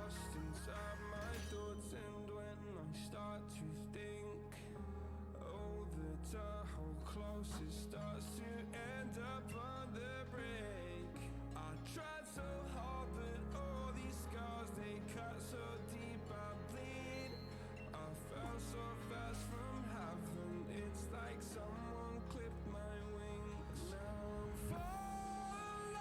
inside my thoughts, and when I start to think, oh, the Tahoe closest starts to end up on the brink. I tried so hard, but all these scars, they cut so deep, I bleed. I fell so fast from heaven, it's like someone clipped my wings. Now I'm falling,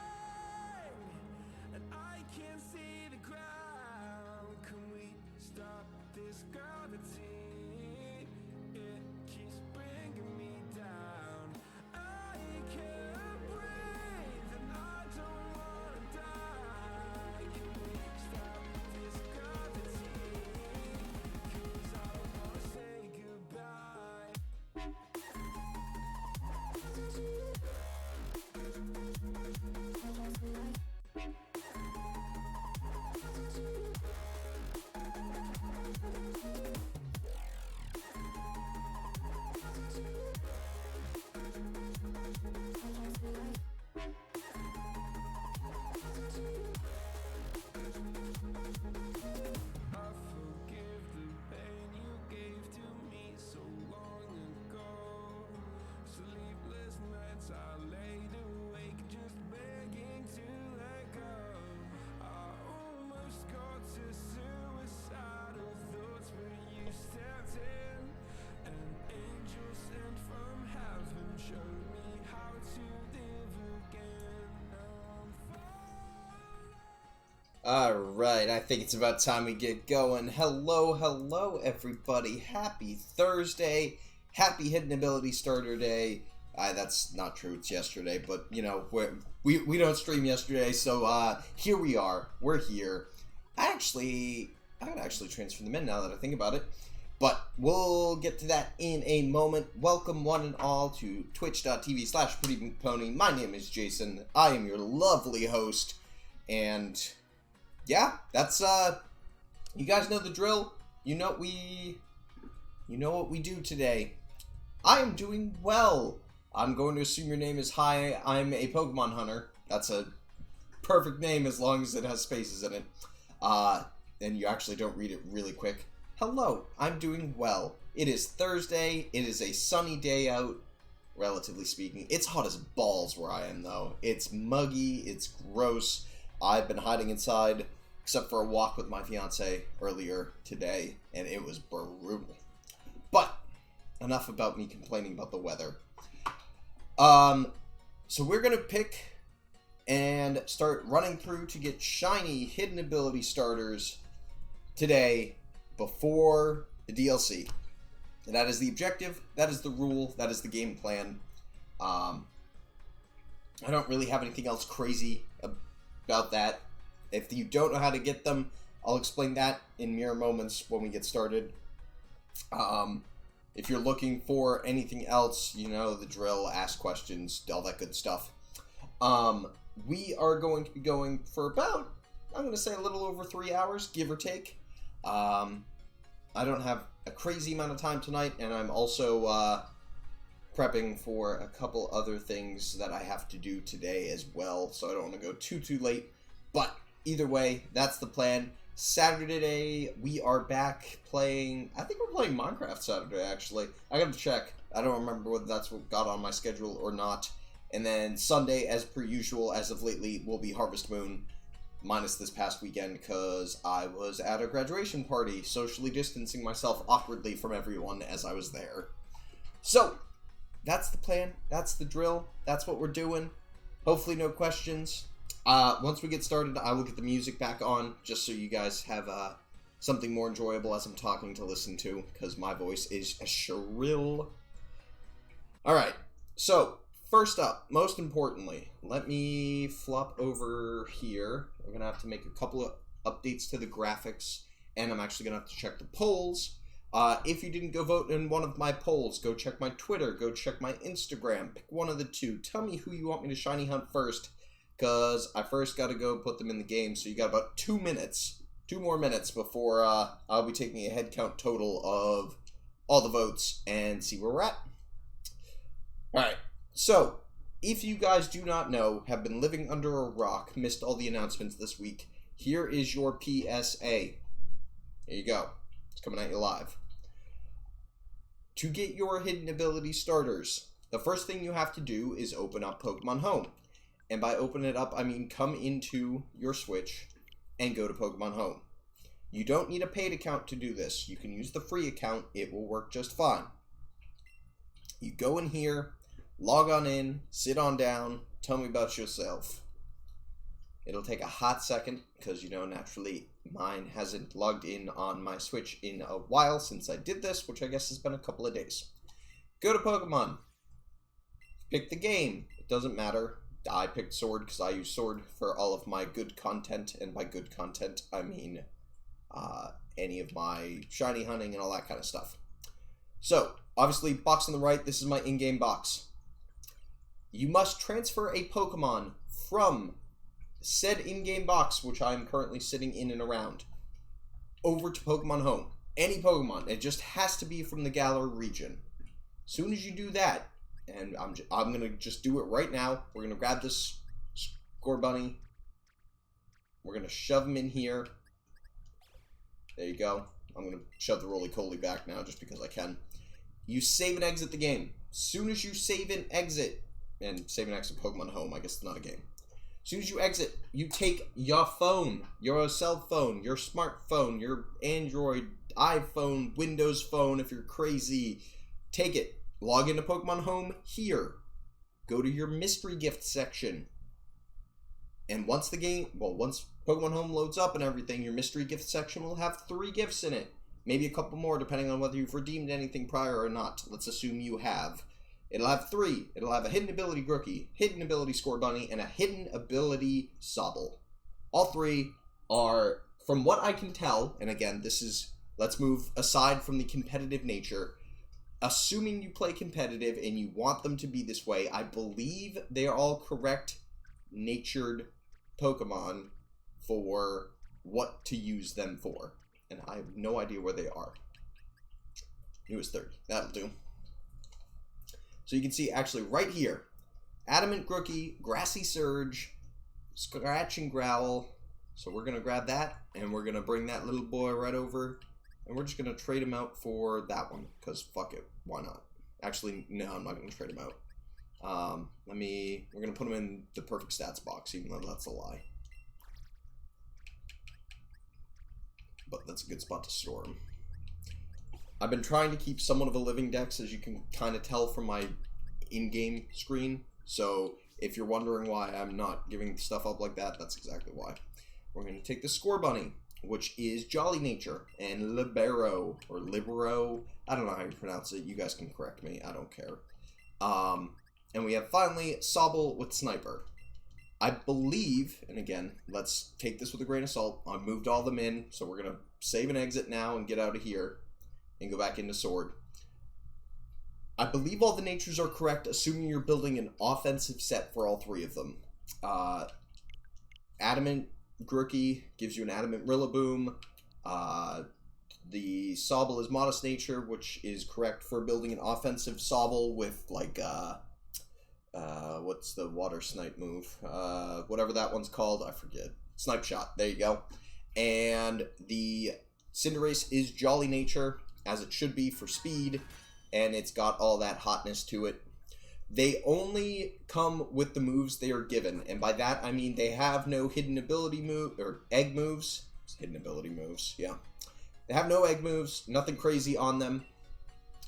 and I can't see the ground. Can we stop this gravity? It keeps bringing me down. I can't breathe, and I don't wanna die. Can we stop this gravity? 'Cause I don't wanna say goodbye. I forgive the pain you gave to me so long ago. Sleepless nights I laid awake just begging to let go. I almost got to suicidal thoughts, but you stepped in. An angel sent from heaven showed me how to live again. Now I'm Alright, I think it's about time we get going. Hello, everybody. Happy Thursday. Happy Hidden Ability Starter Day. That's not true, it's yesterday, but, you know, we don't stream yesterday, so, here we are. We're here. I gotta actually transfer them in now that I think about it. But we'll get to that in a moment. Welcome, one and all, to twitch.tv/PrettyPony. My name is Jason. I am your lovely host, and yeah, that's, you guys know the drill. You know what we do today. I am doing well. I'm going to assume your name is Hi. I'm a Pokemon hunter. That's a perfect name as long as it has spaces in it. And you actually don't read it really quick. Hello, I'm doing well. It is Thursday. It is a sunny day out, relatively speaking. It's hot as balls where I am, though. It's muggy. It's gross. I've been hiding inside, except for a walk with my fiance earlier today, and it was brutal. But enough about me complaining about the weather. So we're gonna pick and start running through to get shiny hidden ability starters today before the DLC. And that is the objective. That is the rule. That is the game plan. I don't really have anything else crazy about that. If you don't know how to get them, I'll explain that in mere moments when we get started. If you're looking for anything else, you know the drill, ask questions, all that good stuff. We are going to be going for about, I'm going to say a little over 3 hours, give or take. I don't have a crazy amount of time tonight, and I'm also prepping for a couple other things that I have to do today as well, so I don't want to go too late. But either way, that's the plan. Saturday, we are back playing, I think we're playing Minecraft Saturday, actually. I gotta check. I don't remember whether that's what got on my schedule or not. And then Sunday, as per usual, as of lately, will be Harvest Moon, minus this past weekend, because I was at a graduation party, socially distancing myself awkwardly from everyone as I was there. So, that's the plan. That's the drill. That's what we're doing. Hopefully no questions. Once we get started, I will get the music back on, just so you guys have something more enjoyable as I'm talking to listen to, because my voice is shrill. Alright, so, first up, most importantly, let me flop over here. I'm going to have to make a couple of updates to the graphics, and I'm actually going to have to check the polls. If you didn't go vote in one of my polls, go check my Twitter, go check my Instagram, pick one of the two. Tell me who you want me to shiny hunt first, because I first got to go put them in the game, so you got about 2 minutes, 2 more minutes before I'll be taking a head count total of all the votes and see where we're at. Alright, so, if you guys do not know, have been living under a rock, missed all the announcements this week, Here is your PSA. There you go. It's coming at you live. To get your hidden ability starters, the first thing you have to do is open up Pokemon Home. And by open it up, I mean come into your Switch and go to Pokemon Home. You don't need a paid account to do this. You can use the free account. It will work just fine. You go in here, log on in, sit on down, tell me about yourself. It'll take a hot second because, you know, naturally mine hasn't logged in on my Switch in a while since I did this, which I guess has been a couple of days. Go to Pokemon. Pick the game. It doesn't matter. I picked Sword because I use Sword for all of my good content, and by good content, I mean any of my shiny hunting and all that kind of stuff. So, obviously, box on the right, this is my in-game box. You must transfer a Pokemon from said in-game box, which I'm currently sitting in and around, over to Pokemon Home. Any Pokemon. It just has to be from the Galar region. As soon as you do that, and I'm going to just do it right now, we're going to grab this Scorbunny. We're going to shove him in here. There you go. I'm going to shove the Roly-Poly back now just because I can. You save and exit the game. As soon as you save and exit, and save and exit Pokemon Home, I guess it's not a game. As soon as you exit, you take your phone, your cell phone, your smartphone, your Android, iPhone, Windows phone, if you're crazy. Take it. Log into Pokemon Home here. Go to your mystery gift section. And once once Pokemon Home loads up and everything, your mystery gift section will have 3 gifts in it. Maybe a couple more depending on whether you've redeemed anything prior or not. Let's assume you have. It'll have 3. It'll have a hidden ability Grookey, hidden ability Scorbunny, and a hidden ability Sobble. All 3 are, from what I can tell, and again, this is, let's move aside from the competitive nature. Assuming you play competitive and you want them to be this way, I believe they are all correct natured Pokemon for what to use them for. And I have no idea where they are. Newest 30. That'll do. So you can see actually right here, Adamant Grookey, Grassy Surge, Scratch and Growl. So we're going to grab that, and we're going to bring that little boy right over, and we're just going to trade him out for that one, because fuck it, why not? Actually, no, I'm not going to trade him out. We're going to put him in the perfect stats box, even though that's a lie. But that's a good spot to store him. I've been trying to keep somewhat of a living dex, as you can kind of tell from my in-game screen. So if you're wondering why I'm not giving stuff up like that, that's exactly why. We're going to take the Scorbunny, which is Jolly Nature, and Libero, or Libero. I don't know how you pronounce it. You guys can correct me. I don't care. And we have finally Sobble with Sniper. I believe, and again, let's take this with a grain of salt. I moved all them in, so we're going to save and exit now and get out of here and go back into Sword. I believe all the natures are correct, assuming you're building an offensive set for all 3 of them. Adamant Grookey gives you an Adamant Rillaboom. The Sobble is Modest Nature, which is correct for building an offensive Sobble with, like, what's the water snipe move? Whatever that one's called, I forget. Snipe Shot, there you go. And the Cinderace is Jolly Nature, as it should be for speed, and it's got all that hotness to it. They only come with the moves they are given, and by that I mean they have no hidden ability move, or egg moves. Hidden ability moves, yeah. They have no egg moves, nothing crazy on them.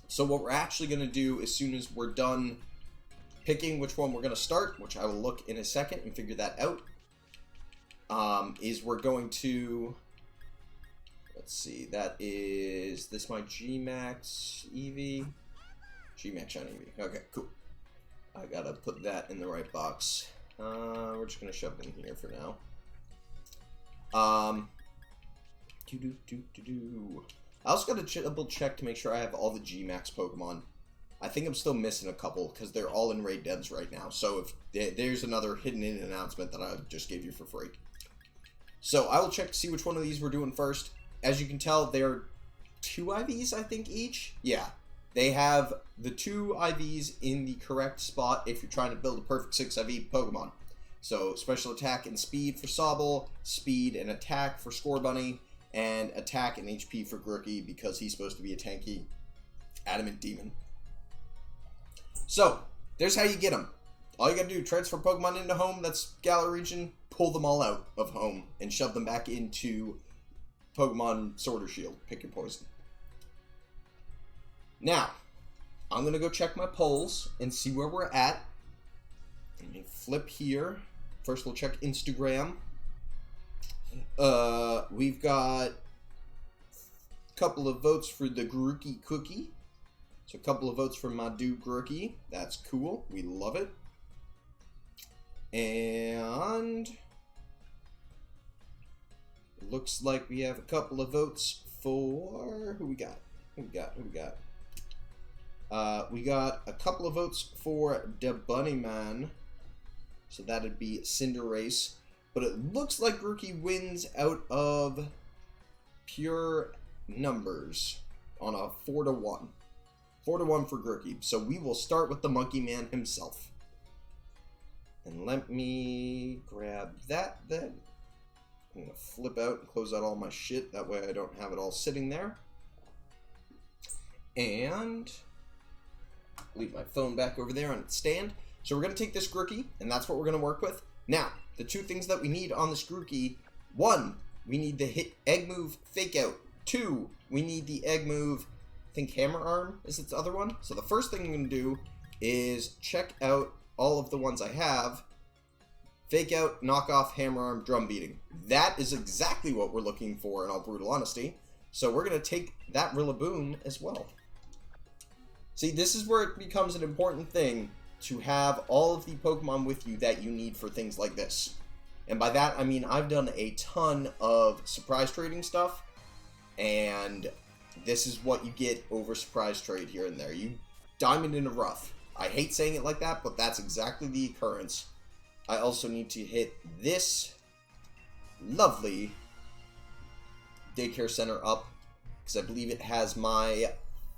So what we're actually going to do as soon as we're done picking which one we're going to start, which I will look in a second and figure that out, is we're going to, let's see, that is this my G-Max Eevee? G-Max Shiny Eevee. Okay, cool. I gotta put that in the right box. We're just gonna shove it in here for now. I also gotta double check to make sure I have all the G-Max Pokemon. I think I'm still missing a couple because they're all in raid deads right now. So if there's another hidden in announcement that I just gave you for free. So I will check to see which one of these we're doing first. As you can tell, they're 2 IVs, I think, each. Yeah. They have the 2 IVs in the correct spot if you're trying to build a perfect 6 IV Pokemon. So special attack and speed for Sobble, speed and attack for Scorbunny, and attack and HP for Grookey because he's supposed to be a tanky adamant demon. So, there's how you get them. All you gotta do, transfer Pokemon into home, that's Galar region, pull them all out of home, and shove them back into Pokemon Sword or Shield. Pick your poison. Now, I'm gonna go check my polls and see where we're at. Let me flip here. First we'll check Instagram. We've got a couple of votes for the Grookey Cookie. So a couple of votes for my dude Grookey. That's cool. We love it. And looks like we have a couple of votes for who we got? We got a couple of votes for the Bunnyman. So that'd be Cinderace. But it looks like Grookey wins out of pure numbers on a 4-1. 4-1 for Grookey. So we will start with the Monkey Man himself. And let me grab that then. I'm going to flip out and close out all my shit. That way I don't have it all sitting there. And leave my phone back over there on its stand. So we're going to take this Grookey, and that's what we're going to work with. Now, the two things that we need on this Grookey. 1, we need the hit egg move Fake Out. 2, we need the egg move, I think Hammer Arm is its other one. So the first thing I'm going to do is check out all of the ones I have. Fake Out, Knock Off, Hammer Arm, Drum Beating. That is exactly what we're looking for in all brutal honesty. So we're going to take that Rillaboom as well. See, this is where it becomes an important thing to have all of the Pokemon with you that you need for things like this. And by that, I mean I've done a ton of surprise trading stuff, and this is what you get over surprise trade here and there. You diamond in the rough. I hate saying it like that, but that's exactly the occurrence. I also need to hit this lovely daycare center up, because I believe it has my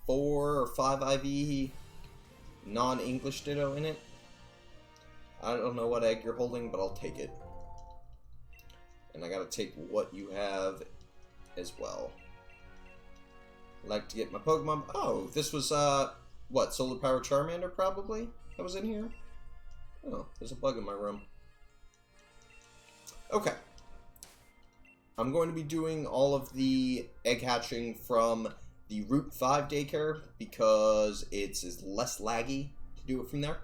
4 or 5 IV non-English Ditto in it. I don't know what egg you're holding, but I'll take it. And I gotta take what you have as well. I'd like to get my Pokemon. Oh, this was, what, Solar Power Charmander probably that was in here? Oh, there's a bug in my room. Okay. I'm going to be doing all of the egg hatching from the Route 5 daycare because it's less laggy to do it from there.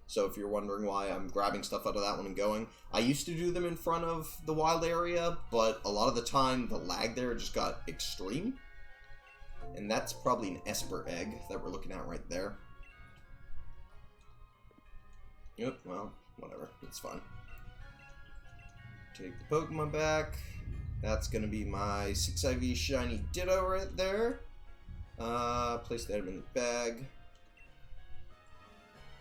So if you're wondering why I'm grabbing stuff out of that one and going, I used to do them in front of the wild area, but a lot of the time the lag there just got extreme. And that's probably an Esper egg that we're looking at right there. Yep, well, whatever. It's fine. Take the Pokemon back. That's going to be my 6 IV Shiny Ditto right there. Place the item in the bag.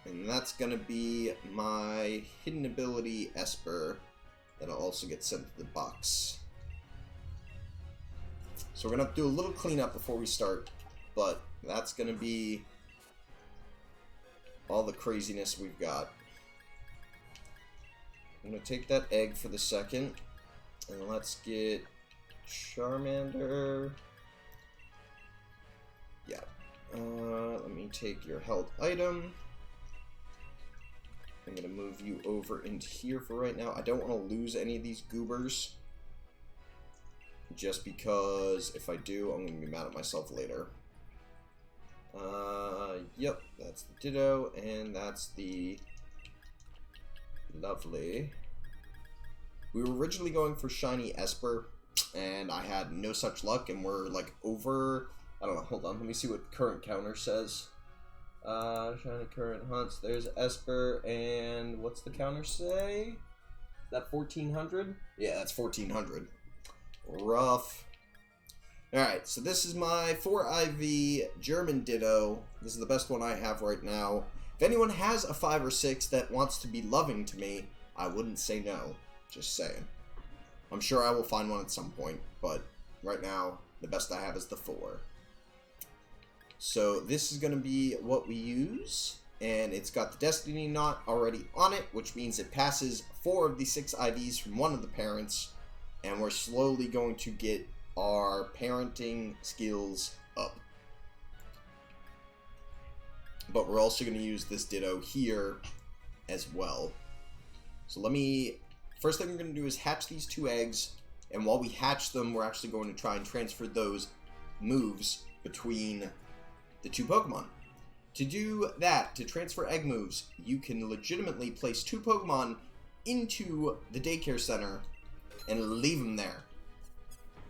And that's going to be my Hidden Ability Esper. That'll also get sent to the box. So we're going to have to do a little cleanup before we start. But that's going to be all the craziness we've got. I'm going to take that egg for the second. And let's get Charmander. Yeah. Let me take your held item. I'm going to move you over into here for right now. I don't want to lose any of these goobers. Just because if I do, I'm going to be mad at myself later. Yep, that's the Ditto, and that's the lovely. We were originally going for Shiny Esper, and I had no such luck, and we're like over, I don't know, hold on, let me see what current counter says. Shiny current hunts, there's Esper, and what's the counter say? Is that 1400? Yeah, that's 1400. Rough. Alright, so this is my 4 IV German Ditto. This is the best one I have right now. If anyone has a 5 or 6 that wants to be loving to me, I wouldn't say no. Just saying. I'm sure I will find one at some point, but right now, the best I have is the 4. So this is going to be what we use. and it's got the Destiny Knot already on it, which means it passes 4 of the 6 IVs from one of the parents, and we're slowly going to get our parenting skills up. But we're also going to use this Ditto here as well. So first thing we're going to do is hatch these 2 eggs, and while we hatch them, we're actually going to try and transfer those moves between the 2 Pokemon. To do that, to transfer egg moves, you can legitimately place 2 Pokemon into the daycare center and leave them there.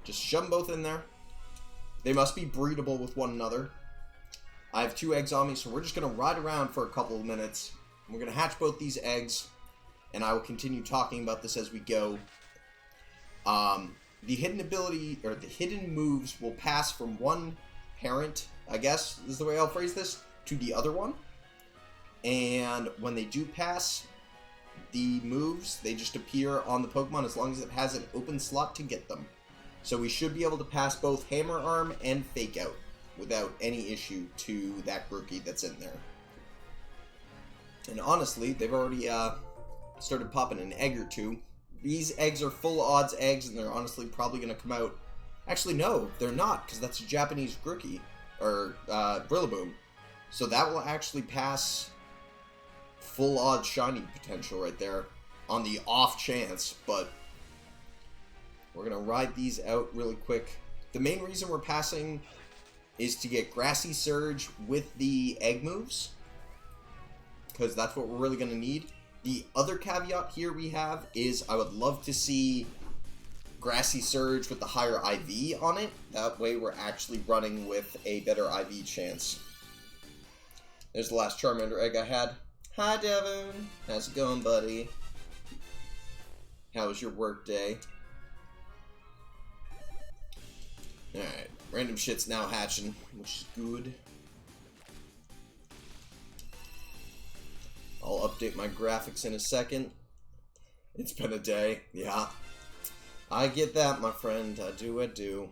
Just shove them both in there. They must be breedable with one another. I have 2 eggs on me, so we're just going to ride around for a couple of minutes. We're going to hatch both these eggs, and I will continue talking about this as we go. The hidden ability, or the hidden moves, will pass from one parent, I guess is the way I'll phrase this, to the other one. And when they do pass the moves, they just appear on the Pokemon as long as it has an open slot to get them. So we should be able to pass both Hammer Arm and Fake Out without any issue to that Grookey that's in there. And honestly, they've already started popping an egg or 2. These eggs are full odds eggs, and they're honestly probably going to come out. Actually, no, they're not, because that's a Japanese Grookey, or Brillaboom. So that will actually pass full odds shiny potential right there on the off chance, but we're going to ride these out really quick. The main reason we're passing is to get Grassy Surge with the egg moves, because that's what we're really going to need. The other caveat here we have is I would love to see Grassy Surge with the higher IV on it. That way we're actually running with a better IV chance. There's the last Charmander egg I had. Hi, Devin. How's it going, buddy? How was your work day? Alright, random shit's now hatching, which is good. I'll update my graphics in a second. It's been a day, yeah. I get that, my friend. I do.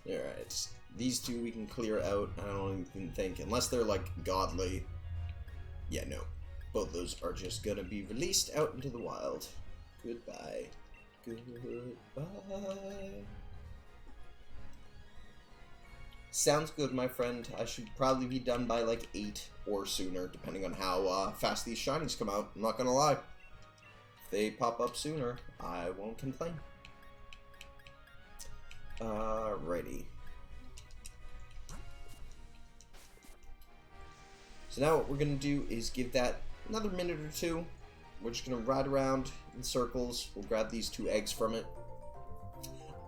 Alright, these 2 we can clear out. I don't even think, unless they're like godly. Yeah, no. Both those are just gonna be released out into the wild. Goodbye. Goodbye. Sounds good, my friend. I should probably be done by like 8 or sooner, depending on how fast these shinies come out. I'm not gonna lie. If they pop up sooner, I won't complain. Alrighty. So now what we're gonna do is give that another minute or 2. We're just gonna ride around in circles. We'll grab these 2 eggs from it.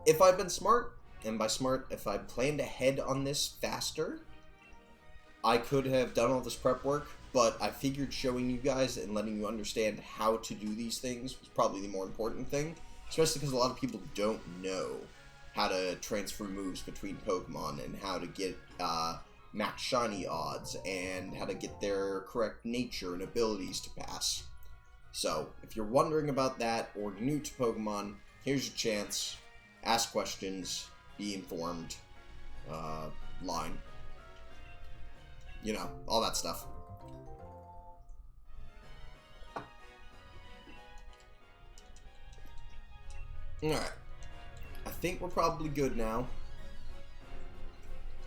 If I'd been smart, and by smart, if I planned ahead on this faster, I could have done all this prep work, but I figured showing you guys and letting you understand how to do these things was probably the more important thing, especially because a lot of people don't know how to transfer moves between Pokemon and how to get max shiny odds and how to get their correct nature and abilities to pass. So, if you're wondering about that or new to Pokemon, here's your chance. Ask questions, be informed, line. You know, all that stuff. Alright. I think we're probably good now.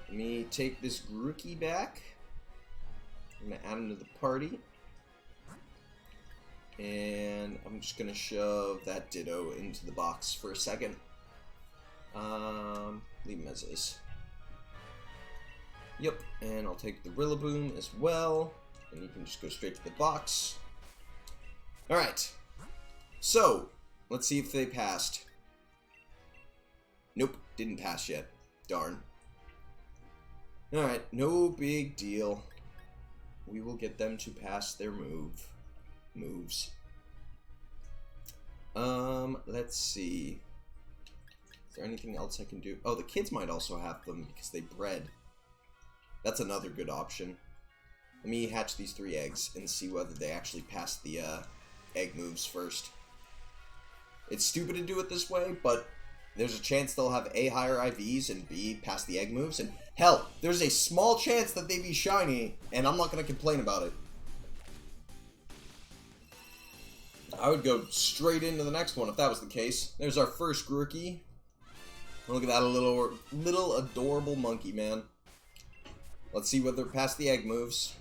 Let me take this Grookey back. I'm going to add him to the party. And I'm just going to shove that Ditto into the box for a second. Leave him as is. Yep, and I'll take the Rillaboom as well. And you can just go straight to the box. Alright. So, let's see if they passed. Nope, didn't pass yet. Darn. Alright, no big deal. We will get them to pass their moves. Let's see. Is there anything else I can do? Oh, the kids might also have them because they bred. That's another good option. Let me hatch these 3 eggs and see whether they actually pass the egg moves first. It's stupid to do it this way, but there's a chance they'll have A, higher IVs, and B, pass the egg moves, and Hell, there's a small chance that they be shiny, and I'm not going to complain about it. I would go straight into the next one if that was the case. There's our first Grookey. Look at that little adorable monkey, man. Let's see whether it passed the egg moves.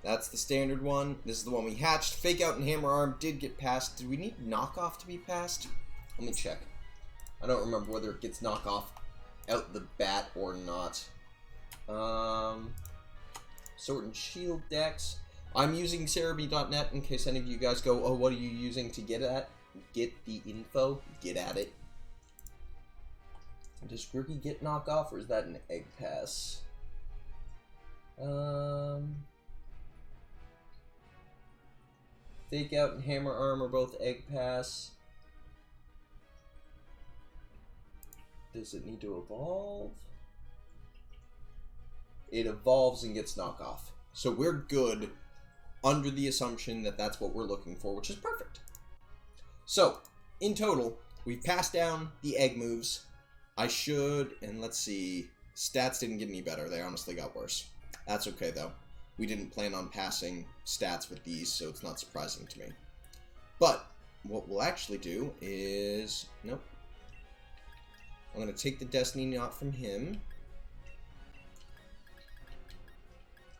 That's the standard one. This is the one we hatched. Fake Out and Hammer Arm did get passed. Did we need Knockoff to be passed? Let me check. I don't remember whether it gets Knockoff out the bat or not. Sword and Shield decks. I'm using Cerebi.net in case any of you guys go, oh, what are you using to get the info? Get at it. Does Grookey get Knockoff, or is that an egg pass? Fake Out and Hammer Arm are both egg pass. Does it need to evolve? It evolves and gets Knockoff. So we're good under the assumption that that's what we're looking for, which is perfect. So, in total, we've passed down the egg moves. I should, and let's see, stats didn't get any better. They honestly got worse. That's okay, though. We didn't plan on passing stats with these, so it's not surprising to me. But, what we'll actually do is, nope. I'm going to take the Destiny Knot from him.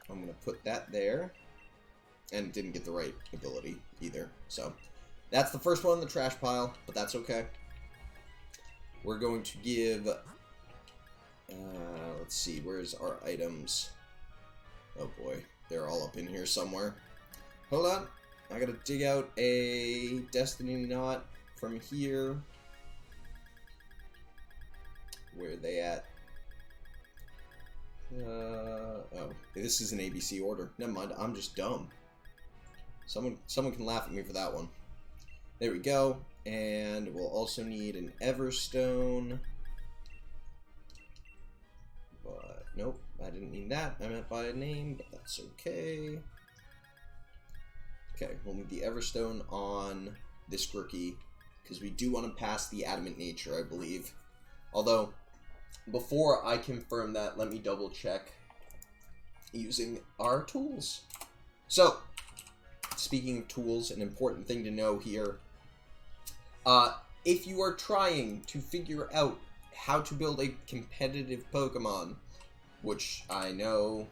I'm going to put that there. And didn't get the right ability either. So, that's the first one in the trash pile, but that's okay. We're going to give... let's see, where's our items? Oh boy, they're all up in here somewhere. Hold on. I gotta dig out a Destiny Knot from here. Where are they at? Oh, this is an ABC order. Never mind, I'm just dumb. Someone can laugh at me for that one. There we go. And we'll also need an Everstone. But, nope, I didn't mean that. I meant by a name, but that's okay. Okay, we'll need the Everstone on this Grookey, because we do want to pass the Adamant Nature, I believe. Although, before I confirm that, let me double check using our tools. So, speaking of tools, an important thing to know here. If you are trying to figure out how to build a competitive Pokemon, which I know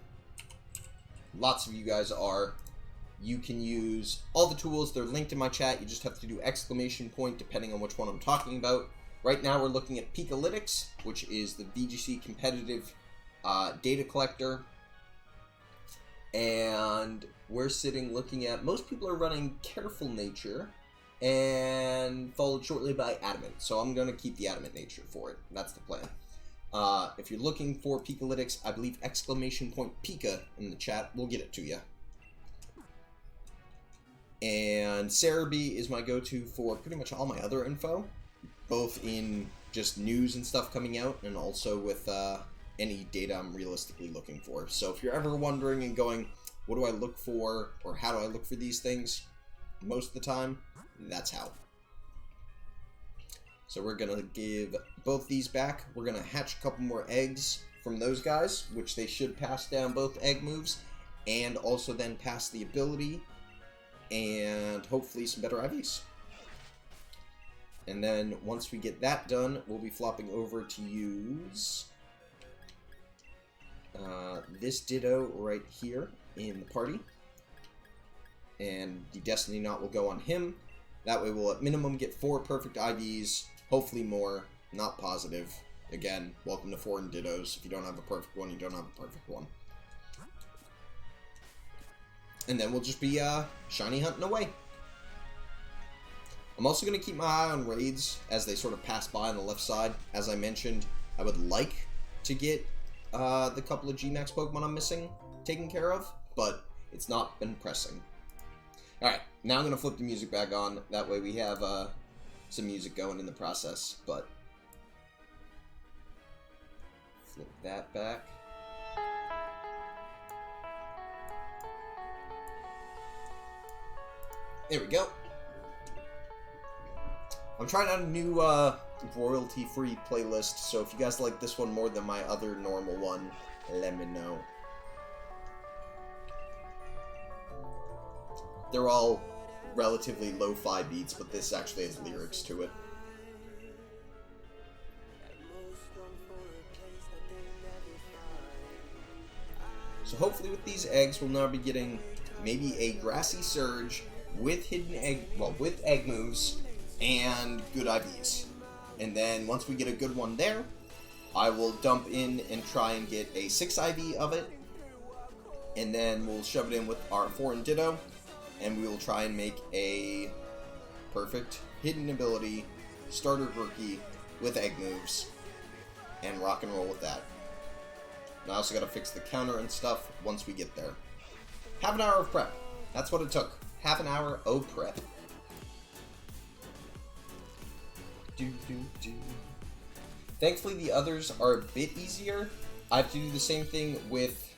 lots of you guys are, you can use all the tools. They're linked in my chat. You just have to do exclamation point depending on which one I'm talking about. Right now we're looking at Pikalytics, which is the VGC competitive data collector. And we're sitting looking at, most people are running Careful Nature, and followed shortly by Adamant. So I'm going to keep the Adamant Nature for it. That's the plan. If you're looking for Pikalytics, I believe exclamation point Pika in the chat. We'll get it to you. And Cerebi is my go-to for pretty much all my other info, both in just news and stuff coming out, and also with any data I'm realistically looking for. So if you're ever wondering and going, what do I look for, or how do I look for these things, most of the time, that's how. So we're going to give both these back. We're going to hatch a couple more eggs from those guys, which they should pass down both egg moves, and also then pass the ability, and hopefully some better IVs. And then once we get that done, we'll be flopping over to use this Ditto right here in the party. And the Destiny Knot will go on him. That way we'll at minimum get 4 perfect IVs, hopefully more, not positive. Again, welcome to foreign Dittos. If you don't have a perfect one, you don't have a perfect one. And then we'll just be shiny hunting away. I'm also going to keep my eye on raids as they sort of pass by on the left side. As I mentioned, I would like to get the couple of G-Max Pokemon I'm missing taken care of, but it's not been pressing. Alright, now I'm going to flip the music back on. That way we have some music going in the process, but flip that back. There we go. I'm trying out a new royalty-free playlist, so if you guys like this one more than my other normal one, let me know. They're all relatively lo-fi beats, but this actually has lyrics to it. So hopefully with these eggs, we'll now be getting maybe a Grassy Surge with hidden egg, well, with egg moves and good IVs. And then once we get a good one there, I will dump in and try and get a 6 IV of it. And then we'll shove it in with our 4 and Ditto. And we will try and make a perfect hidden ability starter Grookey with egg moves. And rock and roll with that. And I also gotta fix the counter and stuff once we get there. Half an hour of prep. That's what it took. Half an hour of prep. Thankfully, the others are a bit easier. I have to do the same thing with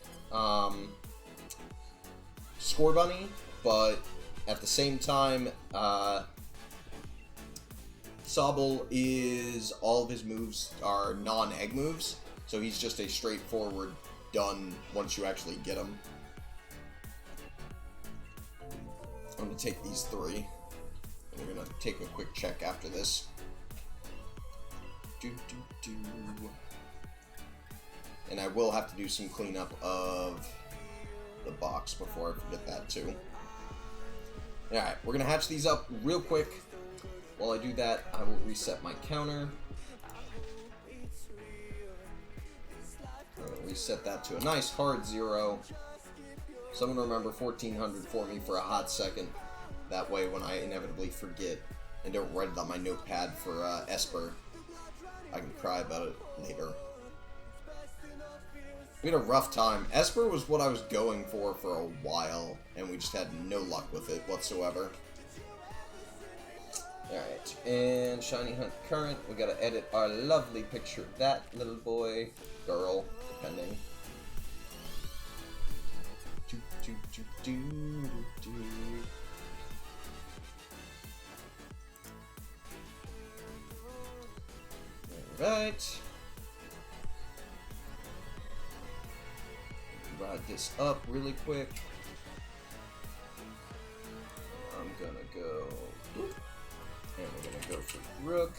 Scorbunny, but at the same time, Sobble is all of his moves are non-egg moves, so he's just a straightforward done once you actually get him. I'm gonna take these 3, and we're gonna take a quick check after this. And I will have to do some cleanup of the box before I forget that too. Alright, we're gonna hatch these up real quick. While I do that, I will reset my counter. I'll reset that to a nice hard 0. Someone remember 1400 for me for a hot second. That way when I inevitably forget and don't write it on my notepad for Esper, I can cry about it later. We had a rough time. Esper was what I was going for a while, and we just had no luck with it whatsoever. Alright, and Shiny Hunt Current. We gotta edit our lovely picture of that little boy, girl, depending. Alright. Ride this up really quick. I'm gonna go. And we're gonna go for Rook.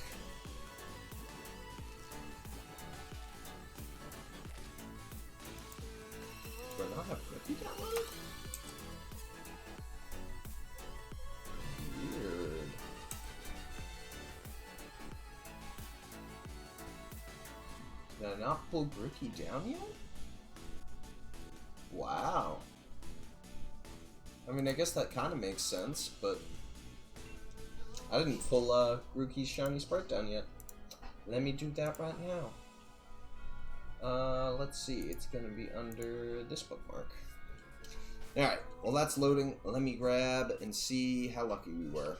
Do I not have Rookie downloaded? Weird. Did I not pull Rookie down yet? Wow. I mean, I guess that kind of makes sense, but I didn't pull Grookey's Shiny Sprite down yet. Let me do that right now. Let's see. It's going to be under this bookmark. Alright, well that's loading. Let me grab and see how lucky we were.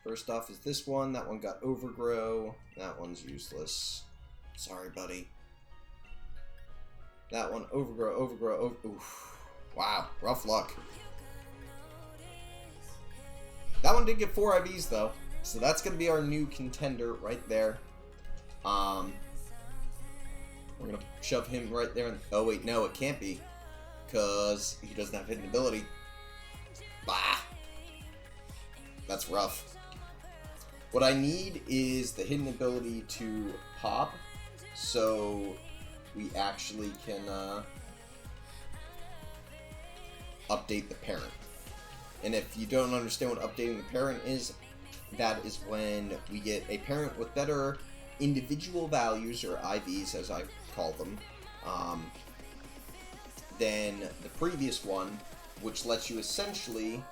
First off is this one. That one got Overgrow. That one's useless. Sorry, buddy. That one, Overgrow, oof. Wow, rough luck. That one did get 4 IVs though, so that's gonna be our new contender right there. We're gonna shove him right there. Oh wait, no, it can't be, cause he doesn't have hidden ability. Bah, that's rough. What I need is the hidden ability to pop, so we actually can update the parent. And if you don't understand what updating the parent is, that is when we get a parent with better individual values, or IVs as I call them, than the previous one, which lets you essentially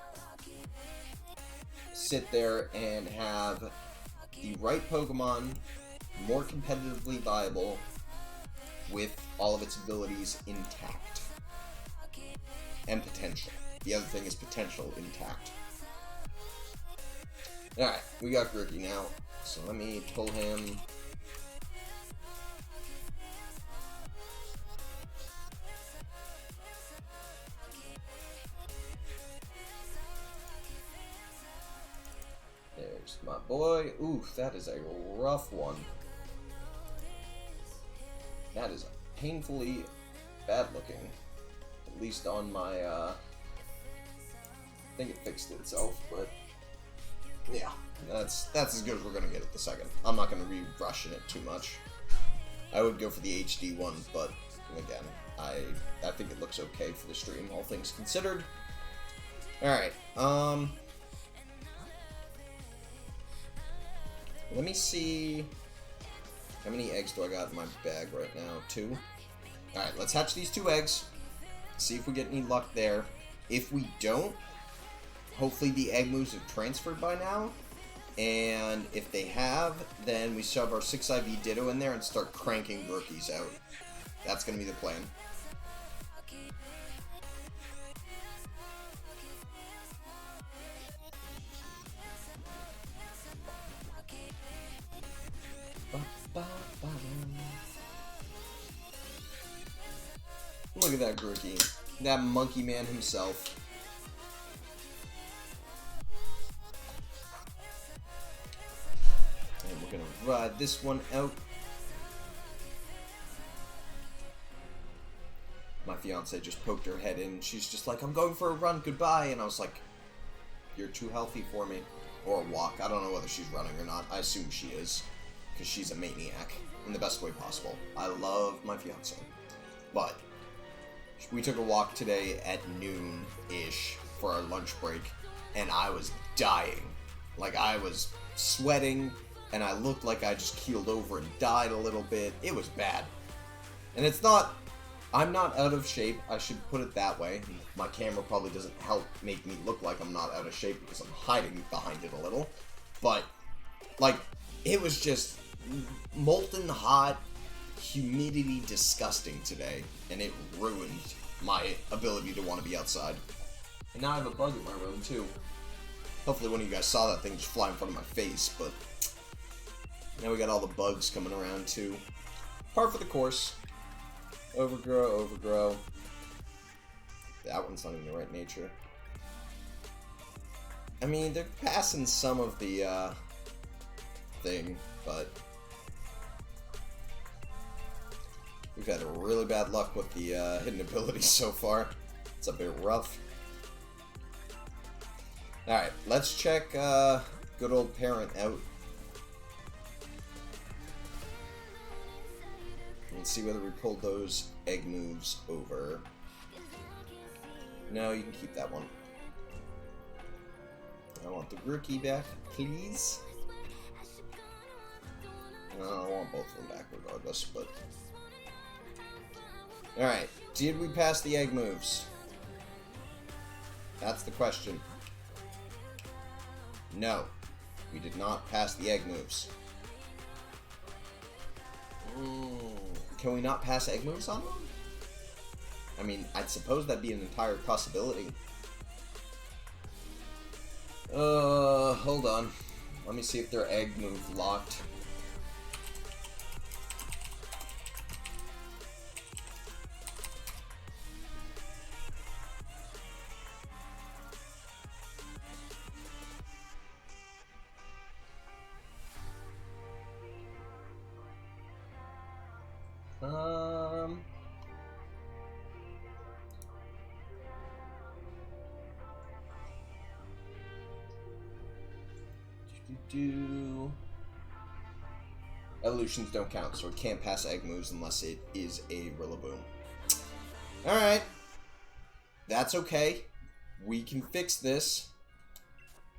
sit there and have the right Pokemon more competitively viable with all of its abilities intact. And potential. The other thing is potential intact. Alright, we got Grookey now. So let me pull him. There's my boy. Ooh, that is a rough one. That is painfully bad looking. At least on my, I think it fixed itself, but yeah, that's as good as we're gonna get at the second. I'm not gonna be rushing it too much. I would go for the HD one, but again, I think it looks okay for the stream, all things considered. Alright, let me see how many eggs do I got in my bag right now. 2. Alright, let's hatch these 2 eggs. See if we get any luck there. If we don't, hopefully the egg moves have transferred by now. And if they have, then we shove our 6 IV Ditto in there and start cranking Grookey's out. That's going to be the plan. Look at that Grookey. That monkey man himself. And we're gonna ride this one out. My fiance just poked her head in. She's just like, I'm going for a run, goodbye. And I was like, you're too healthy for me. Or a walk. I don't know whether she's running or not. I assume she is. Because she's a maniac. In the best way possible. I love my fiance. But we took a walk today at noon-ish for our lunch break. And I was dying. Like, I was sweating. And I looked like I just keeled over and died a little bit. It was bad. And it's not... I'm not out of shape, I should put it that way. My camera probably doesn't help make me look like I'm not out of shape because I'm hiding behind it a little. But, like, it was just molten hot, humidity disgusting today. And it ruined my ability to want to be outside. And now I have a bug in my room, too. Hopefully one of you guys saw that thing just fly in front of my face, but... Now we got all the bugs coming around, too. Par for the course. Overgrow. That one's not in the right nature. I mean, they're passing some of the, thing, but... We've had really bad luck with the, hidden abilities so far. It's a bit rough. Alright, let's check, good old parent out. And see whether we pulled those egg moves over. No, you can keep that one. I want the Grookey back, please. No, I want both of them back regardless, but... Alright, did we pass the egg moves? That's the question. No, we did not pass the egg moves. Can we not pass egg moves on them? I mean, I'd suppose that'd be an entire possibility. Hold on. Let me see if their egg move locked. Evolutions don't count, so it can't pass egg moves unless it is a Rillaboom. Alright. That's okay. We can fix this.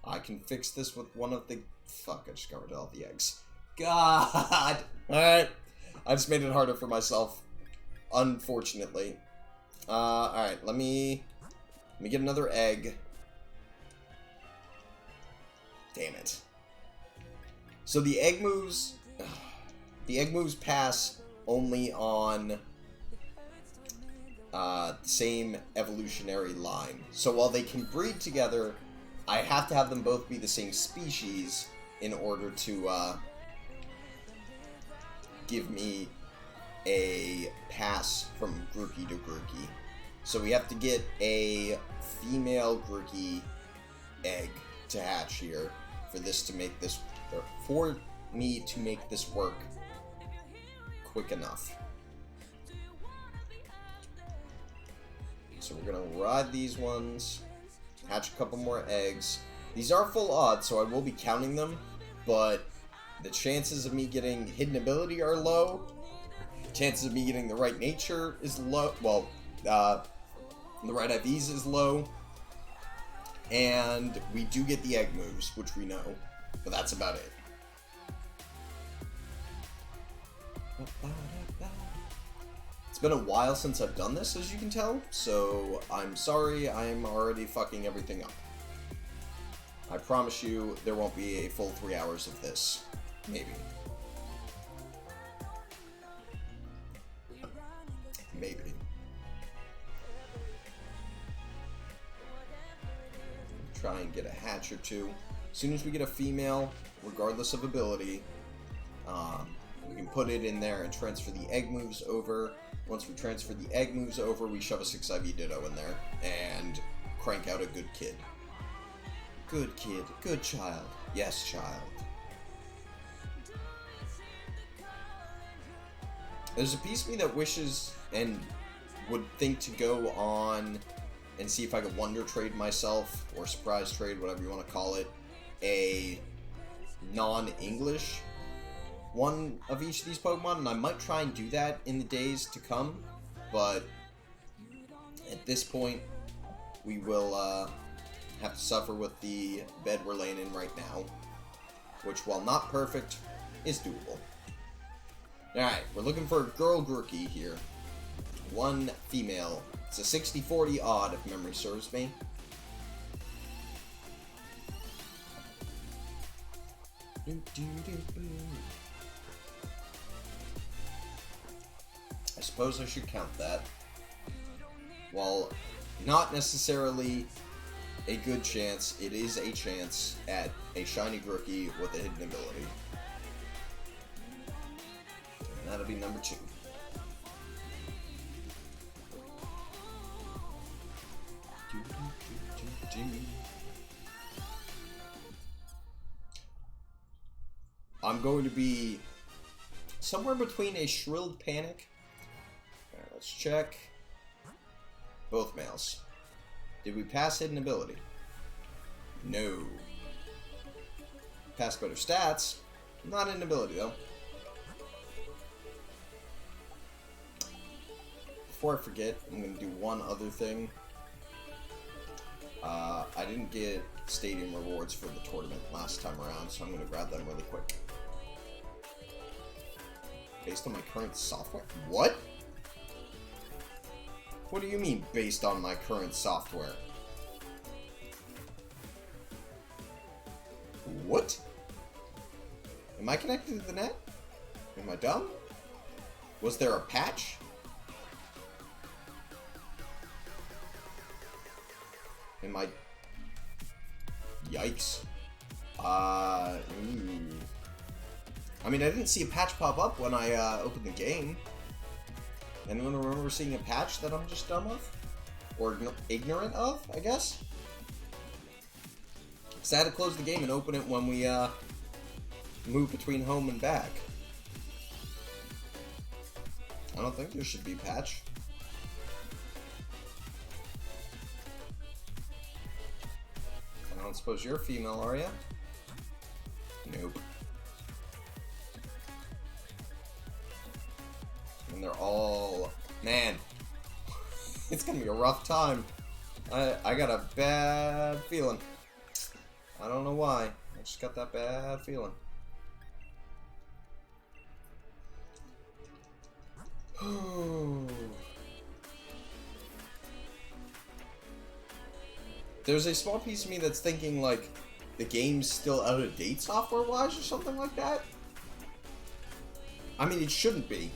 I can fix this with one of the... Fuck, I just got rid of all the eggs. God! Alright. I just made it harder for myself. Unfortunately. Alright, let me get another egg. Damn it. So the egg moves... The egg moves pass only on the same evolutionary line. So while they can breed together, I have to have them both be the same species in order to give me a pass from Grookey to Grookey. So we have to get a female Grookey egg to hatch here for this to make this for me to make this work quick enough. So we're gonna ride these ones, hatch a couple more eggs. These are full odds, so I will be counting them, but the chances of me getting hidden ability are low. The chances of me getting the right nature is low. Well, the right IVs is low. And we do get the egg moves, which we know, but that's about it. It's been a while since I've done this, as you can tell, so I'm sorry I'm already fucking everything up. I promise you there won't be a full 3 hours of this. Maybe. Maybe. Try and get a hatch or two. As soon as we get a female, regardless of ability, we can put it in there and transfer the egg moves over. Once we transfer the egg moves over, we shove a 6 IV Ditto in there and crank out a good kid. Good kid. Good child. Yes, child. There's a piece of me that wishes and would think to go on and see if I could wonder trade myself, or surprise trade, whatever you want to call it, a non-English one of each of these Pokemon, and I might try and do that in the days to come, but at this point, we will have to suffer with the bed we're laying in right now, which, while not perfect, is doable. Alright, we're looking for a girl Grookey here. One female. It's a 60-40 odd, if memory serves me. I suppose I should count that. While not necessarily a good chance, it is a chance at a shiny Grookey with a hidden ability. And that'll be number 2. I'm going to be somewhere between a Shrilled Panic. Alright, let's check. Both males. Did we pass hidden ability? No. Pass better stats. Not hidden ability though. Before I forget, I'm going to do one other thing. I didn't get stadium rewards for the tournament last time around, so I'm going to grab them really quick. Based on my current software? What? What do you mean, based on my current software? What? Am I connected to the net? Am I dumb? Was there a patch? Am I... Yikes. I mean, I didn't see a patch pop up when I opened the game. Anyone remember seeing a patch that I'm just dumb of? Or ignorant of, I guess? So I had to close the game and open it when we move between home and back. I don't think there should be a patch. I don't suppose you're female, are you? Nope. And they're all... Man. It's gonna be a rough time. I got a bad feeling. I don't know why. I just got that bad feeling. There's a small piece of me that's thinking, like, the game's still out of date software-wise or something like that. I mean, it shouldn't be.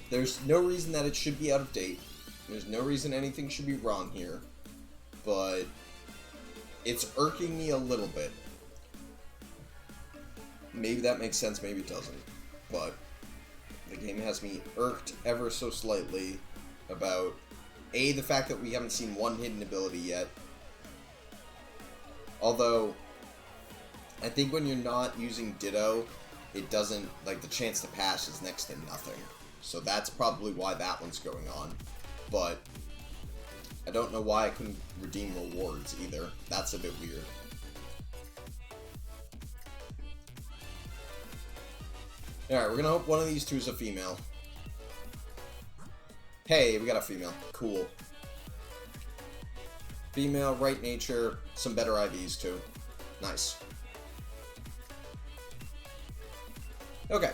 There's no reason that it should be out of date. There's no reason anything should be wrong here. But it's irking me a little bit. Maybe that makes sense, maybe it doesn't. But the game has me irked ever so slightly about, A, the fact that we haven't seen one hidden ability yet. Although, I think when you're not using Ditto, it doesn't, like, the chance to pass is next to nothing. So that's probably why that one's going on. But I don't know why I couldn't redeem rewards either. That's a bit weird. Alright, we're gonna hope one of these two is a female. Hey, we got a female. Cool. Female, right nature, some better IVs too. Nice. Okay.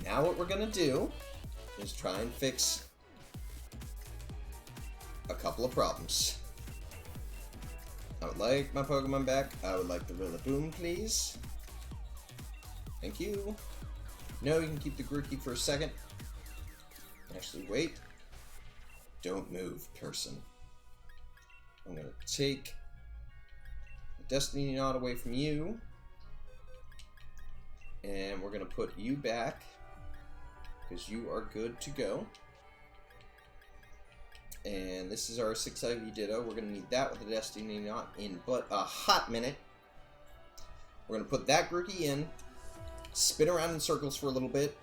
Now what we're gonna do is try and fix a couple of problems. I would like my Pokemon back. I would like the Rillaboom, please. Thank you. No, you can keep the Grookey for a second. Actually, wait. Don't move, person. I'm gonna take the Destiny Knot away from you. And we're gonna put you back, because you are good to go. And this is our 6 IV Ditto. We're gonna need that with the Destiny Knot in but a hot minute. We're gonna put that Grookey in, spin around in circles for a little bit.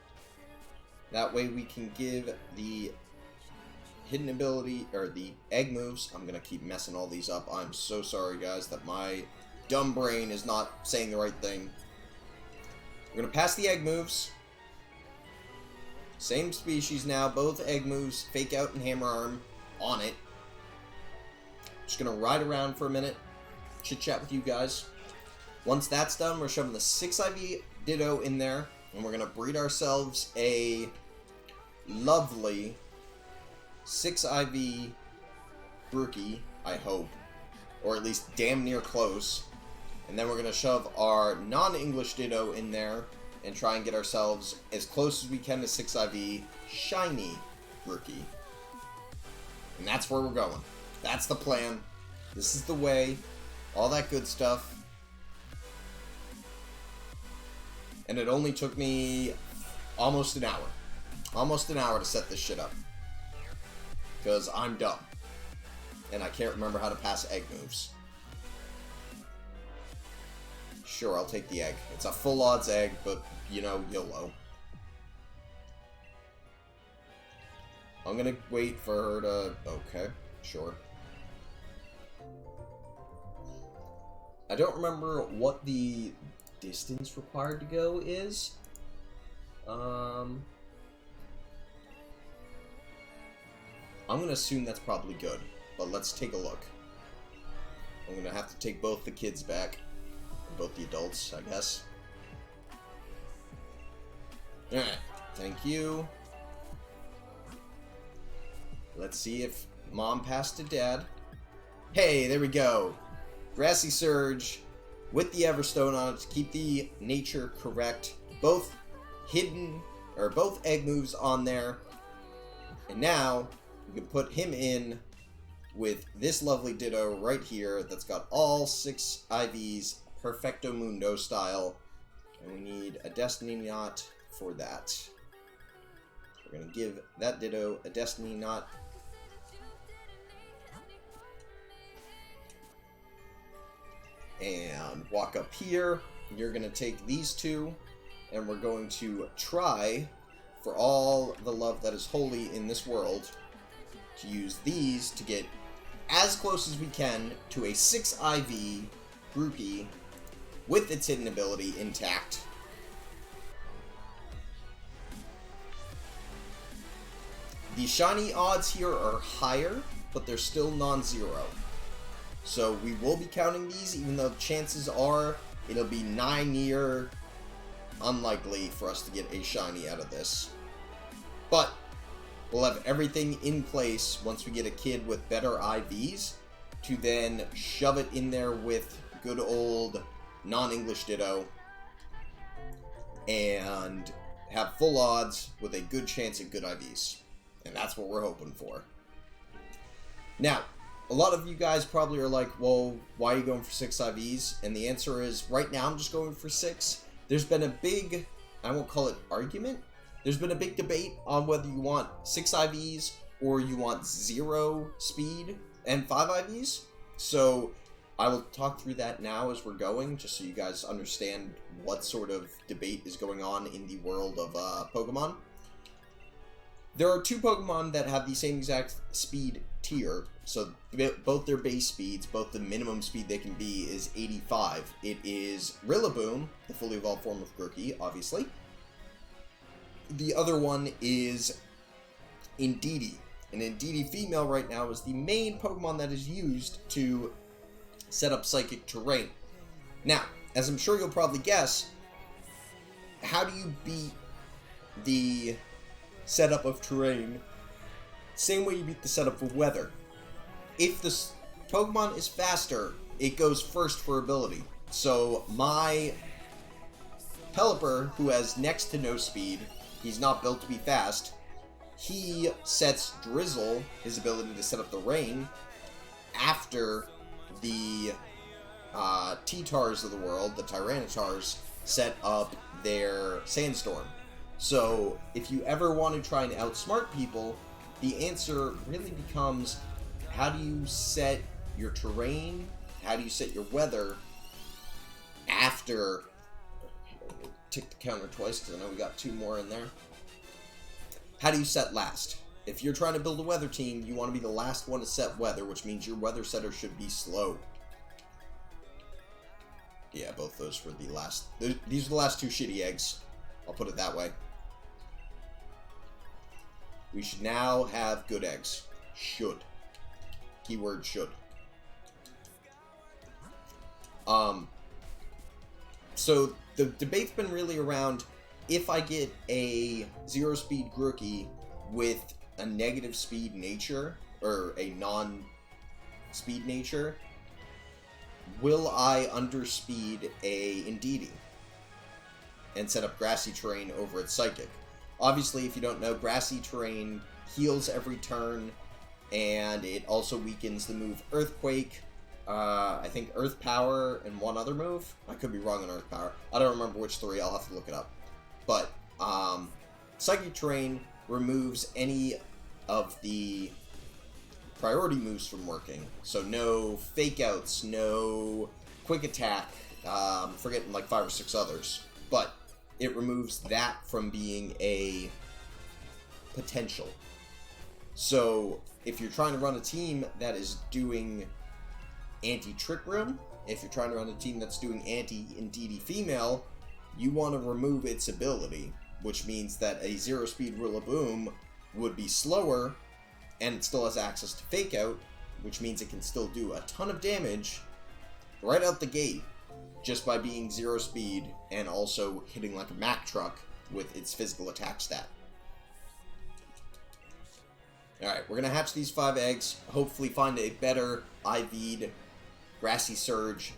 That way we can give the hidden ability, or the egg moves. I'm gonna keep messing all these up. I'm so sorry, guys, that my dumb brain is not saying the right thing. We're gonna pass the egg moves. Same species now, both egg moves, Fake Out and Hammer Arm on it. Just gonna ride around for a minute, chit chat with you guys. Once that's done, we're shoving the 6 IV Ditto in there, and we're gonna breed ourselves a lovely 6 IV Grookey, I hope, or at least damn near close. And then we're going to shove our non-English Ditto in there and try and get ourselves as close as we can to 6 IV shiny Grookey. And that's where we're going. That's the plan. This is the way. All that good stuff. And it only took me almost an hour. Almost an hour to set this shit up. Because I'm dumb. And I can't remember how to pass egg moves. Sure, I'll take the egg. It's a full odds egg, but, you know, YOLO. I'm gonna wait for her to... Okay, sure. I don't remember what the distance required to go is. I'm gonna assume that's probably good, but let's take a look. I'm gonna have to take both the kids back. Both the adults, I guess. Alright, thank you. Let's see if Mom passed to Dad. Hey, there we go. Grassy Surge with the Everstone on it to keep the nature correct. Both hidden, or both egg moves on there. And now, we can put him in with this lovely Ditto right here that's got all 6 IVs Perfecto Mundo style, and we need a Destiny Knot for that. We're going to give that Ditto a Destiny Knot. And walk up here. You're going to take these two, and we're going to try, for all the love that is holy in this world, to use these to get as close as we can to a 6 IV Grookey with its hidden ability intact. The shiny odds here are higher, but they're still non-zero. So we will be counting these, even though the chances are it'll be 9-year unlikely for us to get a shiny out of this. But we'll have everything in place once we get a kid with better IVs to then shove it in there with good old non-English Ditto and have full odds with a good chance at good IVs. And that's what we're hoping for. Now, a lot of you guys probably are like, well, why are you going for 6 IVs? And the answer is, right now I'm just going for 6. There's been a big, I won't call it argument, there's been a big debate on whether you want 6 IVs or you want 0 speed and 5 IVs. So I will talk through that now as we're going, just so you guys understand what sort of debate is going on in the world of Pokemon. There are two Pokemon that have the same exact speed tier, so both their base speeds, both the minimum speed they can be is 85. It is Rillaboom, the fully evolved form of Grookey, obviously. The other one is Indeedee. And Indeedee female right now is the main Pokemon that is used to set up Psychic Terrain. Now, as I'm sure you'll probably guess, how do you beat the setup of Terrain? Same way you beat the setup of Weather. If the Pokemon is faster, it goes first for ability. So my Pelipper, who has next to no speed, he's not built to be fast, he sets Drizzle, his ability to set up the rain, after the T-Tars of the world, the Tyrannitars, set up their Sandstorm. So if you ever want to try and outsmart people, the answer really becomes, how do you set your terrain, how do you set your weather after... Tick the counter twice, because I know we got two more in there. How do you set last? If you're trying to build a weather team, you want to be the last one to set weather, which means your weather setter should be slow. Yeah, both those were the last... These are the last two shitty eggs. I'll put it that way. We should now have good eggs. Should. Keyword should. So the debate's been really around, if I get a 0-speed Grookey with a negative speed nature, or a non-speed nature, will I underspeed a Indeedee and set up Grassy Terrain over its Psychic? Obviously, if you don't know, Grassy Terrain heals every turn, and it also weakens the move Earthquake, I think Earth Power, and one other move. I could be wrong on Earth Power. I don't remember which three, I'll have to look it up. But, Psychic Terrain removes any of the priority moves from working. So no Fake Outs, no Quick Attack, forgetting like 5 or 6 others. But it removes that from being a potential. So if you're trying to run a team that is doing anti-Trick Room, if you're trying to run a team that's doing anti-Indeedee female, you want to remove its ability, which means that a 0-speed Rillaboom would be slower, and it still has access to Fake Out, which means it can still do a ton of damage right out the gate, just by being 0 speed and also hitting like a Mack truck with its physical attack stat. Alright, we're going to hatch these 5 eggs, hopefully find a better IV'd Grassy Surge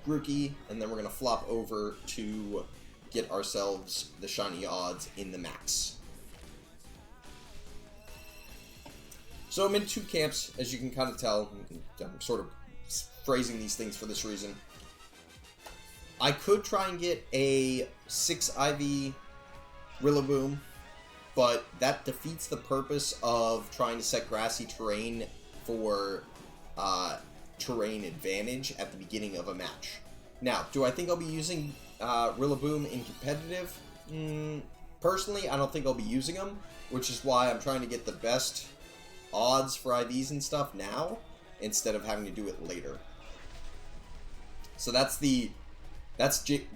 Grookey, and then we're going to flop over to get ourselves the shiny odds in the max. So I'm in 2 camps, as you can kind of tell. I'm sort of phrasing these things for this reason. I could try and get a 6 IV Rillaboom, but that defeats the purpose of trying to set Grassy Terrain for terrain advantage at the beginning of a match. Now, do I think I'll be using Rillaboom in competitive? Personally, I don't think I'll be using them, which is why I'm trying to get the best odds for IVs and stuff now, instead of having to do it later. So that's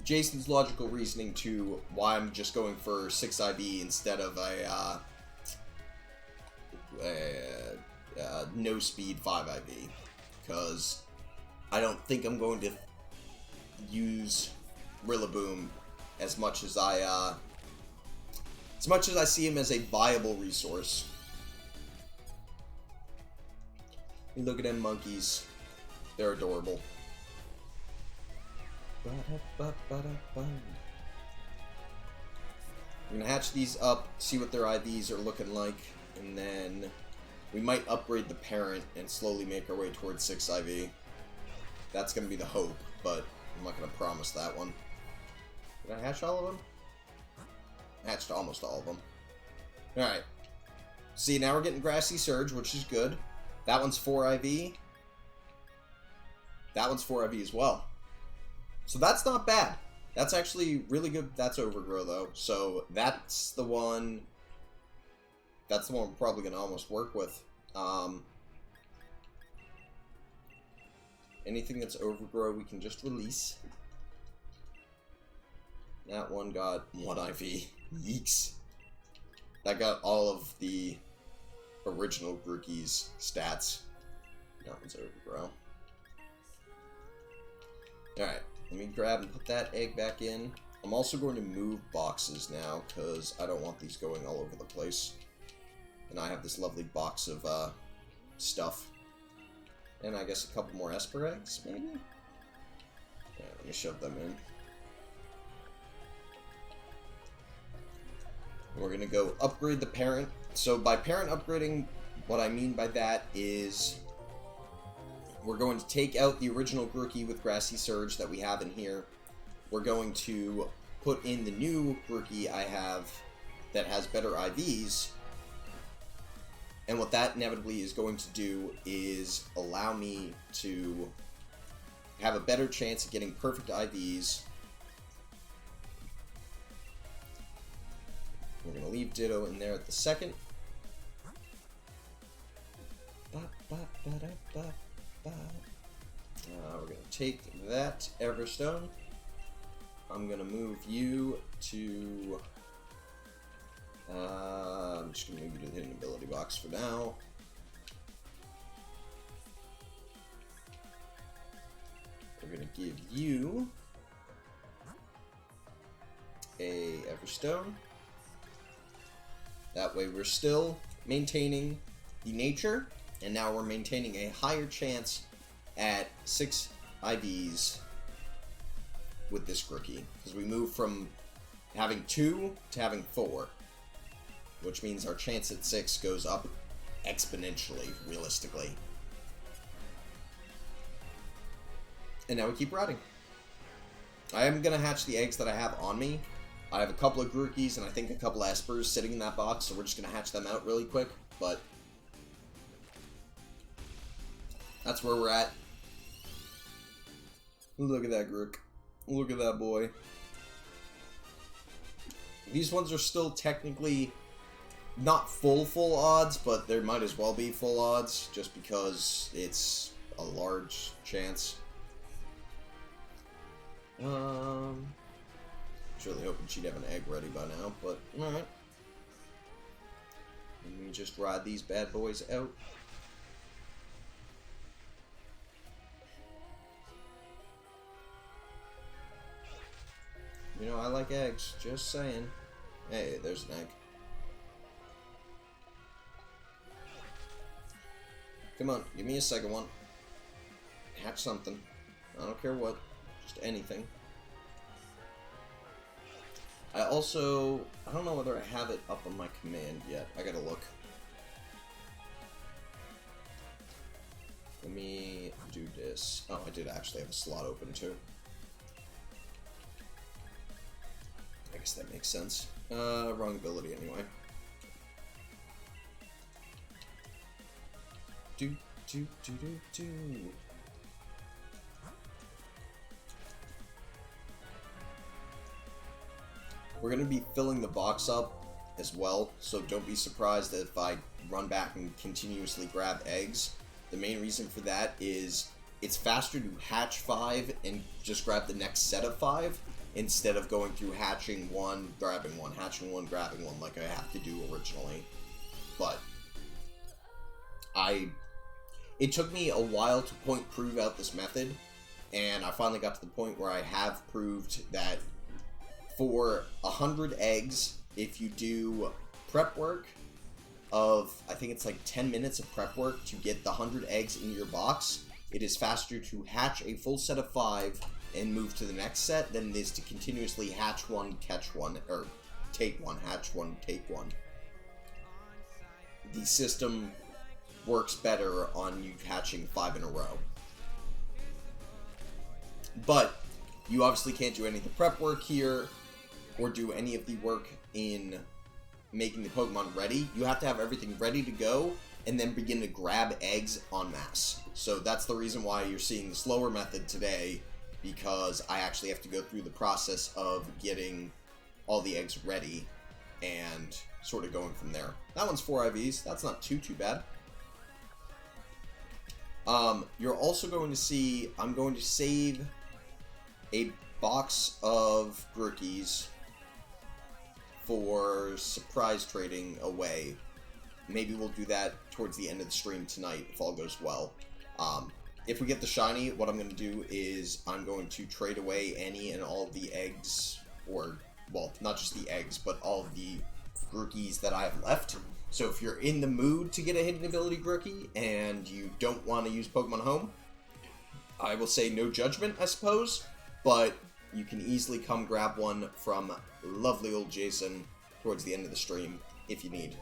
Jason's logical reasoning to why I'm just going for 6 IV instead of a no speed 5 IV, because I don't think I'm going to use Rillaboom as much as I see him as a viable resource. You look at them monkeys, they're adorable. We're gonna hatch these up, see what their IVs are looking like, and then we might upgrade the parent and slowly make our way towards 6 IV. That's gonna be the hope, but I'm not gonna promise that one. Did I hatch all of them? Hatched almost all of them. Alright. See, now we're getting Grassy Surge, which is good. That one's 4 IV. That one's 4 IV as well. So that's not bad. That's actually really good. That's Overgrow, though. So that's the one... That's the one we're probably going to almost work with. Anything that's Overgrow, we can just release. That one got 1 IV. Yeeks. That got all of the original Grookey's stats. That one's Overgrow. Alright, let me grab and put that egg back in. I'm also going to move boxes now, because I don't want these going all over the place. And I have this lovely box of stuff. And I guess a couple more Esper eggs, maybe? Yeah, let me shove them in. We're going to go upgrade the parent. So by parent upgrading, what I mean by that is we're going to take out the original Grookey with Grassy Surge that we have in here. We're going to put in the new Grookey I have that has better IVs. And what that inevitably is going to do is allow me to have a better chance of getting perfect IVs. We're going to leave Ditto in there at the second. We're going to take that Everstone. I'm going to move you to... I'm just going to move you to the hidden ability box for now. We're going to give you a Everstone. That way we're still maintaining the nature, and now we're maintaining a higher chance at 6 IVs with this Grookey. Because we move from having 2 to having 4. Which means our chance at 6 goes up exponentially, realistically. And now we keep riding. I am going to hatch the eggs that I have on me. I have a couple of Grookeys and I think a couple of Espers sitting in that box, so we're just going to hatch them out really quick. But that's where we're at. Look at that Grook. Look at that boy. These ones are still technically... not full odds, but there might as well be full odds, just because it's a large chance. Was really hoping she'd have an egg ready by now, but alright. Let me just ride these bad boys out. You know, I like eggs, just saying. Hey, there's an egg. Come on, give me a second one. Hatch something. I don't care what. Just anything. I don't know whether I have it up on my command yet. I gotta look. Let me do this. Oh, I did actually have a slot open too. I guess that makes sense. Wrong ability anyway. Do. We're going to be filling the box up as well, so don't be surprised that if I run back and continuously grab eggs. The main reason for that is it's faster to hatch 5 and just grab the next set of 5 instead of going through hatching 1, grabbing 1, hatching 1, grabbing 1 like I have to do originally. But it took me a while to prove out this method, and I finally got to the point where I have proved that for 100 eggs, if you do prep work of, I think it's like 10 minutes of prep work to get the 100 eggs in your box, it is faster to hatch a full set of 5 and move to the next set than it is to continuously hatch 1, catch 1, or take 1, hatch 1, take 1. The system works better on you hatching 5 in a row. But you obviously can't do any of the prep work here or do any of the work in making the Pokemon ready. You have to have everything ready to go and then begin to grab eggs en masse. So that's the reason why you're seeing the slower method today, because I actually have to go through the process of getting all the eggs ready and sort of going from there. That one's 4 IVs. That's not too bad. You're also going to see, I'm going to save a box of Grookey's for surprise trading away. Maybe we'll do that towards the end of the stream tonight if all goes well. If we get the shiny, what I'm going to do is I'm going to trade away any and all of the eggs, or, well, not just the eggs, but all of the Grookey's that I have left. So if you're in the mood to get a hidden ability Grookey and you don't want to use Pokemon Home, I will say no judgment, I suppose, but you can easily come grab one from lovely old Jason towards the end of the stream if you need.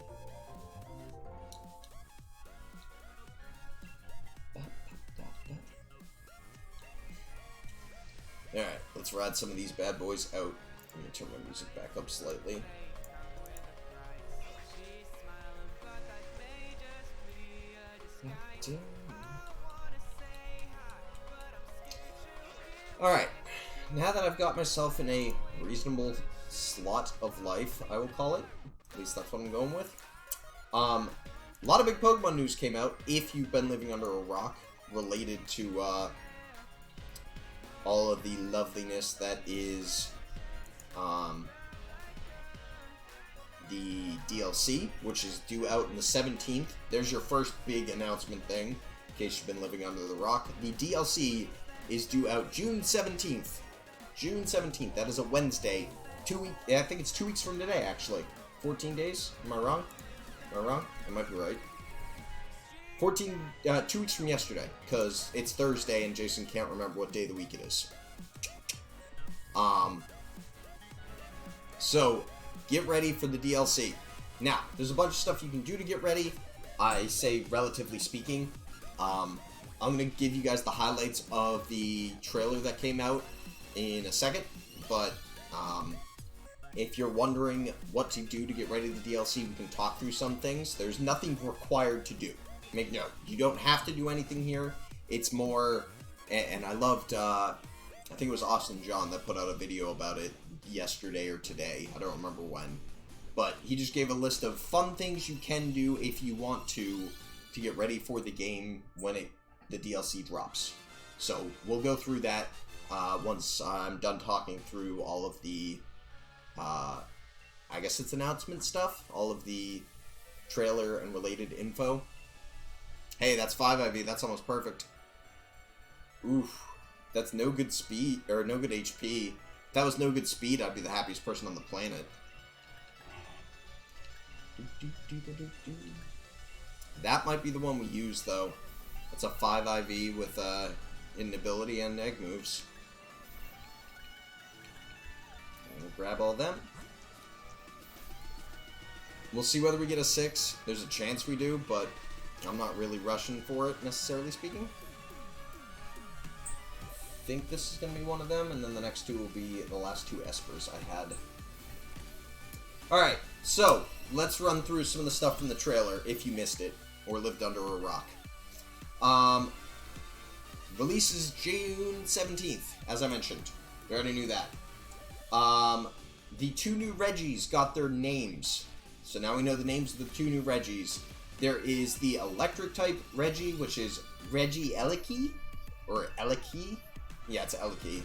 Alright, let's ride some of these bad boys out. Let me turn my music back up slightly. Alright, now that I've got myself in a reasonable slot of life, I will call it. At least that's what I'm going with. A lot of big Pokemon news came out, if you've been living under a rock, related to all of the loveliness that is the DLC, which is due out on the 17th. There's your first big announcement thing, in case you've been living under the rock. The DLC is due out June 17th. June 17th. That is a Wednesday. I think it's 2 weeks from today, actually. 14 days? Am I wrong? Am I wrong? I might be right. 2 weeks from yesterday, because it's Thursday and Jason can't remember what day of the week it is. So, get ready for the DLC. Now, there's a bunch of stuff you can do to get ready. I say, relatively speaking. I'm going to give you guys the highlights of the trailer that came out in a second, but if you're wondering what to do to get ready for the DLC, we can talk through some things. There's nothing required to do. Make note, you don't have to do anything here. It's more, and I loved, I think it was Austin John that put out a video about it yesterday or today. I don't remember when. But he just gave a list of fun things you can do if you want to get ready for the game when the DLC drops. So we'll go through that once I'm done talking through all of the, I guess it's announcement stuff, all of the trailer and related info. Hey, that's 5 IV, that's almost perfect. Oof, that's no good speed, or no good HP. If that was no good speed, I'd be the happiest person on the planet. That might be the one we use, though. It's a 5 IV with hidden ability and egg moves. And we'll grab all of them. We'll see whether we get a 6. There's a chance we do, but I'm not really rushing for it, necessarily speaking. I think this is going to be one of them, and then the next two will be the last 2 Espers I had. Alright, so let's run through some of the stuff from the trailer, if you missed it, or lived under a rock. Releases June 17th, as I mentioned. We already knew that. The 2 new Regis got their names. So now we know the names of the 2 new Regis. There is the electric type Regi, which is Regieleki, or Eleki. Yeah, it's Eleki.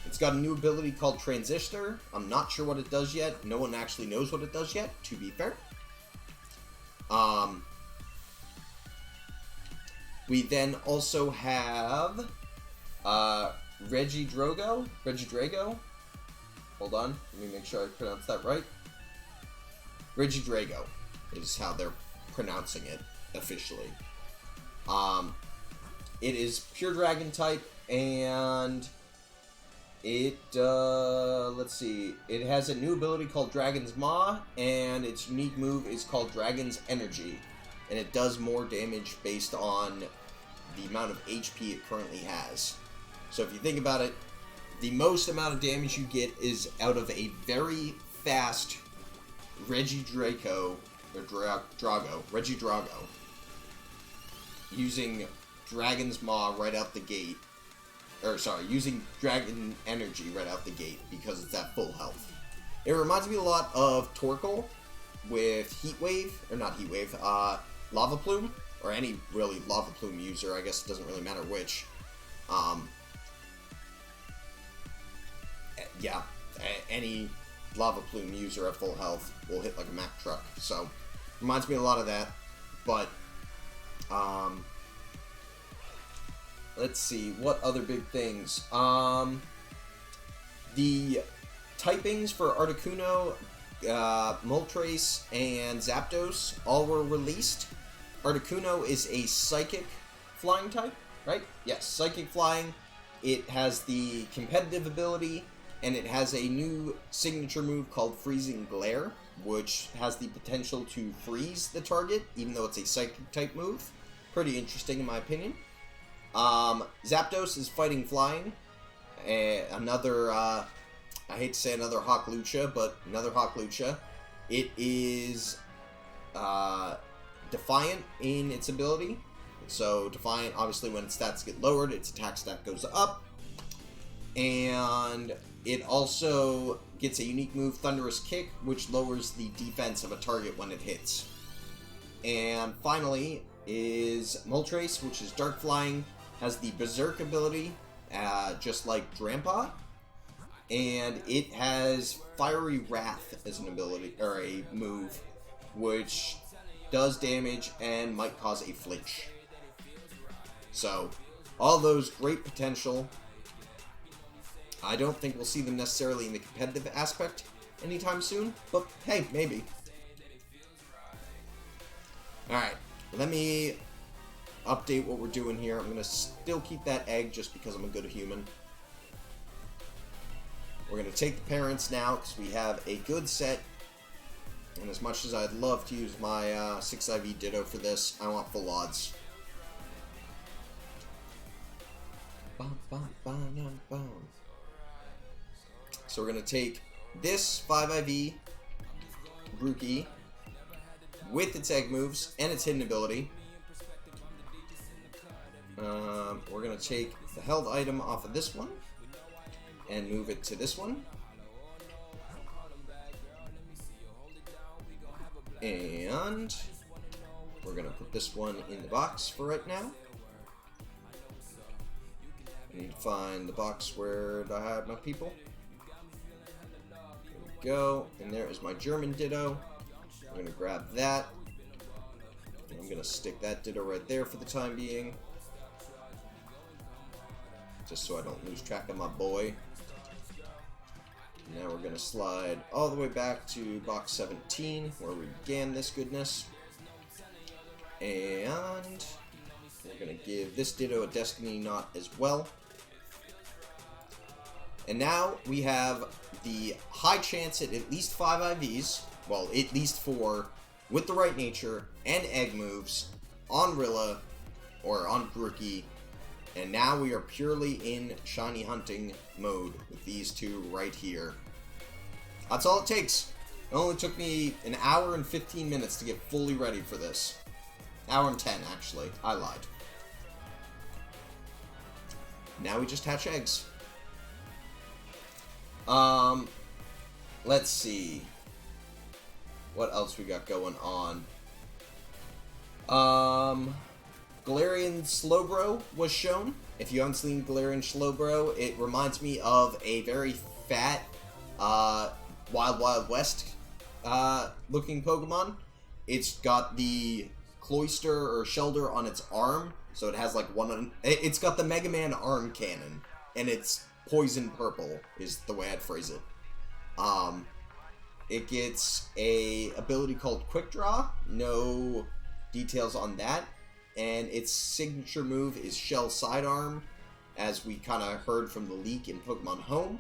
It's got a new ability called Transistor. I'm not sure what it does yet. No one actually knows what it does yet, to be fair. We then also have Regidrago. Hold on, let me make sure I pronounce that right. Regidrago is how they're pronouncing it officially. It is pure dragon type, and it, let's see, it has a new ability called Dragon's Maw, and its unique move is called Dragon's Energy, and it does more damage based on the amount of HP it currently has. So if you think about it, the most amount of damage you get is out of a very fast Regidrago Regidrago, using Dragon's Maw right out the gate. Or, sorry, using Dragon Energy right out the gate because it's at full health. It reminds me a lot of Torkoal with Heat Wave, or not Heat Wave, Lava Plume, or any really Lava Plume user, I guess it doesn't really matter which. Yeah, any Lava Plume user at full health will hit like a Mack truck, so reminds me a lot of that, but, let's see, what other big things? The typings for Articuno, Moltres, and Zapdos all were released. Articuno is a Psychic Flying type, right? Yes, Psychic Flying. It has the competitive ability, and it has a new signature move called Freezing Glare, which has the potential to freeze the target, even though it's a Psychic type move. Pretty interesting in my opinion. Zapdos is fighting flying. Another, I hate to say another Hawklucha, but another Hawklucha. It is Defiant in its ability. So Defiant, obviously when its stats get lowered, its attack stat goes up. And it also gets a unique move, Thunderous Kick, which lowers the defense of a target when it hits. And finally is Moltres, which is Dark Flying, has the Berserk ability, just like Drampa, and it has Fiery Wrath as an ability, or a move, which does damage and might cause a flinch. So, all those great potential. I don't think we'll see them necessarily in the competitive aspect anytime soon, but hey, maybe. Alright, let me update what we're doing here. I'm going to still keep that egg just because I'm a good human. We're going to take the parents now because we have a good set. And as much as I'd love to use my 6IV Ditto for this, I want full odds. So we're going to take this 5IV Grookey with its egg moves and its hidden ability. We're going to take the held item off of this one and move it to this one. And we're going to put this one in the box for right now. I need to find the box where I had my people. There we go. And there is my German Ditto. I'm going to grab that. And I'm going to stick that Ditto right there for the time being. Just so I don't lose track of my boy. Now we're going to slide all the way back to box 17, where we began this goodness. And we're going to give this Ditto a Destiny Knot as well. And now we have the high chance at least 5 IVs, well, at least 4, with the right nature and egg moves on Rilla or on Grookey. And now we are purely in shiny hunting mode with these two right here. That's all it takes. It only took me an hour and 15 minutes to get fully ready for this. Hour and 10, actually. I lied. Now we just hatch eggs. Let's see. What else we got going on? Galarian Slowbro was shown. If you haven't seen Galarian Slowbro, it reminds me of a very fat, Wild Wild West looking Pokemon. It's got the Cloyster or Shelder on its arm, so it has like one. It's got the Mega Man arm cannon, and it's poison purple is the way I'd phrase it. It gets a ability called Quick Draw. No details on that. And its signature move is Shell Sidearm, as we kind of heard from the leak in Pokemon Home.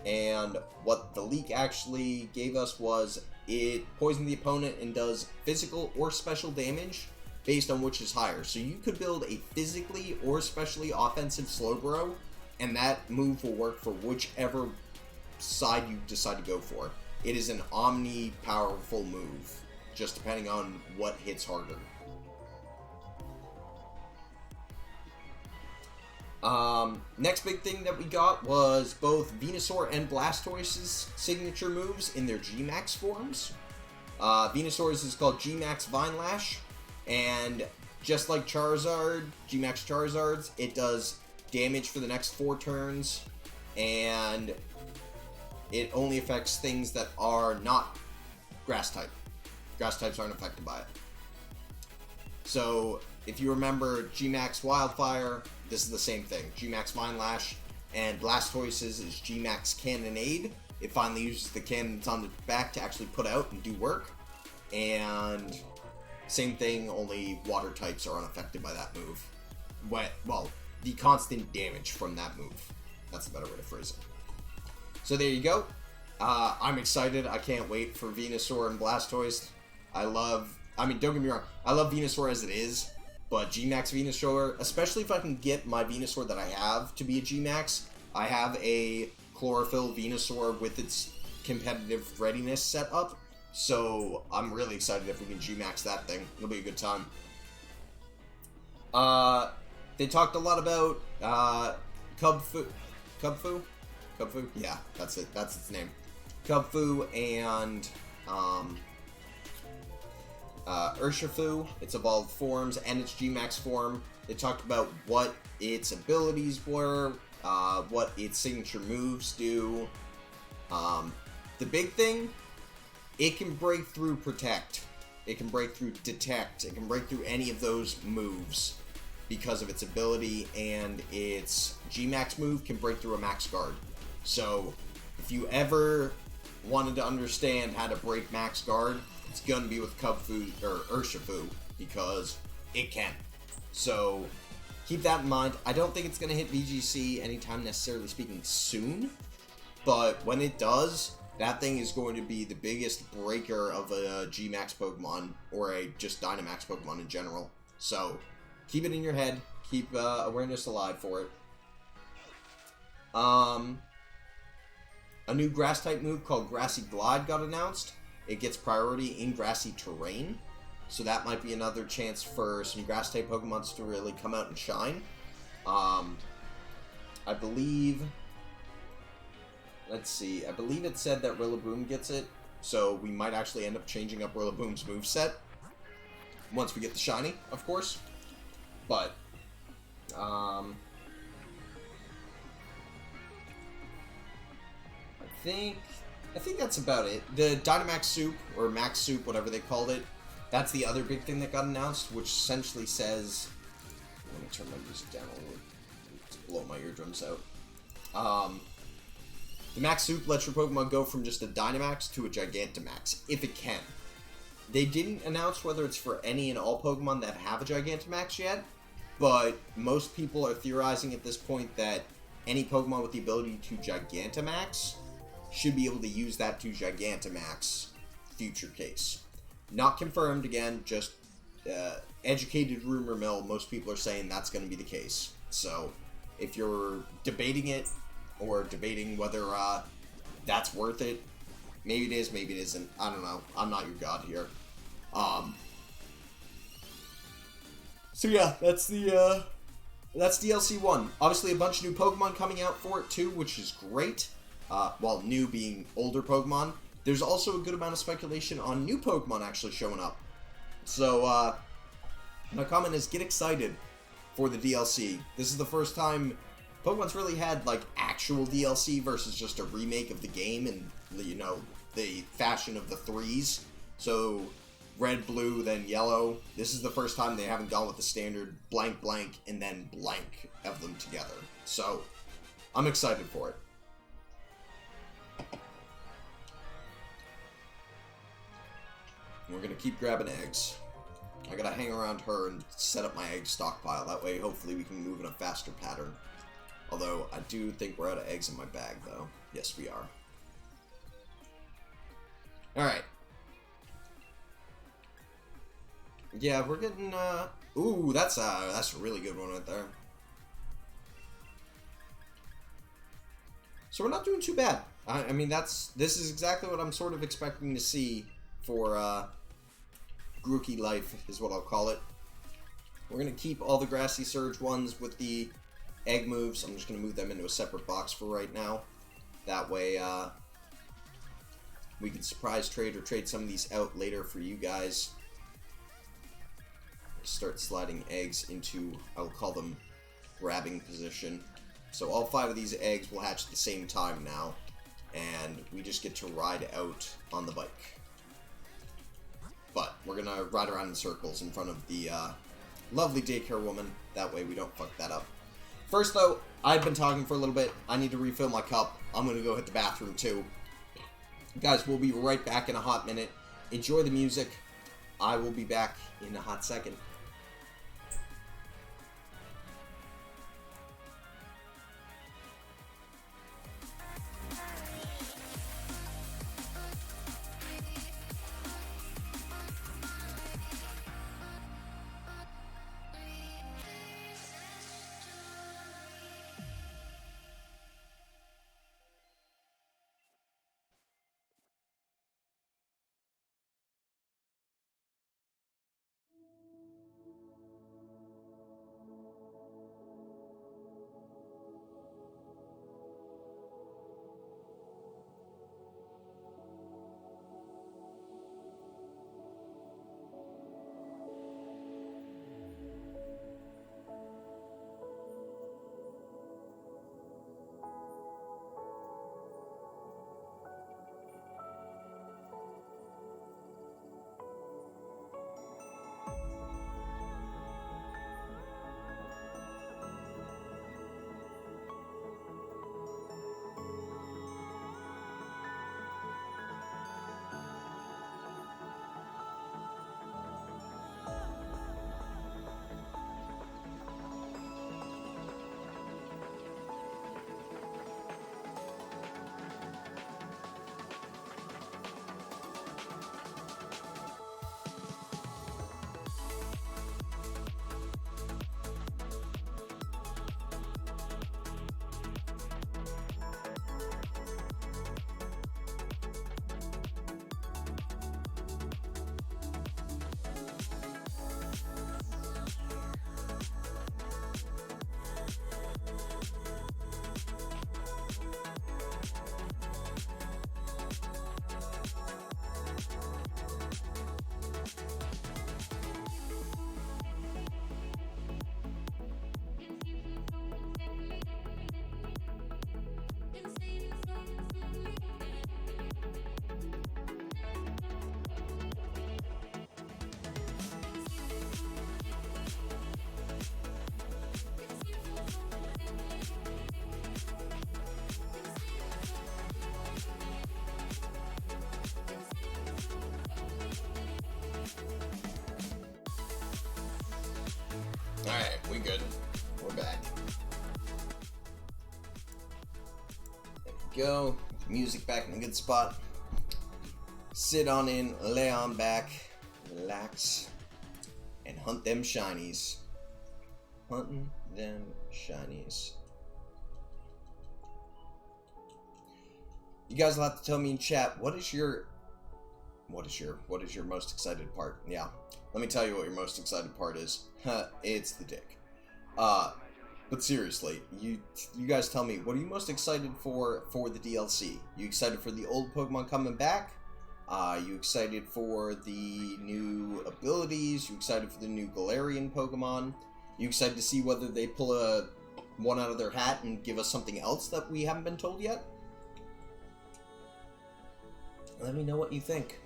And what the leak actually gave us was it poisons the opponent and does physical or special damage based on which is higher. So you could build a physically or specially offensive Slowbro, and that move will work for whichever side you decide to go for. It is an omni-powerful move. just depending on what hits harder. Next big thing that we got was both Venusaur and Blastoise's signature moves in their G-Max forms. Venusaur's is called G-Max Vine Lash, and just like Charizard, G-Max Charizard's, it does damage for the next 4 turns, and it only affects things that are not Grass type. Grass types aren't affected by it. So, if you remember G-Max Wildfire, this is the same thing. G-Max Vine Lash, and Blastoise's is G-Max Cannonade. It finally uses the cannons on the back to actually put out and do work. And same thing, only water types are unaffected by that move. Well, the constant damage from that move. That's a better way to phrase it. So there you go. I'm excited. I can't wait for Venusaur and Blastoise. Don't get me wrong, I love Venusaur as it is, but G-Max Venusaur, especially if I can get my Venusaur that I have to be a G-Max. I have a Chlorophyll Venusaur with its competitive readiness set up, so I'm really excited if we can G-Max that thing. It'll be a good time. They talked a lot about Kubfu? Yeah, that's it. That's its name. Kubfu and Urshifu, its evolved forms, and its G-Max form. They talked about what its abilities were, what its signature moves do. The big thing, it can break through Protect. It can break through Detect. It can break through any of those moves because of its ability, and its G-Max move can break through a Max Guard. So, if you ever wanted to understand how to break Max Guard, it's gonna be with Kubfu or Urshifu, because it can. So keep that in mind. I don't think it's gonna hit VGC anytime necessarily speaking soon, but when it does, that thing is going to be the biggest breaker of a G-Max Pokemon, or a just Dynamax Pokemon in general. So keep it in your head. Keep awareness alive for it. A new grass type move called Grassy Glide got announced. It gets priority in grassy terrain, so that might be another chance for some grass type Pokemons to really come out and shine. I believe it said that Rillaboom gets it, so we might actually end up changing up Rillaboom's moveset once we get the shiny, of course. But I think that's about it. The Dynamax Soup, or Max Soup, whatever they called it, that's the other big thing that got announced, which essentially says... Let me turn my music down a little to blow my eardrums out. The Max Soup lets your Pokemon go from just a Dynamax to a Gigantamax, if it can. They didn't announce whether it's for any and all Pokemon that have a Gigantamax yet, but most people are theorizing at this point that any Pokemon with the ability to Gigantamax should be able to use that to Gigantamax future case. Not confirmed, again, just educated rumor mill. Most people are saying that's going to be the case. So, if you're debating it, or debating whether that's worth it, maybe it is, maybe it isn't. I don't know. I'm not your god here. So yeah, that's DLC 1. Obviously a bunch of new Pokemon coming out for it too, which is great. Well, new being older Pokemon. There's also a good amount of speculation on new Pokemon actually showing up. So, my comment is, get excited for the DLC. This is the first time Pokemon's really had, like, actual DLC versus just a remake of the game in, you know, the fashion of the 3s. So, red, blue, then yellow. This is the first time they haven't gone with the standard blank, blank, and then blank of them together. So, I'm excited for it. We're gonna keep grabbing eggs. I gotta hang around her and set up my egg stockpile. That way, hopefully, we can move in a faster pattern. Although, I do think we're out of eggs in my bag, though. Yes, we are. Alright. Yeah, we're getting, Ooh, that's a really good one right there. So we're not doing too bad. I mean, this is exactly what I'm sort of expecting to see for Grookey life is what I'll call it. We're going to keep all the Grassy Surge ones with the egg moves. I'm just going to move them into a separate box for right now. That way, we can surprise trade or trade some of these out later for you guys. Start sliding eggs into, I will call them, grabbing position. So all 5 of these eggs will hatch at the same time now, and we just get to ride out on the bike. But we're gonna ride around in circles in front of the lovely daycare woman. That way we don't fuck that up. First though, I've been talking for a little bit. I need to refill my cup. I'm gonna go hit the bathroom too. Guys, we'll be right back in a hot minute. Enjoy the music. I will be back in a hot second. Alright, we good. We're back. There we go. Music back in a good spot. Sit on in, lay on back, relax, and hunt them shinies. Hunting them shinies. You guys will have to tell me in chat, what is your most excited part? Yeah. Let me tell you what your most excited part is. It's the dick. But seriously, you guys tell me, what are you most excited for the DLC? You excited for the old Pokemon coming back? You excited for the new abilities? You excited for the new Galarian Pokemon? You excited to see whether they pull one out of their hat and give us something else that we haven't been told yet? Let me know what you think.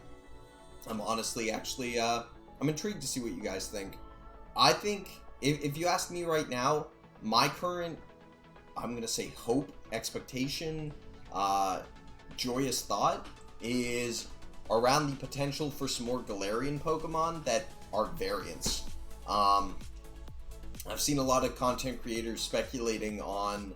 I'm honestly, actually, I'm intrigued to see what you guys think. I think, if you ask me right now, my current, I'm going to say hope, expectation, joyous thought is around the potential for some more Galarian Pokemon that are variants. I've seen a lot of content creators speculating on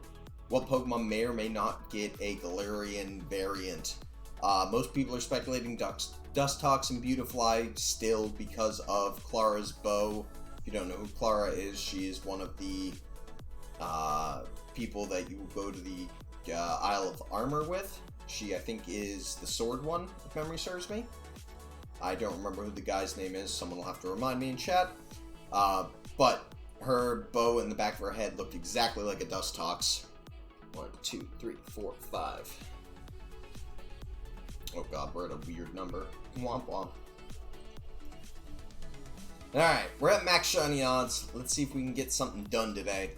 what Pokemon may or may not get a Galarian variant. Most people are speculating Dustox and Beautifly still because of Clara's bow. If you don't know who Clara is, she is one of the people that you will go to the Isle of Armor with. She, I think, is the sword one, if memory serves me. I don't remember who the guy's name is. Someone will have to remind me in chat. But her bow in the back of her head looked exactly like a Dustox. 1, 2, 3, 4, 5. Oh god, we're at a weird number. Womp womp. Alright, we're at max shiny odds. Let's see if we can get something done today.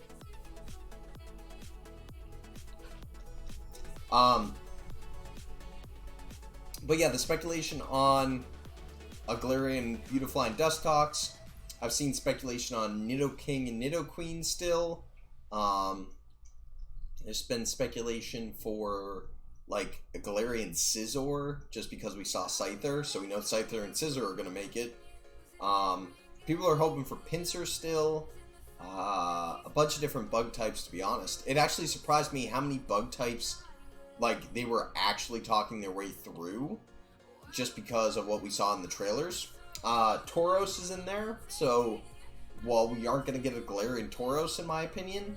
But yeah, the speculation on a Galarian Beautifly Dustox. I've seen speculation on Nidoking and Nidoqueen still. There's been speculation for like a Galarian Scizor, just because we saw Scyther, so we know Scyther and Scizor are going to make it. People are hoping for Pinsir still. A bunch of different bug types, to be honest. It actually surprised me how many bug types, like, they were actually talking their way through, just because of what we saw in the trailers. Tauros is in there, so while we aren't going to get a Galarian Tauros, in my opinion,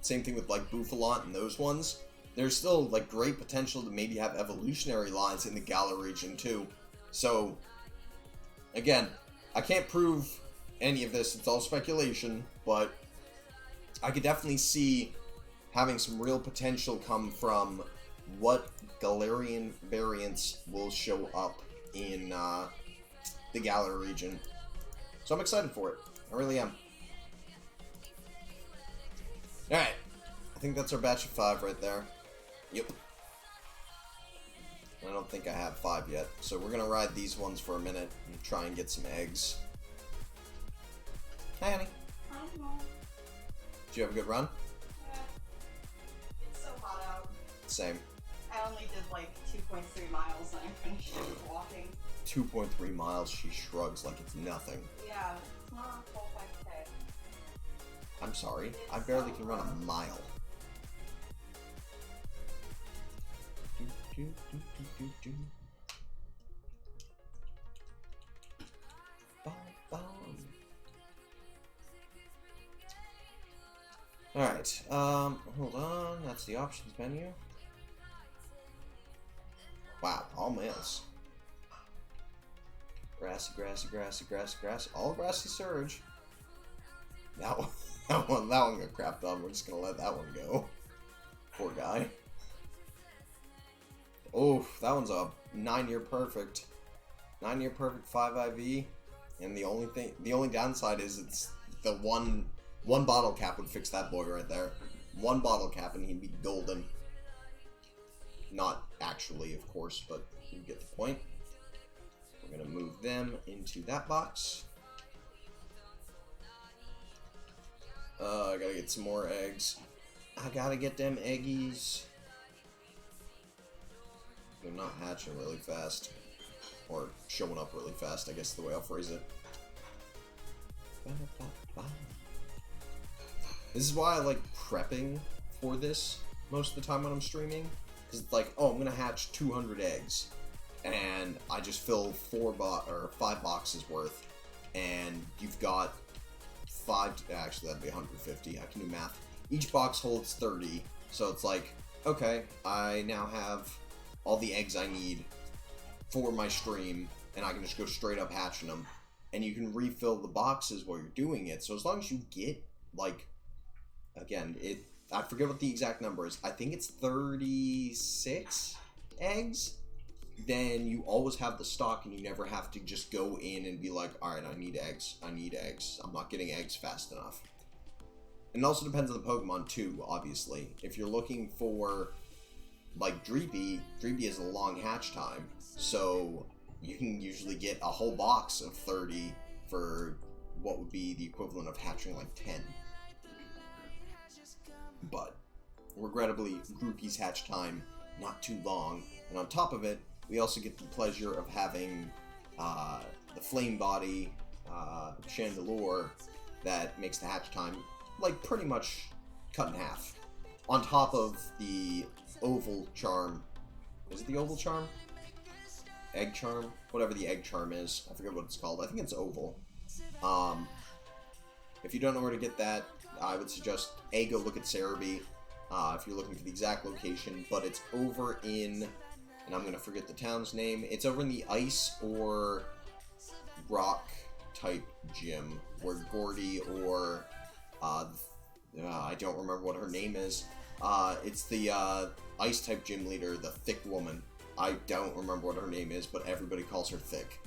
same thing with, like, Bouffalant and those ones, there's still, like, great potential to maybe have evolutionary lines in the Galar region, too. So, again, I can't prove any of this, it's all speculation, but I could definitely see having some real potential come from what Galarian variants will show up in the Galar region. So I'm excited for it. I really am. Alright. I think that's our batch of 5 right there. Yep. I don't think I have 5 yet. So we're going to ride these ones for a minute and try and get some eggs. Hi, honey. Hi, Mom. Did you have a good run? Yeah. It's so hot out. Same. I only did like 2.3 miles and I finished walking. 2.3 miles, she shrugs like it's nothing. Yeah, it's not a full 5K. I'm sorry, I barely can run a mile. Alright, hold on, that's the options menu. Wow, all males. Grassy, grassy, grassy, grassy, grassy, all grassy surge. That one got crapped on, we're just gonna let that one go. Poor guy. Oh, that one's a 9-year perfect. 9-year perfect 5 IV. And the only downside is it's the one bottle cap would fix that boy right there. One bottle cap and he'd be golden. Not actually, of course, but you get the point. We're gonna move them into that box. I gotta get some more eggs. I gotta get them eggies. They're not hatching really fast. Or showing up really fast, I guess is the way I'll phrase it. This is why I like prepping for this most of the time when I'm streaming. Because it's like, oh, I'm gonna hatch 200 eggs. And I just fill 5 boxes worth. And you've got 5, actually that'd be 150, I can do math. Each box holds 30, so it's like, okay, I now have all the eggs I need for my stream, and I can just go straight up hatching them. And you can refill the boxes while you're doing it, so as long as you get, like, again, I forget what the exact number is, I think it's 36 eggs, then you always have the stock and you never have to just go in and be like, alright, I need eggs, I'm not getting eggs fast enough. And it also depends on the Pokemon too, obviously. If you're looking for, like, Dreepy has a long hatch time, so you can usually get a whole box of 30 for what would be the equivalent of hatching like 10. But, regrettably, Groupie's hatch time, not too long. And on top of it, we also get the pleasure of having the Flame Body Chandelure that makes the hatch time, like, pretty much cut in half. On top of the Oval Charm. Is it the Oval Charm? Egg Charm? Whatever the Egg Charm is. I forget what it's called. I think it's Oval. If you don't know where to get that, I would suggest A, go look at Cerebi, if you're looking for the exact location, but it's over in and I'm gonna forget the town's name. It's over in the ice or rock type gym where Gordy or I don't remember what her name is. It's the ice type gym leader, the thick woman. I don't remember what her name is, but everybody calls her Thick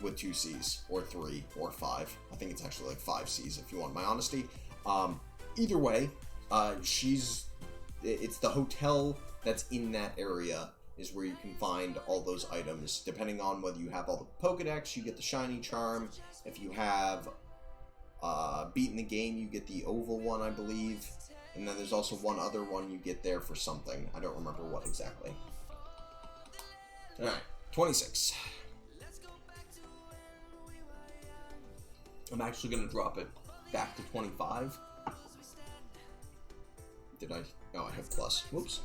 with 2 C's or 3 or 5. I think it's actually like 5 C's if you want my honesty. Either way, it's the hotel that's in that area is where you can find all those items. Depending on whether you have all the Pokedex, you get the shiny charm. If you have beaten the game, you get the oval one, I believe. And then there's also one other one you get there for something. I don't remember what exactly. Alright, 26. I'm actually going to drop it back to 25. Did I? Oh, I have plus. Whoops.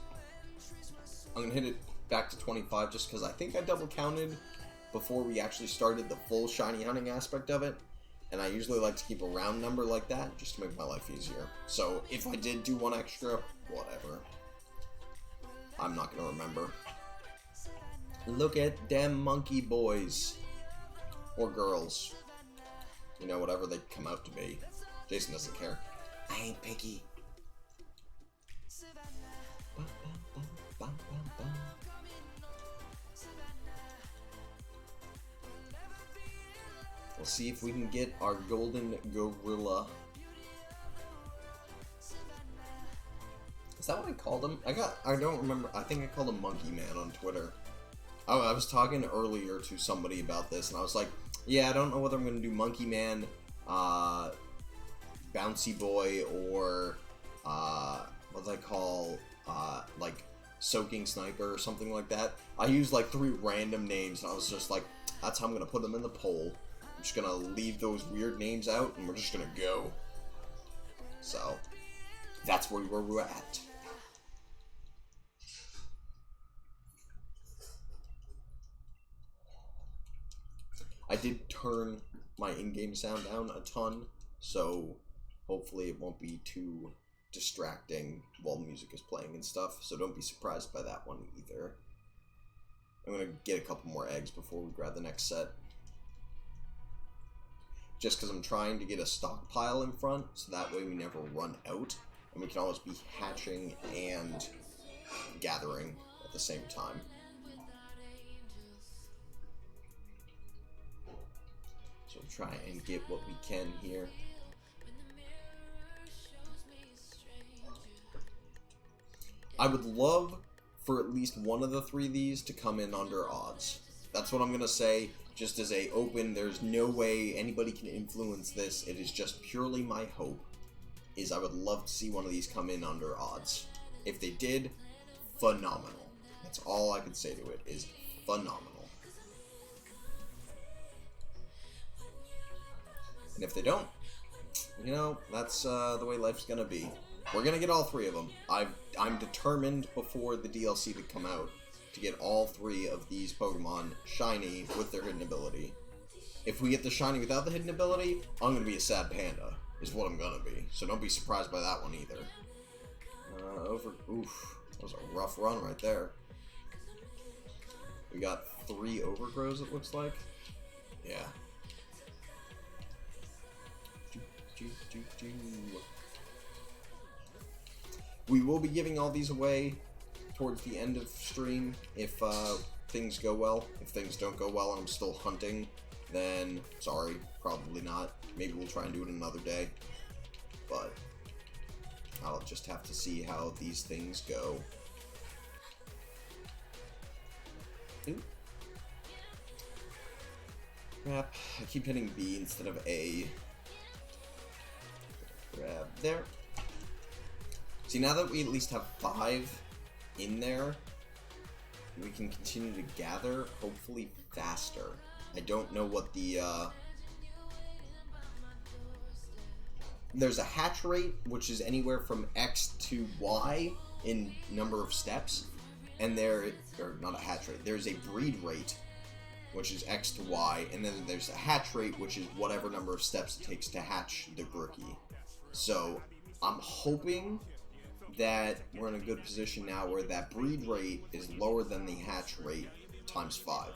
I'm going to hit it back to 25 just because I think I double counted before we actually started the full shiny hunting aspect of it. And I usually like to keep a round number like that just to make my life easier. So if I did do one extra, whatever. I'm not going to remember. Look at them monkey boys. Or girls. You know, whatever they come out to be. Jason doesn't care. I ain't picky. We'll see if we can get our golden gorilla. Is that what I called him? I don't remember. I think I called him Monkey Man on Twitter. I was talking earlier to somebody about this, and I was like, yeah, I don't know whether I'm going to do Monkey Man, Bouncy Boy, or, what do I call, like, Soaking Sniper or something like that. I used, like, 3 random names, and I was just like, that's how I'm going to put them in the poll. I'm just going to leave those weird names out, and we're just going to go. So, that's where we're at. I did turn my in-game sound down a ton, so hopefully it won't be too distracting while music is playing and stuff, so don't be surprised by that one either. I'm gonna get a couple more eggs before we grab the next set. Just because I'm trying to get a stockpile in front, so that way we never run out, and we can always be hatching and gathering at the same time. So we'll try and get what we can here. I would love for at least one of the 3 of these to come in under odds. That's what I'm going to say, just as a open, there's no way anybody can influence this. It is just purely my hope, is I would love to see one of these come in under odds. If they did, phenomenal. That's all I can say to it, is phenomenal. And if they don't, you know, that's the way life's gonna be. We're gonna get all 3 of them. I'm determined before the DLC to come out to get all 3 of these Pokemon shiny with their hidden ability. If we get the shiny without the hidden ability, I'm gonna be a sad panda, is what I'm gonna be. So don't be surprised by that one either. Oof, that was a rough run right there. We got 3 overgrows, it looks like. Yeah. We will be giving all these away towards the end of stream if things go well. If things don't go well and I'm still hunting, then sorry, probably not. Maybe we'll try and do it another day. But I'll just have to see how these things go. Ooh. Crap, I keep hitting B instead of A. Grab there. See, now that we at least have 5 in there, we can continue to gather, hopefully faster. I don't know what the, there's a hatch rate, which is anywhere from X to Y in number of steps, and or not a hatch rate, there's a breed rate, which is X to Y, and then there's a hatch rate, which is whatever number of steps it takes to hatch the Grookey. So, I'm hoping that we're in a good position now where that breed rate is lower than the hatch rate times 5.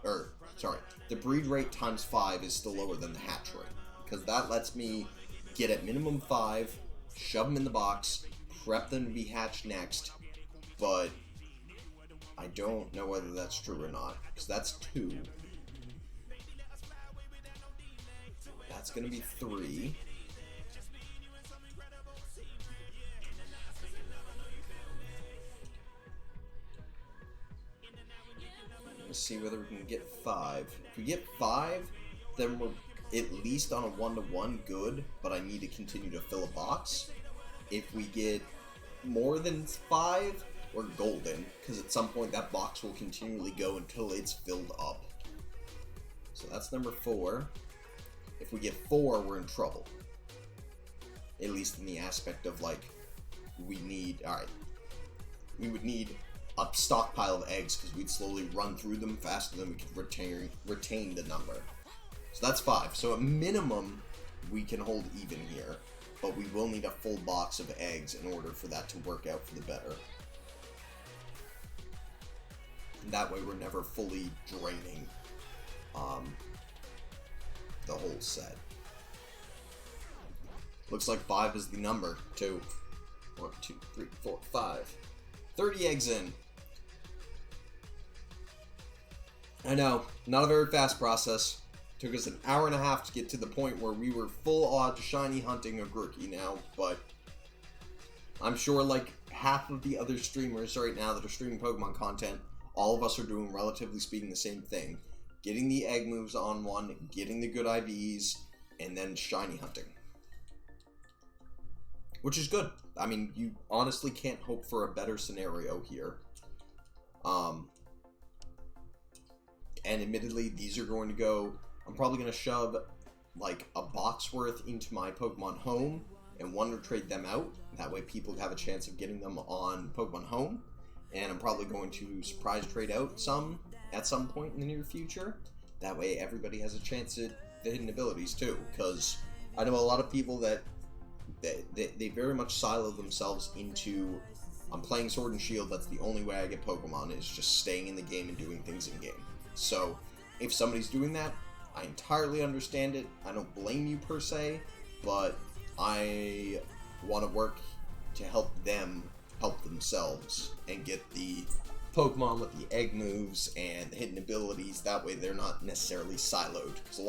Or, sorry, the breed rate times 5 is still lower than the hatch rate. Because that lets me get at minimum 5, shove them in the box, prep them to be hatched next, but I don't know whether that's true or not, because that's 2. That's going to be 3. Let's see whether we can get 5. If we get 5, then we're at least on a 1-to-1 good, but I need to continue to fill a box. If we get more than 5, we're golden, because at some point that box will continually go until it's filled up. So that's number 4. If we get 4, we're in trouble. At least in the aspect of, like, we need, alright, we would need a stockpile of eggs, because we'd slowly run through them faster than we could retain the number. So that's 5. So at minimum, we can hold even here, but we will need a full box of eggs in order for that to work out for the better. And that way we're never fully draining the whole set. Looks like 5 is the number, too. 1, 2, 3, 4, 5. 30 eggs in. I know, not a very fast process. Took us an hour and a half to get to the point where we were full on shiny hunting a Grookey now, but I'm sure like half of the other streamers right now that are streaming Pokemon content, all of us are doing, relatively speaking, the same thing. Getting the egg moves on one, getting the good IVs, and then shiny hunting. Which is good. I mean, you honestly can't hope for a better scenario here. And admittedly, these are going to go... I'm probably going to shove, like, a box worth into my Pokemon Home and Wonder Trade them out. That way people have a chance of getting them on Pokemon Home. And I'm probably going to surprise trade out some at some point in the near future. That way everybody has a chance at the hidden abilities, too. Because I know a lot of people that they very much silo themselves into, I'm playing Sword and Shield, that's the only way I get Pokemon, is just staying in the game and doing things in game. So, if somebody's doing that, I entirely understand it. I don't blame you per se, but I want to work to help them help themselves and get the Pokemon with the egg moves and the hidden abilities. That way they're not necessarily siloed. Because a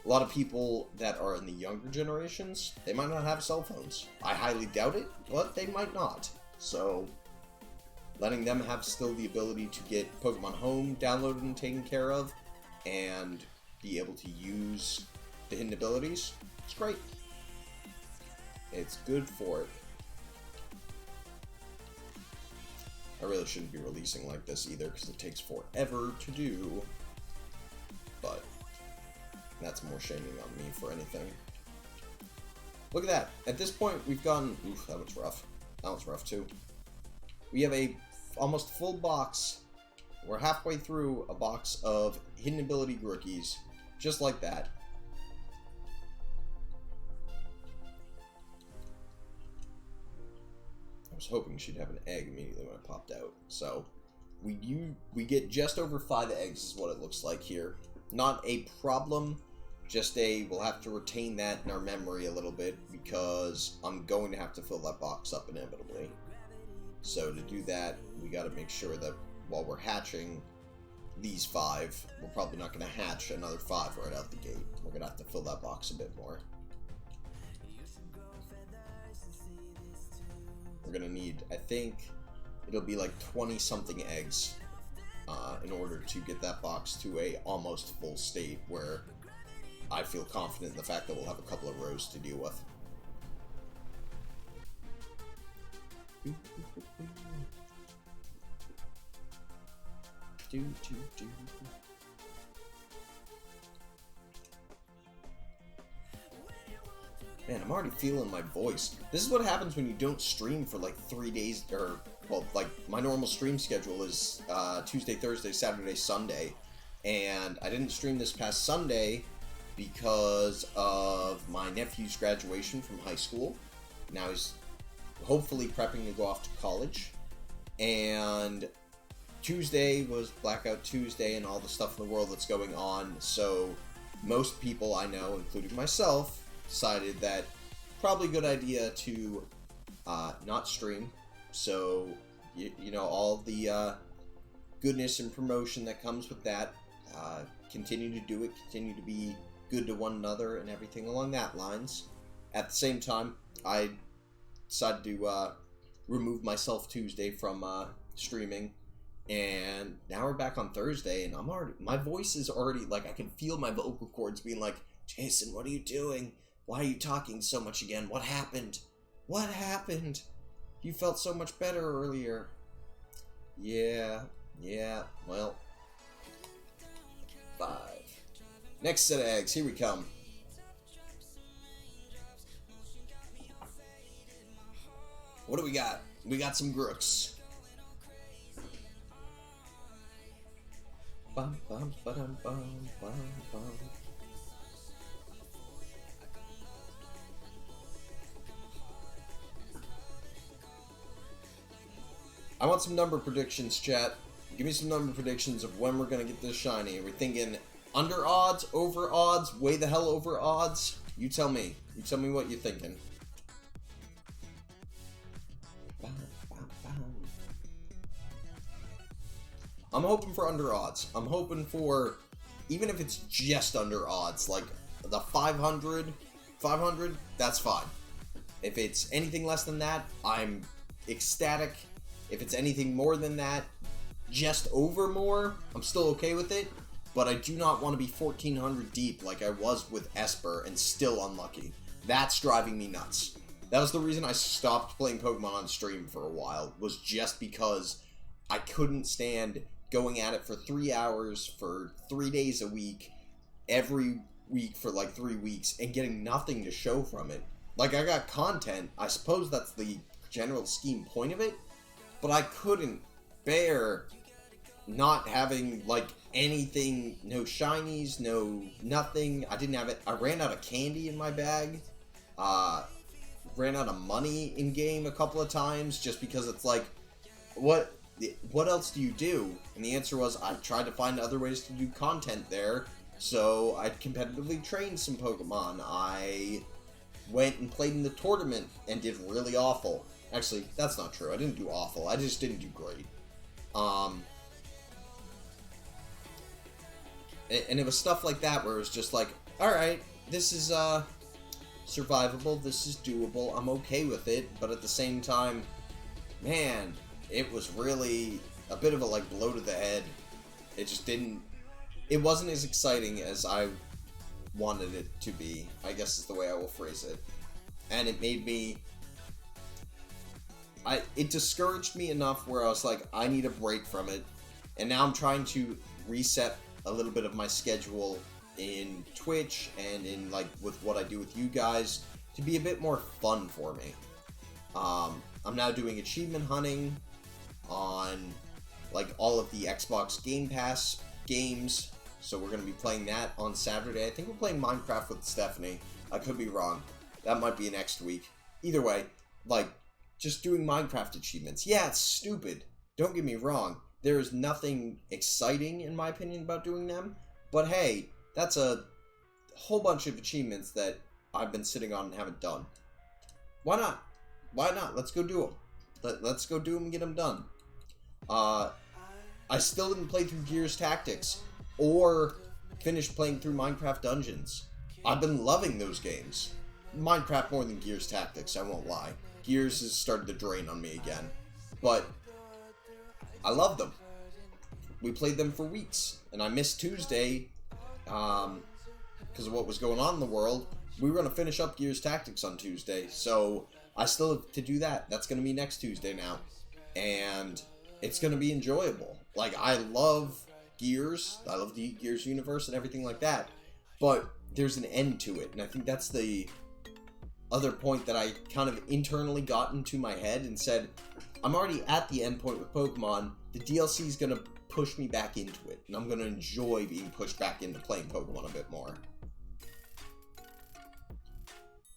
lot of people that are in the younger generations, they might not have cell phones. I highly doubt it, but they might not. So, letting them have still the ability to get Pokemon Home downloaded and taken care of, and be able to use the hidden abilities, it's great. It's good for it. I really shouldn't be releasing like this either, because it takes forever to do. But that's more shaming on me for anything. Look at that. At this point, we've gone... Oof, that was rough. That was rough, too. We have a almost full box. We're halfway through a box of hidden ability Grookies. Just like that. I was hoping she'd have an egg immediately when it popped out. So, we get just over 5 eggs is what it looks like here. Not a problem, just we'll have to retain that in our memory a little bit, because I'm going to have to fill that box up inevitably. So to do that, we got to make sure that while we're hatching these 5, we're probably not going to hatch another 5 right out the gate. We're going to have to fill that box a bit more. We're going to need, I think, it'll be like 20-something eggs in order to get that box to a almost full state where I feel confident in the fact that we'll have a couple of rows to deal with. Man, I'm already feeling my voice. This is what happens when you don't stream for like 3 days, or, well, like, my normal stream schedule is Tuesday, Thursday, Saturday, Sunday, and I didn't stream this past Sunday because of my nephew's graduation from high school. Now he's hopefully prepping to go off to college. And Tuesday was Blackout Tuesday and all the stuff in the world that's going on, so most people I know, including myself, decided that probably a good idea to not stream. So, you know, all the goodness and promotion that comes with that, continue to do it, continue to be good to one another and everything along that lines. At the same time, I decided to remove myself Tuesday from streaming, and now we're back on Thursday, and my voice is already, like, I can feel my vocal cords being like, Jason, what are you doing? Why are you talking so much again? What happened? What happened? You felt so much better earlier. Yeah, well. 5. Next set of eggs, here we come. What do we got? We got some Grooks. Bum, bum, ba-dum, bum, bum, bum. I want some number predictions, chat. Give me some number predictions of when we're gonna get this shiny. Are we thinking under odds, over odds, way the hell over odds? You tell me. You tell me what you're thinking. I'm hoping for under odds. I'm hoping for, even if it's just under odds, like the 500, that's fine. If it's anything less than that, I'm ecstatic. If it's anything more than that, just over more, I'm still okay with it. But I do not want to be 1400 deep like I was with Esper and still unlucky. That's driving me nuts. That was the reason I stopped playing Pokemon on stream for a while, was just because I couldn't stand going at it for 3 hours for 3 days a week, every week for like 3 weeks, and getting nothing to show from it. Like, I got content, I suppose that's the general scheme point of it, but I couldn't bear not having, like, anything, no shinies, no nothing. I didn't have it. I ran out of candy in my bag, ran out of money in game a couple of times, just because it's like, what else do you do? And the answer was, I tried to find other ways to do content there, so I competitively trained some Pokemon. I went and played in the tournament and did really awful. Actually, that's not true. I didn't do awful. I just didn't do great. And it was stuff like that where it was just like, alright, this is survivable, this is doable, I'm okay with it, but at the same time, man, it was really a bit of a, like, blow to the head. It just didn't, it wasn't as exciting as I wanted it to be, I guess is the way I will phrase it. And it made me, it discouraged me enough where I was like, I need a break from it. And now I'm trying to reset a little bit of my schedule in Twitch and in, like, with what I do with you guys to be a bit more fun for me. I'm now doing achievement hunting on, like, all of the Xbox Game Pass games, so we're going to be playing that on Saturday. I think we're playing Minecraft with Stephanie. I could be wrong. That might be next week. Either way, like, just doing Minecraft achievements. Yeah, it's stupid. Don't get me wrong. There is nothing exciting, in my opinion, about doing them. But hey, that's a whole bunch of achievements that I've been sitting on and haven't done. Why not? Why not? Let's go do them. Let's go do them and get them done. I still didn't play through Gears Tactics or finish playing through Minecraft Dungeons. I've been loving those games. Minecraft more than Gears Tactics, I won't lie. Gears has started to drain on me again. But I love them. We played them for weeks, and I missed Tuesday because of what was going on in the world. We were going to finish up Gears Tactics on Tuesday, so I still have to do that. That's going to be next Tuesday now, and it's going to be enjoyable. Like, I love Gears. I love the Gears universe and everything like that, but there's an end to it, and I think that's the other point that I kind of internally got into my head and said, I'm already at the end point with Pokemon. The DLC is going to push me back into it, and I'm going to enjoy being pushed back into playing Pokemon a bit more.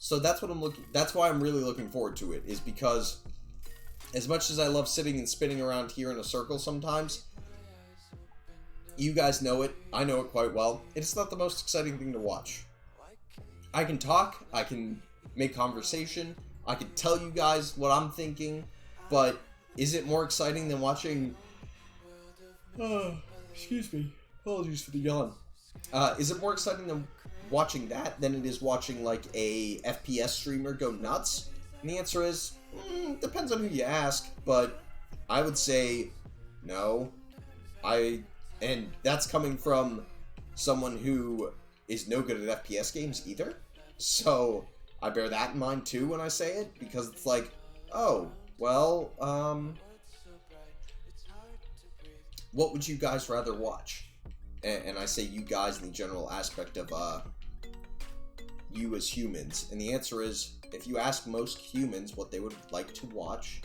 So that's what that's why I'm really looking forward to it, is because as much as I love sitting and spinning around here in a circle sometimes, you guys know it, I know it quite well, it's not the most exciting thing to watch. I can talk, I can make conversation, I can tell you guys what I'm thinking, but is it more exciting than watching... excuse me, apologies for the yawn. Is it more exciting than watching that than it is watching like a FPS streamer go nuts? And the answer is, depends on who you ask, but I would say no. And that's coming from someone who is no good at FPS games either. So I bear that in mind too when I say it, because it's like, oh, well, what would you guys rather watch? And I say you guys in the general aspect of you as humans. And the answer is, if you ask most humans what they would like to watch,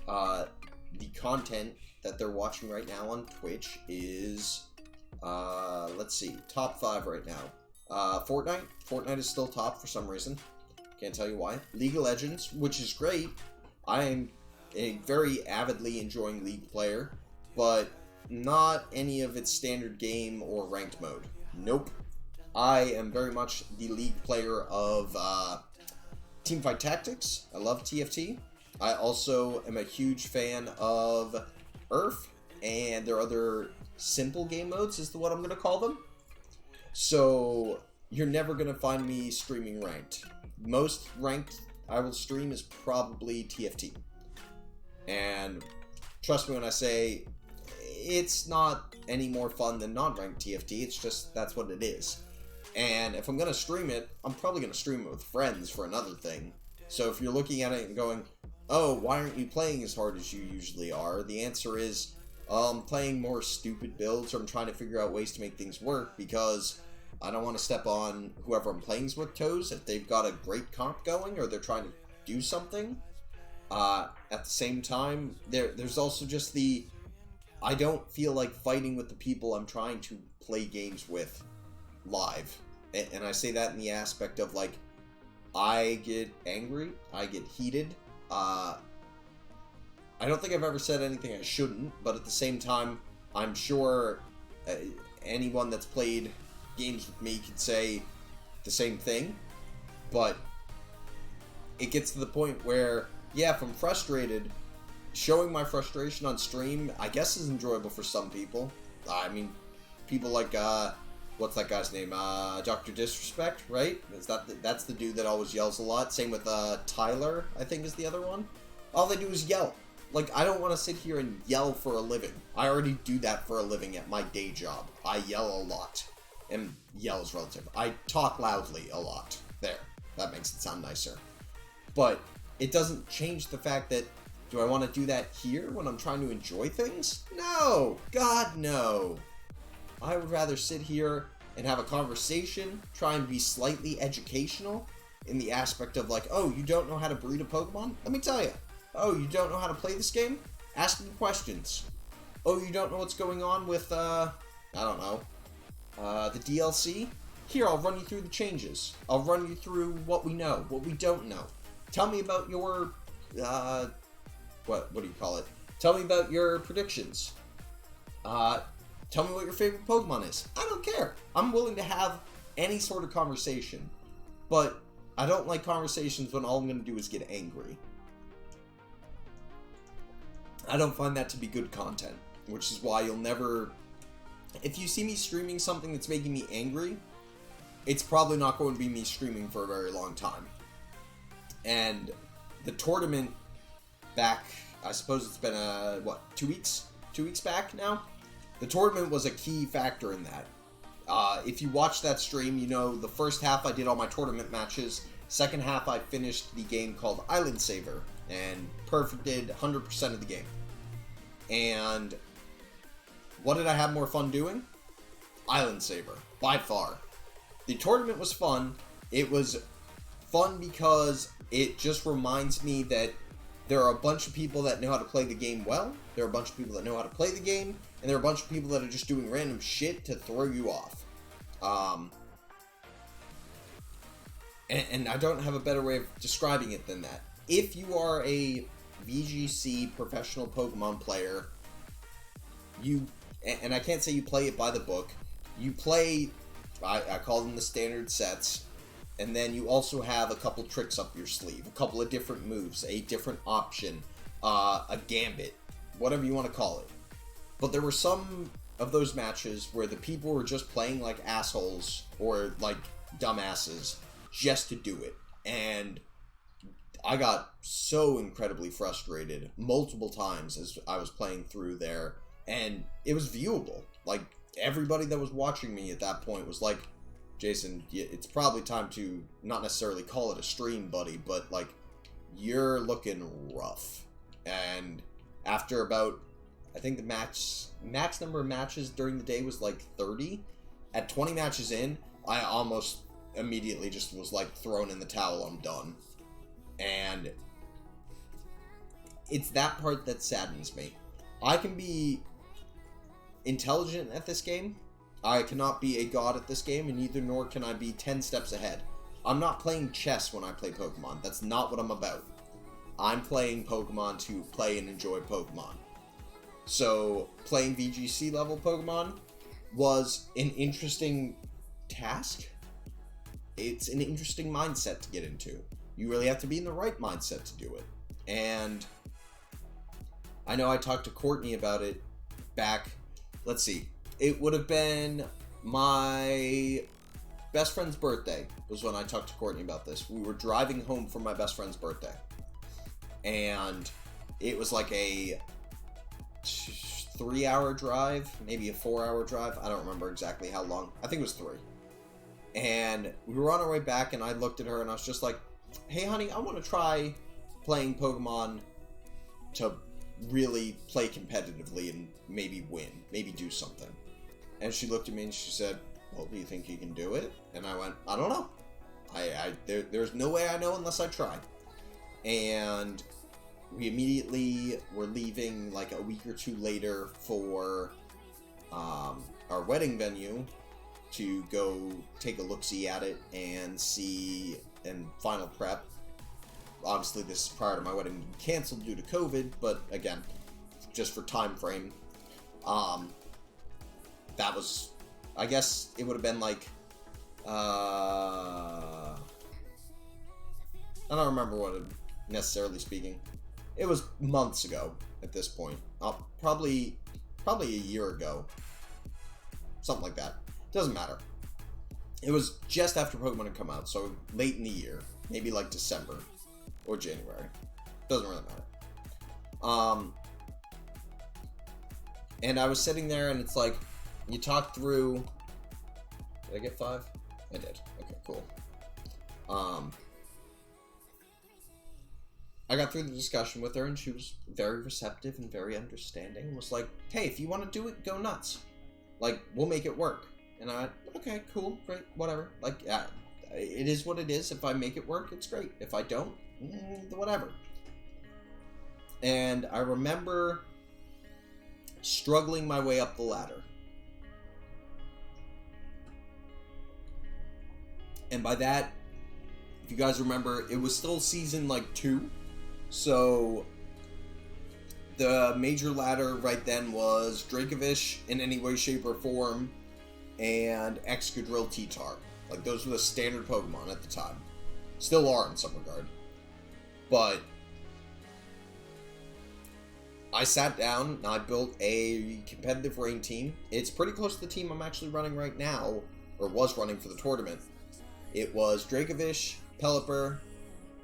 the content that they're watching right now on Twitch is, let's see, top 5 right now. Fortnite. Fortnite is still top for some reason. Can't tell you why. League of Legends, which is great. I am a very avidly enjoying League player, but not any of its standard game or ranked mode. Nope. I am very much the League player of Teamfight Tactics. I love TFT. I also am a huge fan of Earth and their other simple game modes is what I'm going to call them. So you're never going to find me streaming ranked. Most ranked I will stream is probably TFT. And trust me when I say it's not any more fun than non-ranked TFT. It's just that's what it is. And if I'm going to stream it, I'm probably going to stream it with friends for another thing. So if you're looking at it and going, oh, why aren't you playing as hard as you usually are? The answer is, I'm playing more stupid builds, or I'm trying to figure out ways to make things work, because I don't want to step on whoever I'm playing with toes if they've got a great comp going, or they're trying to do something. At the same time, there's also just the, I don't feel like fighting with the people I'm trying to play games with live. And I say that in the aspect of, like, I get angry, I get heated. I don't think I've ever said anything I shouldn't, but at the same time, I'm sure anyone that's played games with me could say the same thing. But it gets to the point where, yeah, if I'm frustrated, showing my frustration on stream, I guess, is enjoyable for some people. I mean, people like, what's that guy's name? Dr. Disrespect, right? That's the dude that always yells a lot. Same with Tyler, I think is the other one. All they do is yell. Like, I don't want to sit here and yell for a living. I already do that for a living at my day job. I yell a lot. And yell is relative. I talk loudly a lot. There. That makes it sound nicer. But it doesn't change the fact that, do I want to do that here when I'm trying to enjoy things? No! God, no! I would rather sit here and have a conversation, try and be slightly educational in the aspect of, like, oh, you don't know how to breed a Pokemon? Let me tell you. Oh, you don't know how to play this game? Ask me questions. Oh, you don't know what's going on with, I don't know, the DLC? Here, I'll run you through the changes. I'll run you through what we know, what we don't know. Tell me about your, what do you call it? Tell me about your predictions. Tell me what your favorite Pokemon is. I don't care. I'm willing to have any sort of conversation. But I don't like conversations when all I'm going to do is get angry. I don't find that to be good content. Which is why you'll never... If you see me streaming something that's making me angry, it's probably not going to be me streaming for a very long time. And the tournament back, I suppose it's been, 2 weeks? 2 weeks back now? The tournament was a key factor in that. If you watch that stream, you know the first half I did all my tournament matches. Second half I finished the game called Island Saver and perfected 100% of the game. And what did I have more fun doing? Island Saver, by far. The tournament was fun. It was fun because it just reminds me that there are a bunch of people that know how to play the game well. There are a bunch of people that know how to play the game. And there are a bunch of people that are just doing random shit to throw you off. and I don't have a better way of describing it than that. If you are a VGC professional Pokemon player, and I can't say you play it by the book, you play, I call them the standard sets, and then you also have a couple tricks up your sleeve, a couple of different moves, a different option, a gambit, whatever you want to call it. But there were some of those matches where the people were just playing like assholes or like dumbasses just to do it. And I got so incredibly frustrated multiple times as I was playing through there, and it was viewable. Like, everybody that was watching me at that point was like, Jason, it's probably time to not necessarily call it a stream, buddy, but like, you're looking rough. And after about, I think the max number of matches during the day was like 30. At 20 matches in, I almost immediately just was like thrown in the towel, I'm done. And it's that part that saddens me. I can be intelligent at this game. I cannot be a god at this game, and neither nor can I be 10 steps ahead. I'm not playing chess when I play Pokemon. That's not what I'm about. I'm playing Pokemon to play and enjoy Pokemon. So, playing VGC level Pokemon was an interesting task. It's an interesting mindset to get into. You really have to be in the right mindset to do it. And I know I talked to Courtney about it back, let's see, it would have been my best friend's birthday was when I talked to Courtney about this. We were driving home from my best friend's birthday. And it was like a 3-hour drive, maybe a 4-hour drive. I don't remember exactly how long. I think it was 3. And we were on our way back, and I looked at her and I was just like, hey honey, I want to try playing Pokemon to really play competitively and maybe win, maybe do something. And she looked at me and she said, well, do you think you can do it? And I went, I don't know. There's no way I know unless I try. And we immediately were leaving like a week or two later for our wedding venue to go take a look-see at it and see and final prep. Obviously, this is prior to my wedding being canceled due to COVID, but again, just for time frame. That was, I guess it would have been like, I don't remember what it, necessarily speaking. It was months ago at this point. Probably a year ago. Something like that. Doesn't matter. It was just after Pokemon had come out, so late in the year. Maybe like December or January. Doesn't really matter. And I was sitting there and it's like, you talk through... Did I get 5? I did. Okay, cool. I got through the discussion with her and she was very receptive and very understanding and was like, hey, if you want to do it, go nuts. Like, we'll make it work. And I went, okay, cool, great, whatever. Like, it is what it is. If I make it work, it's great. If I don't, whatever. And I remember struggling my way up the ladder. And by that, if you guys remember, it was still season, like, 2. So, the major ladder right then was Dracovish in any way, shape, or form, and Excadrill T-Tar. Like, those were the standard Pokemon at the time. Still are in some regard. But I sat down and I built a competitive rain team. It's pretty close to the team I'm actually running right now, or was running for the tournament. It was Dracovish, Pelipper,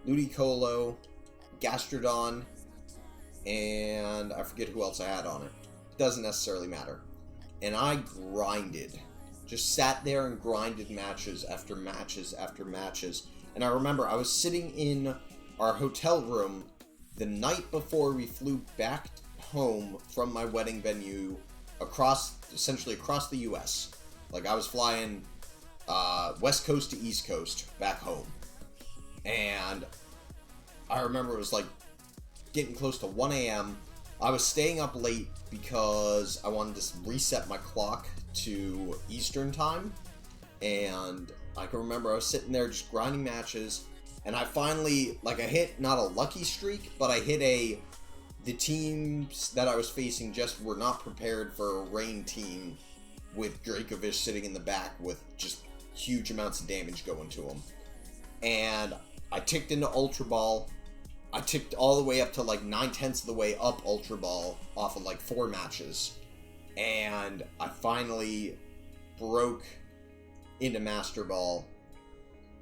Ludicolo, Gastrodon, and I forget who else I had on it. Doesn't necessarily matter. And I grinded. Just sat there and grinded matches after matches after matches. And I remember I was sitting in our hotel room the night before we flew back home from my wedding venue essentially across the US. Like, I was flying West Coast to East Coast back home. And I remember it was like getting close to 1 a.m. I was staying up late because I wanted to reset my clock to Eastern time. And I can remember I was sitting there just grinding matches, and I finally, like, I hit not a lucky streak, but I hit the teams that I was facing just were not prepared for a rain team with Dracovish sitting in the back with just huge amounts of damage going to him. And I ticked into Ultra Ball. I ticked all the way up to like 9/10 of the way up Ultra Ball off of like 4 matches. And I finally broke into Master Ball.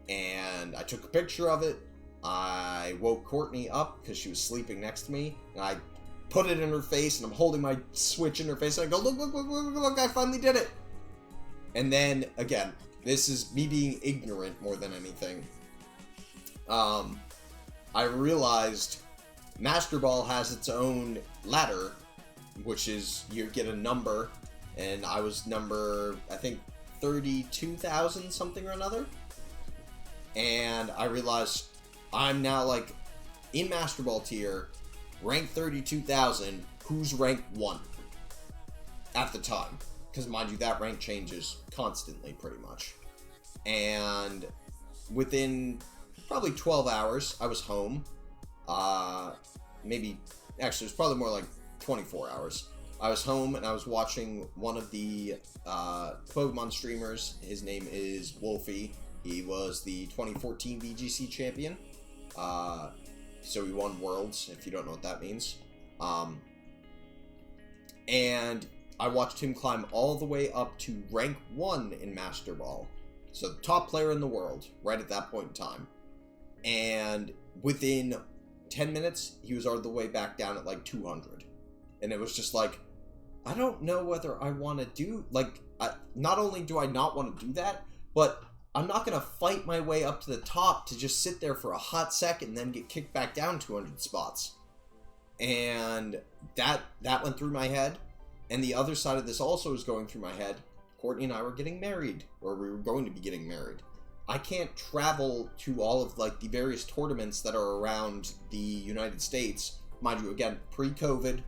And I took a picture of it. I woke Courtney up because she was sleeping next to me. And I put it in her face, and I'm holding my Switch in her face. And I go, look, look, look, look, look, I finally did it. And then, again, this is me being ignorant more than anything. I realized Master Ball has its own ladder, which is you get a number, and I was number, I think, 32,000 something or another. And I realized I'm now, like, in Master Ball tier, rank 32,000, who's rank 1 at the time. Because, mind you, that rank changes constantly, pretty much. And within probably 12 hours, I was home. Actually, it was probably more like 24 hours. I was home, and I was watching one of the Pokemon streamers. His name is Wolfie. He was the 2014 VGC champion. So he won Worlds, if you don't know what that means. And I watched him climb all the way up to rank 1 in Master Ball. So the top player in the world, right at that point in time. And within 10 minutes, he was all the way back down at like 200. And it was just like, I don't know whether I want to do, like, not only do I not want to do that, but I'm not going to fight my way up to the top to just sit there for a hot second and then get kicked back down 200 spots. And that went through my head. And the other side of this also was going through my head. Courtney and I were getting married, or we were going to be getting married. I can't travel to all of, like, the various tournaments that are around the United States. Mind you, again, pre-COVID,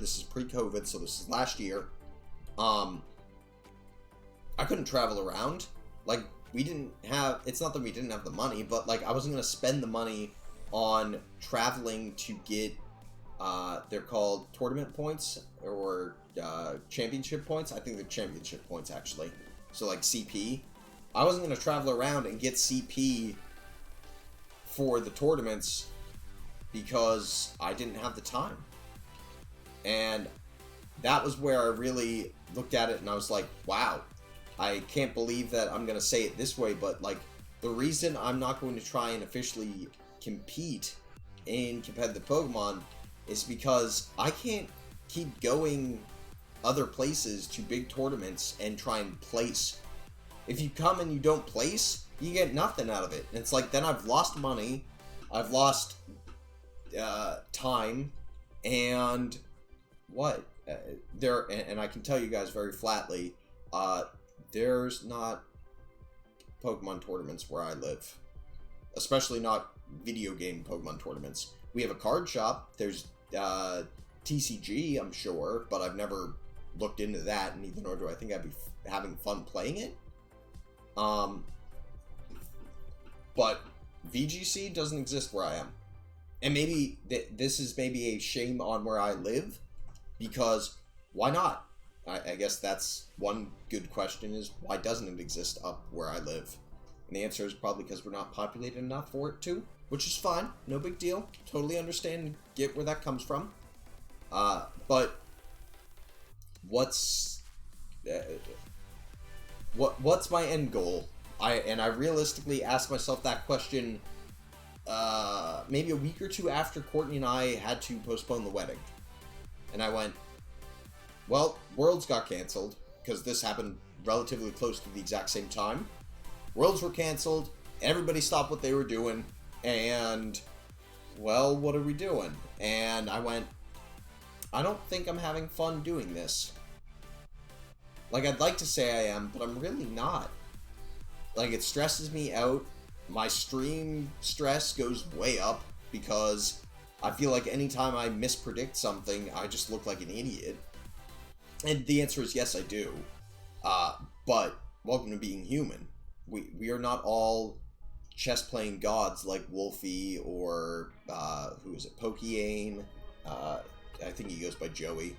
this is pre-COVID, so this is last year. I couldn't travel around. Like, we didn't have, it's not that we didn't have the money, but, like, I wasn't going to spend the money on traveling to get, they're called tournament points, or championship points. I think they're championship points, actually. So, like, CP. I wasn't going to travel around and get CP for the tournaments because I didn't have the time. And that was where I really looked at it and I was like, wow, I can't believe that I'm going to say it this way, but, like, the reason I'm not going to try and officially compete in competitive Pokemon is because I can't keep going other places to big tournaments and try and place. If you come and you don't place, you get nothing out of it. And it's like, then I've lost money, I've lost time, and what? And I can tell you guys very flatly, there's not Pokemon tournaments where I live. Especially not video game Pokemon tournaments. We have a card shop, there's TCG, I'm sure, but I've never looked into that, and neither nor do I think I'd be having fun playing it. But VGC doesn't exist where I am. And maybe this is maybe a shame on where I live, because why not? I guess that's one good question, is why doesn't it exist up where I live? And the answer is probably because we're not populated enough for it to, which is fine, no big deal. Totally understand and get where that comes from. But what's my end goal? I realistically asked myself that question maybe a week or two after Courtney and I had to postpone the wedding. And I went, well, Worlds got canceled, because this happened relatively close to the exact same time. Worlds were canceled, everybody stopped what they were doing, and, well, what are we doing? And I went, I don't think I'm having fun doing this. Like, I'd like to say I am, but I'm really not. Like, it stresses me out. My stream stress goes way up, because I feel like anytime I mispredict something, I just look like an idiot. And the answer is yes, I do. But welcome to being human. we are not all chess playing gods like Wolfie or who is it, Pokeaim. I think he goes by Joey.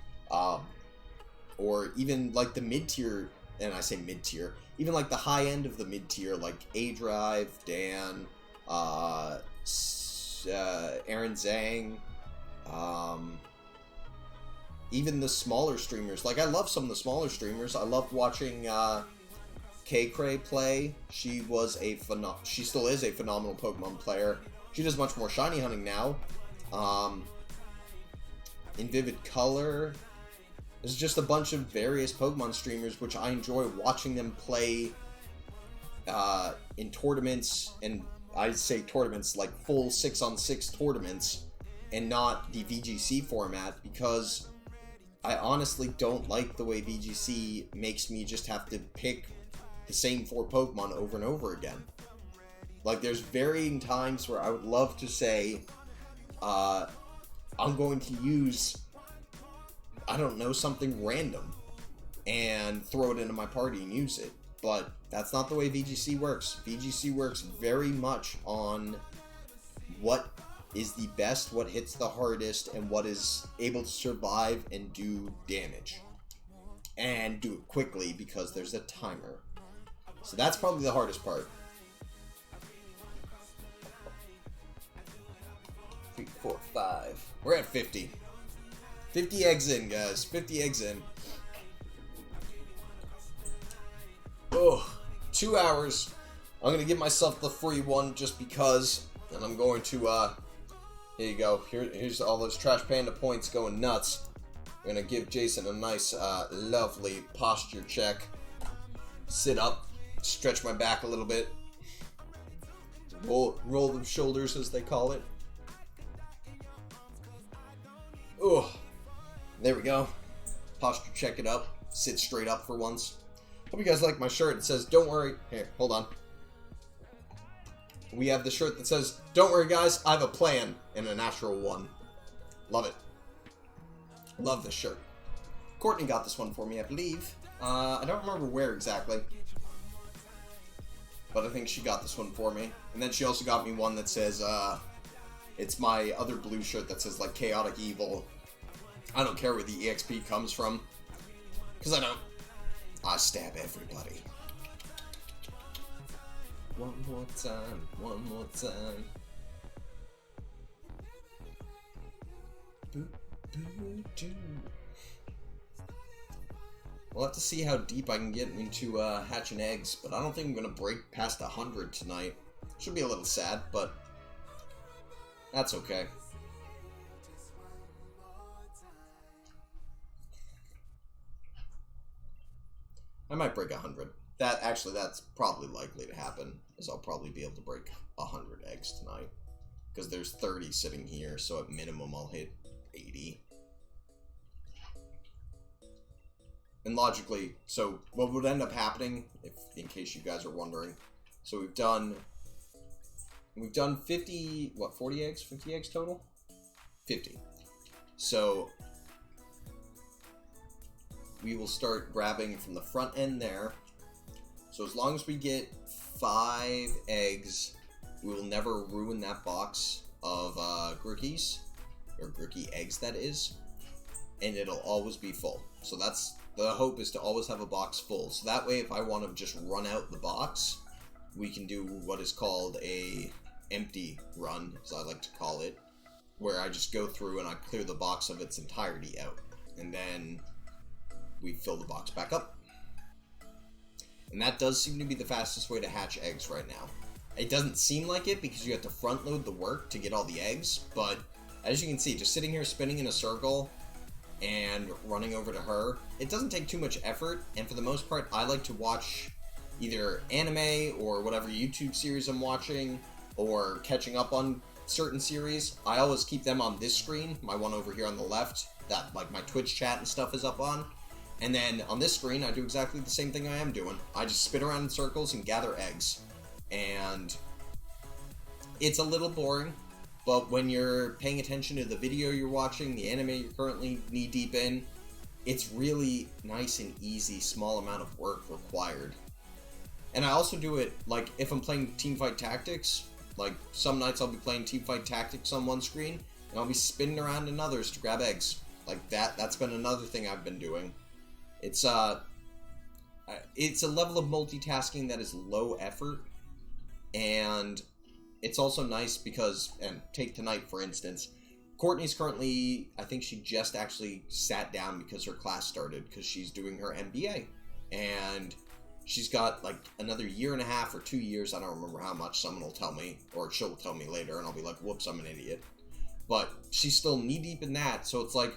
Or even like the mid tier, and I say mid tier, even like the high end of the mid tier, like A Drive, Dan, Aaron Zhang, even the smaller streamers. Like, I love some of the smaller streamers. I loved watching K-Cray play. She still is a phenomenal Pokemon player. She does much more shiny hunting now. In Vivid Color, there's just a bunch of various Pokemon streamers which I enjoy watching them play in tournaments, and I'd say tournaments like full 6-on-6 tournaments and not the VGC format, because I honestly don't like the way VGC makes me just have to pick the same 4 Pokemon over and over again. Like, there's varying times where I would love to say, I'm going to use, I don't know, something random and throw it into my party and use it. But that's not the way VGC works. VGC works very much on what is the best, what hits the hardest, and what is able to survive and do damage. And do it quickly because there's a timer. So that's probably the hardest part. 3, 4, 5. We're at 50. 50 eggs in, guys. 50 eggs in. Oh, 2 hours. I'm going to give myself the free one just because. And I'm going to, here you go. Here's all those Trash Panda points going nuts. I'm going to give Jason a nice, lovely posture check. Sit up. Stretch my back a little bit. Roll the shoulders, as they call it. Oh, there we go. Posture check it up. Sit straight up for once. Hope you guys like my shirt. It says, don't worry. Here, hold on. We have the shirt that says, don't worry guys, I have a plan, in a natural one. Love it. Love this shirt. Courtney got this one for me, I believe. I don't remember where exactly, but I think she got this one for me. And then she also got me one that says, it's my other blue shirt that says, like, Chaotic Evil. I don't care where the EXP comes from, because I don't. I stab everybody. One more time, one more time. Boo, boo, doo. We'll have to see how deep I can get into hatching eggs, but I don't think I'm going to break past 100 tonight. Should be a little sad, but that's okay. I might break 100. That's probably likely to happen, is I'll probably be able to break 100 eggs tonight. Because there's 30 sitting here, so at minimum I'll hit 80. And logically, so what would end up happening, in case you guys are wondering, so we've done 50, what, 40 eggs? 50 eggs total? 50. So we will start grabbing from the front end there. So as long as we get 5 eggs, we will never ruin that box of Grookies, or Grookie eggs that is, and it'll always be full. So that's the hope, is to always have a box full. So that way, if I want to just run out the box, we can do what is called a empty run, as I like to call it, where I just go through and I clear the box of its entirety out, and then we fill the box back up. And that does seem to be the fastest way to hatch eggs right now. It doesn't seem like it because you have to front load the work to get all the eggs, but as you can see, just sitting here spinning in a circle and running over to her, it doesn't take too much effort, and for the most part, I like to watch either anime or whatever YouTube series I'm watching, or catching up on certain series. I always keep them on this screen, my one over here on the left, that like my Twitch chat and stuff is up on. And then on this screen, I do exactly the same thing I am doing. I just spin around in circles and gather eggs. And it's a little boring, but when you're paying attention to the video you're watching, the anime you're currently knee-deep in, it's really nice and easy, small amount of work required. And I also do it, like, if I'm playing Teamfight Tactics, like, some nights I'll be playing Teamfight Tactics on one screen, and I'll be spinning around in others to grab eggs. Like, that's been another thing I've been doing. It's a level of multitasking that is low effort, and it's also nice because, and take tonight for instance, Courtney's currently, I think she just actually sat down because her class started, because she's doing her MBA, and she's got like another 1.5 years or 2 years, I don't remember how much, someone will tell me, or she'll tell me later, and I'll be like, whoops, I'm an idiot. But she's still knee-deep in that, so it's like,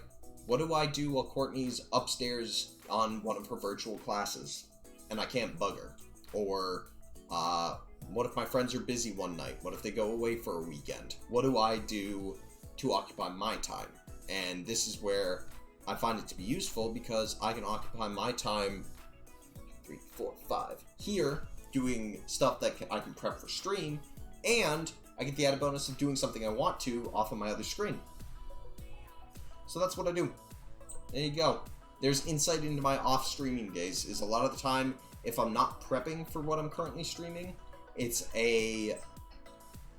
what do I do while Courtney's upstairs on one of her virtual classes, and I can't bug her? Or, what if my friends are busy one night? What if they go away for a weekend? What do I do to occupy my time? And this is where I find it to be useful, because I can occupy my time 3, 4, 5 here doing stuff that I can prep for stream, and I get the added bonus of doing something I want to off of my other screen. So that's what I do. There you go. There's insight into my off streaming days. Is a lot of the time, if I'm not prepping for what I'm currently streaming, it's a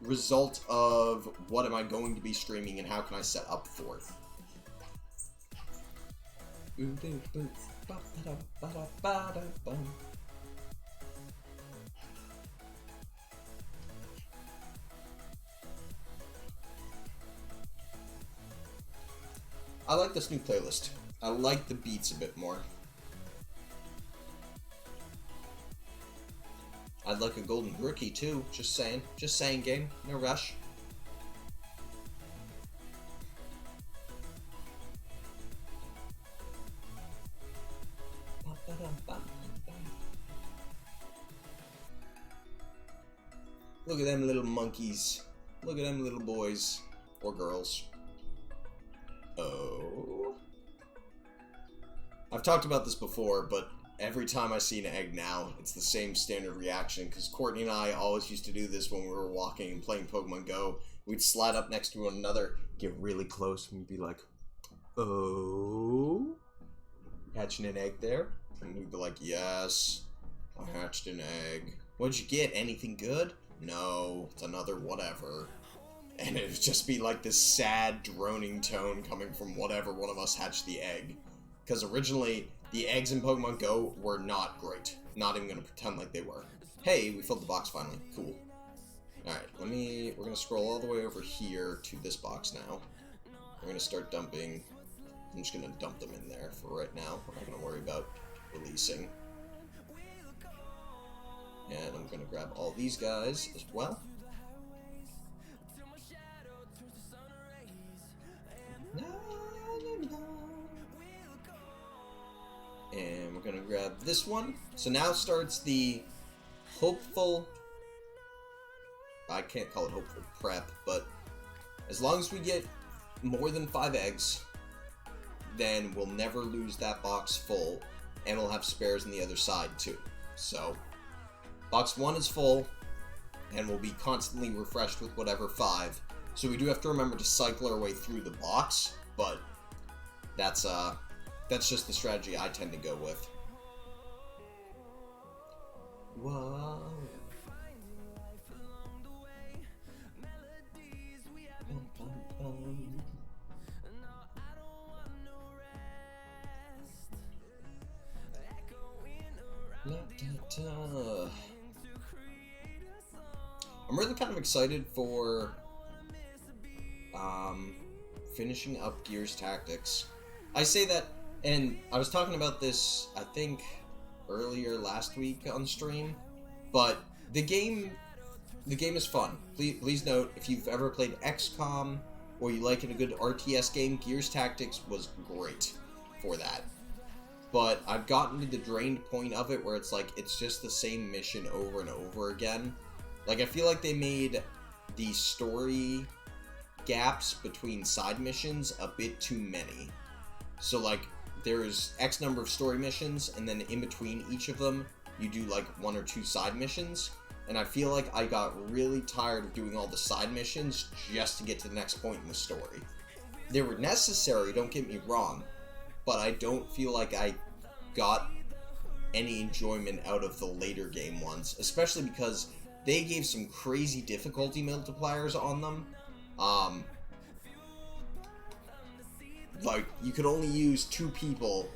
result of what am I going to be streaming and how can I set up for it. I like this new playlist. I like the beats a bit more. I'd like a golden rookie too, just saying. Just saying, game. No rush. Look at them little monkeys. Look at them little boys. Or girls. Oh. I've talked about this before, but every time I see an egg now, it's the same standard reaction, because Courtney and I always used to do this when we were walking and playing Pokemon Go. We'd slide up next to one another, get really close, and we'd be like, oh? Hatching an egg there? And we'd be like, yes, I hatched an egg. What'd you get? Anything good? No, it's another whatever. And it would just be like this sad, droning tone coming from whatever one of us hatched the egg. Because originally, the eggs in Pokemon Go were not great. Not even gonna pretend like they were. Hey, we filled the box finally. Cool. Alright, we're gonna scroll all the way over here to this box now. We're gonna start dumping. I'm just gonna dump them in there for right now. We're not gonna worry about releasing. And I'm gonna grab all these guys as well. And we're gonna grab this one. So now starts the hopeful, I can't call it hopeful prep, but as long as we get more than 5 eggs, then we'll never lose that box full, and we'll have spares on the other side too. So box 1 is full, and we'll be constantly refreshed with whatever 5. So we do have to remember to cycle our way through the box, but that's just the strategy I tend to go with. Whoa. I'm really kind of excited for finishing up Gears Tactics. I say that, and I was talking about this, I think, earlier last week on stream, but the game is fun. Please note, if you've ever played XCOM, or you like a good RTS game, Gears Tactics was great for that. But I've gotten to the drained point of it where it's like, it's just the same mission over and over again. Like, I feel like they made the story gaps between side missions a bit too many. So, like, there's X number of story missions, and then in between each of them, you do, like, 1 or 2 side missions. And I feel like I got really tired of doing all the side missions just to get to the next point in the story. They were necessary, don't get me wrong, but I don't feel like I got any enjoyment out of the later game ones, especially because they gave some crazy difficulty multipliers on them. Like, you could only use 2 people,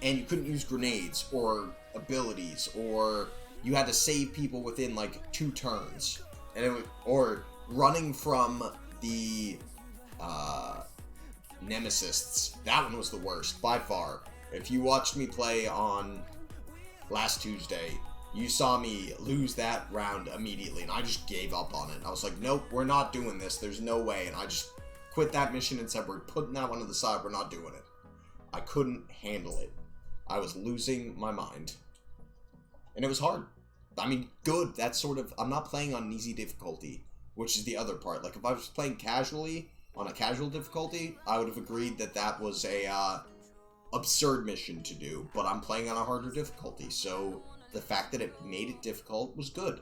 and you couldn't use grenades or abilities, or you had to save people within like 2 turns, and or running from the Nemesists. That one was the worst by far. If you watched me play on last Tuesday, you saw me lose that round immediately, and I just gave up on it. I was like, nope, we're not doing this. There's no way, and I just quit that mission and said, we're putting that one to the side. We're not doing it. I couldn't handle it. I was losing my mind. And it was hard. I mean, good. That's sort of... I'm not playing on easy difficulty, which is the other part. Like, if I was playing casually, on a casual difficulty, I would have agreed that that was a absurd mission to do. But I'm playing on a harder difficulty, so the fact that it made it difficult was good.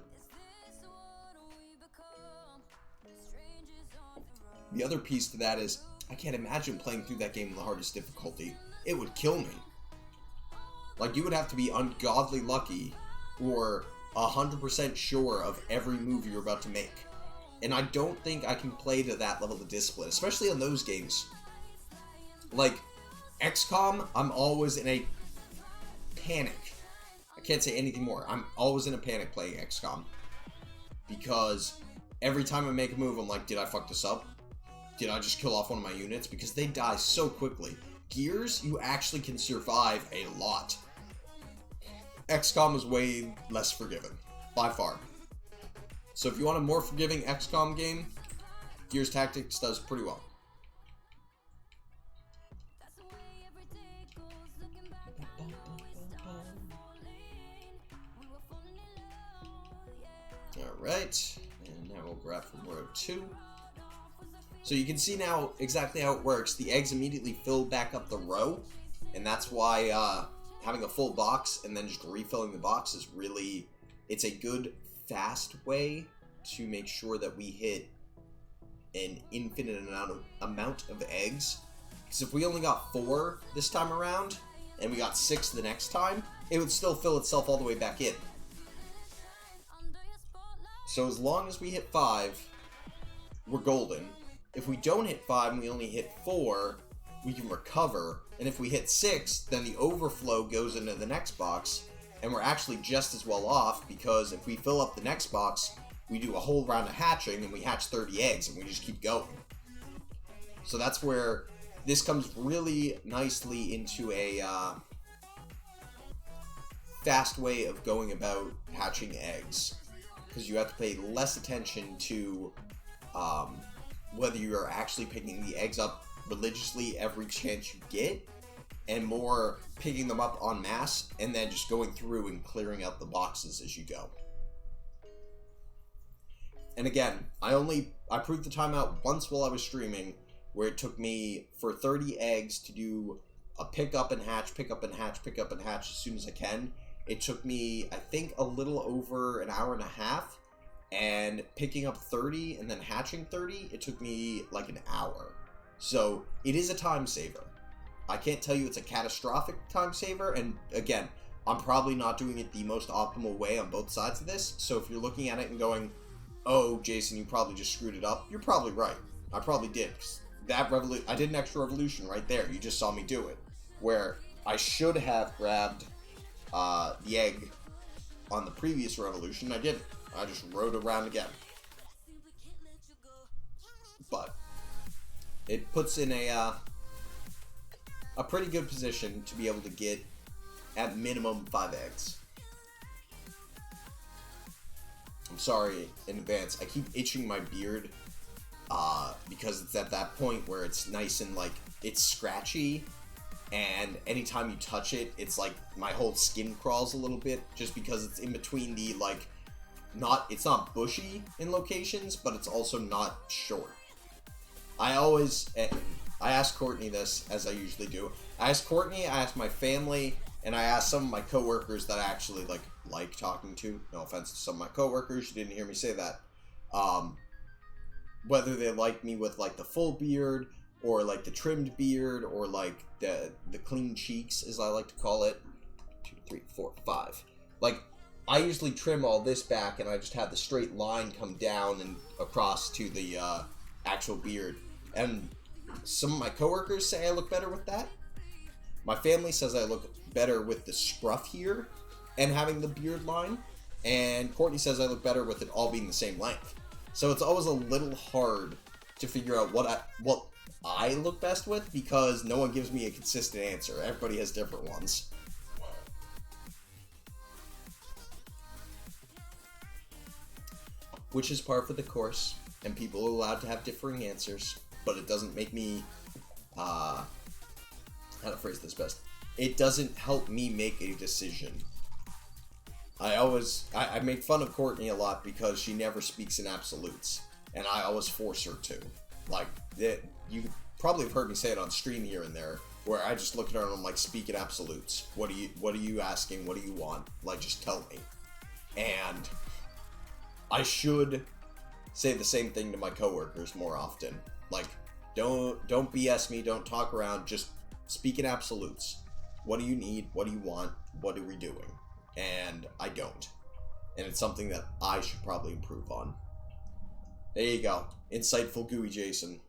The other piece to that is, I can't imagine playing through that game on the hardest difficulty. It would kill me. Like, you would have to be ungodly lucky or 100% sure of every move you're about to make. And I don't think I can play to that level of discipline, especially on those games. Like, XCOM, I'm always in a panic. I can't say anything more. I'm always in a panic playing XCOM. Because every time I make a move, I'm like, did I fuck this up? Did I just kill off one of my units? Because they die so quickly. Gears, you actually can survive a lot. XCOM is way less forgiving. By far. So if you want a more forgiving XCOM game, Gears Tactics does pretty well. Alright, and now we'll grab from row 2. So you can see now exactly how it works. The eggs immediately fill back up the row, and that's why having a full box and then just refilling the box is really... It's a good, fast way to make sure that we hit an infinite amount of eggs. Because if we only got 4 this time around, and we got 6 the next time, it would still fill itself all the way back in. So as long as we hit 5, we're golden. If we don't hit 5 and we only hit 4, we can recover. And if we hit 6, then the overflow goes into the next box, and we're actually just as well off, because if we fill up the next box, we do a whole round of hatching, and we hatch 30 eggs, and we just keep going. So that's where this comes really nicely into a fast way of going about hatching eggs. Because you have to pay less attention to whether you're actually picking the eggs up religiously every chance you get, and more picking them up en masse, and then just going through and clearing out the boxes as you go. And again, I proved the timeout once while I was streaming, where it took me for 30 eggs to do a pick up and hatch, pick up and hatch, pick up and hatch as soon as I can. It took me, I think, a little over an hour and a half, and picking up 30 and then hatching 30, it took me like an hour. So it is a time saver. I can't tell you it's a catastrophic time saver, and again, I'm probably not doing it the most optimal way on both sides of this, so if you're looking at it and going, oh, Jason, you probably just screwed it up, you're probably right. I probably did. I did an extra revolution right there. You just saw me do it. Where I should have grabbed the egg on the previous revolution, I didn't. I just rode around again. But it puts in a pretty good position to be able to get at minimum 5 eggs. I'm sorry in advance. I keep itching my beard because it's at that point where it's nice and like it's scratchy, and anytime you touch it, it's like my whole skin crawls a little bit, just because it's in between the like it's not bushy in locations, but it's also not short. I ask Courtney this, as I usually do. I ask Courtney, I ask my family, and I ask some of my coworkers that I actually like talking to. No offense to some of my coworkers, you didn't hear me say that. Whether they like me with like the full beard, or like the trimmed beard, or like the clean cheeks, as I like to call it. 2, 3, 4, 5. Like, I usually trim all this back, and I just have the straight line come down and across to the actual beard. And some of my coworkers say I look better with that. My family says I look better with the scruff here and having the beard line. And Courtney says I look better with it all being the same length. So it's always a little hard to figure out what I look best with, because no one gives me a consistent answer. Everybody has different ones. Which is par for the course, and people are allowed to have differing answers, but it doesn't make me, how to phrase this best? It doesn't help me make a decision. I make fun of Courtney a lot because she never speaks in absolutes, and I always force her to. Like, you probably have heard me say it on stream here and there, where I just look at her and I'm like, speak in absolutes. What are you asking? What do you want? Like, just tell me. And I should say the same thing to my coworkers more often. Like, don't BS me, don't talk around, just speak in absolutes. What do you need? What do you want? What are we doing? And I don't. And it's something that I should probably improve on. There you go. Insightful Gooey Jason.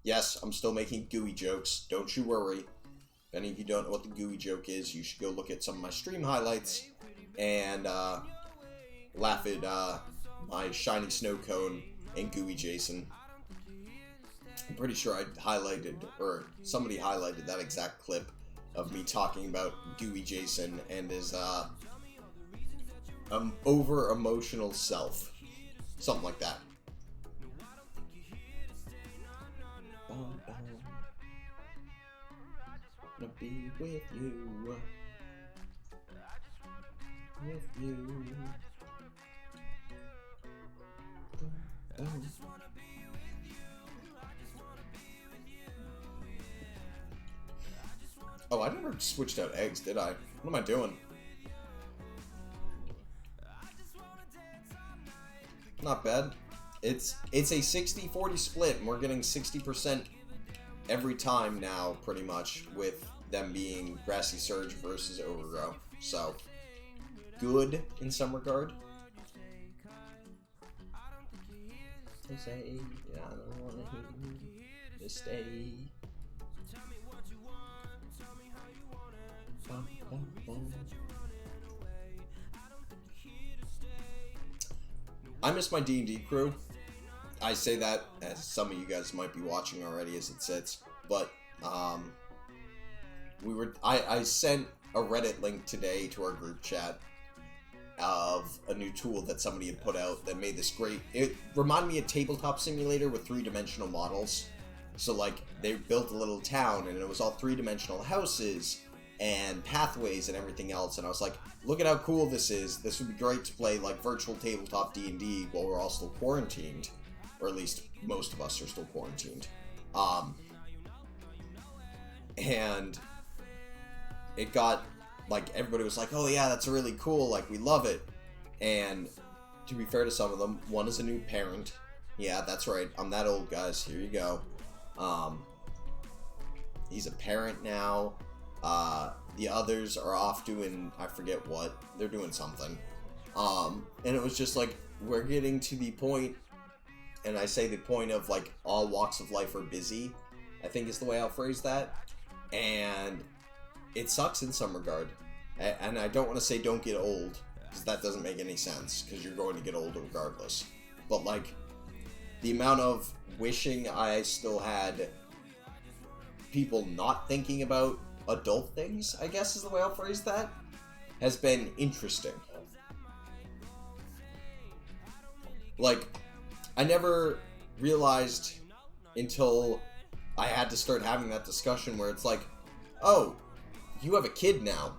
Yes, I'm still making gooey jokes. Don't you worry. If any of you don't know what the gooey joke is, you should go look at some of my stream highlights and laugh at my shiny snow cone and Gooey Jason. I'm pretty sure I highlighted, or somebody highlighted that exact clip of me talking about Gooey Jason and his over emotional self. Something like that. Wanna be with you. With you. Oh, I never switched out eggs, did I? What am I doing? Not bad. It's a 60-40 split, and we're getting 60% every time now, pretty much, with them being Grassy Surge versus Overgrow. So, good in some regard. I say, I don't want to hear you to stay. I miss my D&D crew. I say that as some of you guys might be watching already as it sits, but I sent a Reddit link today to our group chat of a new tool that somebody had put out that made this great. It reminded me of Tabletop Simulator with 3-dimensional models. So like they built a little town and it was all 3-dimensional houses and pathways and everything else, and I was like, look at how cool this is. This would be great to play like virtual tabletop D&D while we're all still quarantined, or at least most of us are still quarantined. And it got like, everybody was like, oh yeah, that's really cool, like we love it. And to be fair to some of them, one is a new parent. Yeah, that's right, I'm that old, guys. Here you go. He's a parent now. The others are off doing, I forget what, they're doing something. And it was just like, we're getting to the point, and I say the point of like, all walks of life are busy, I think is the way I'll phrase that. And it sucks in some regard. And I don't want to say don't get old, because that doesn't make any sense, because you're going to get old regardless. But like, the amount of wishing I still had people not thinking about adult things, I guess is the way I'll phrase that, has been interesting. Like, I never realized until I had to start having that discussion where it's like, oh, you have a kid now.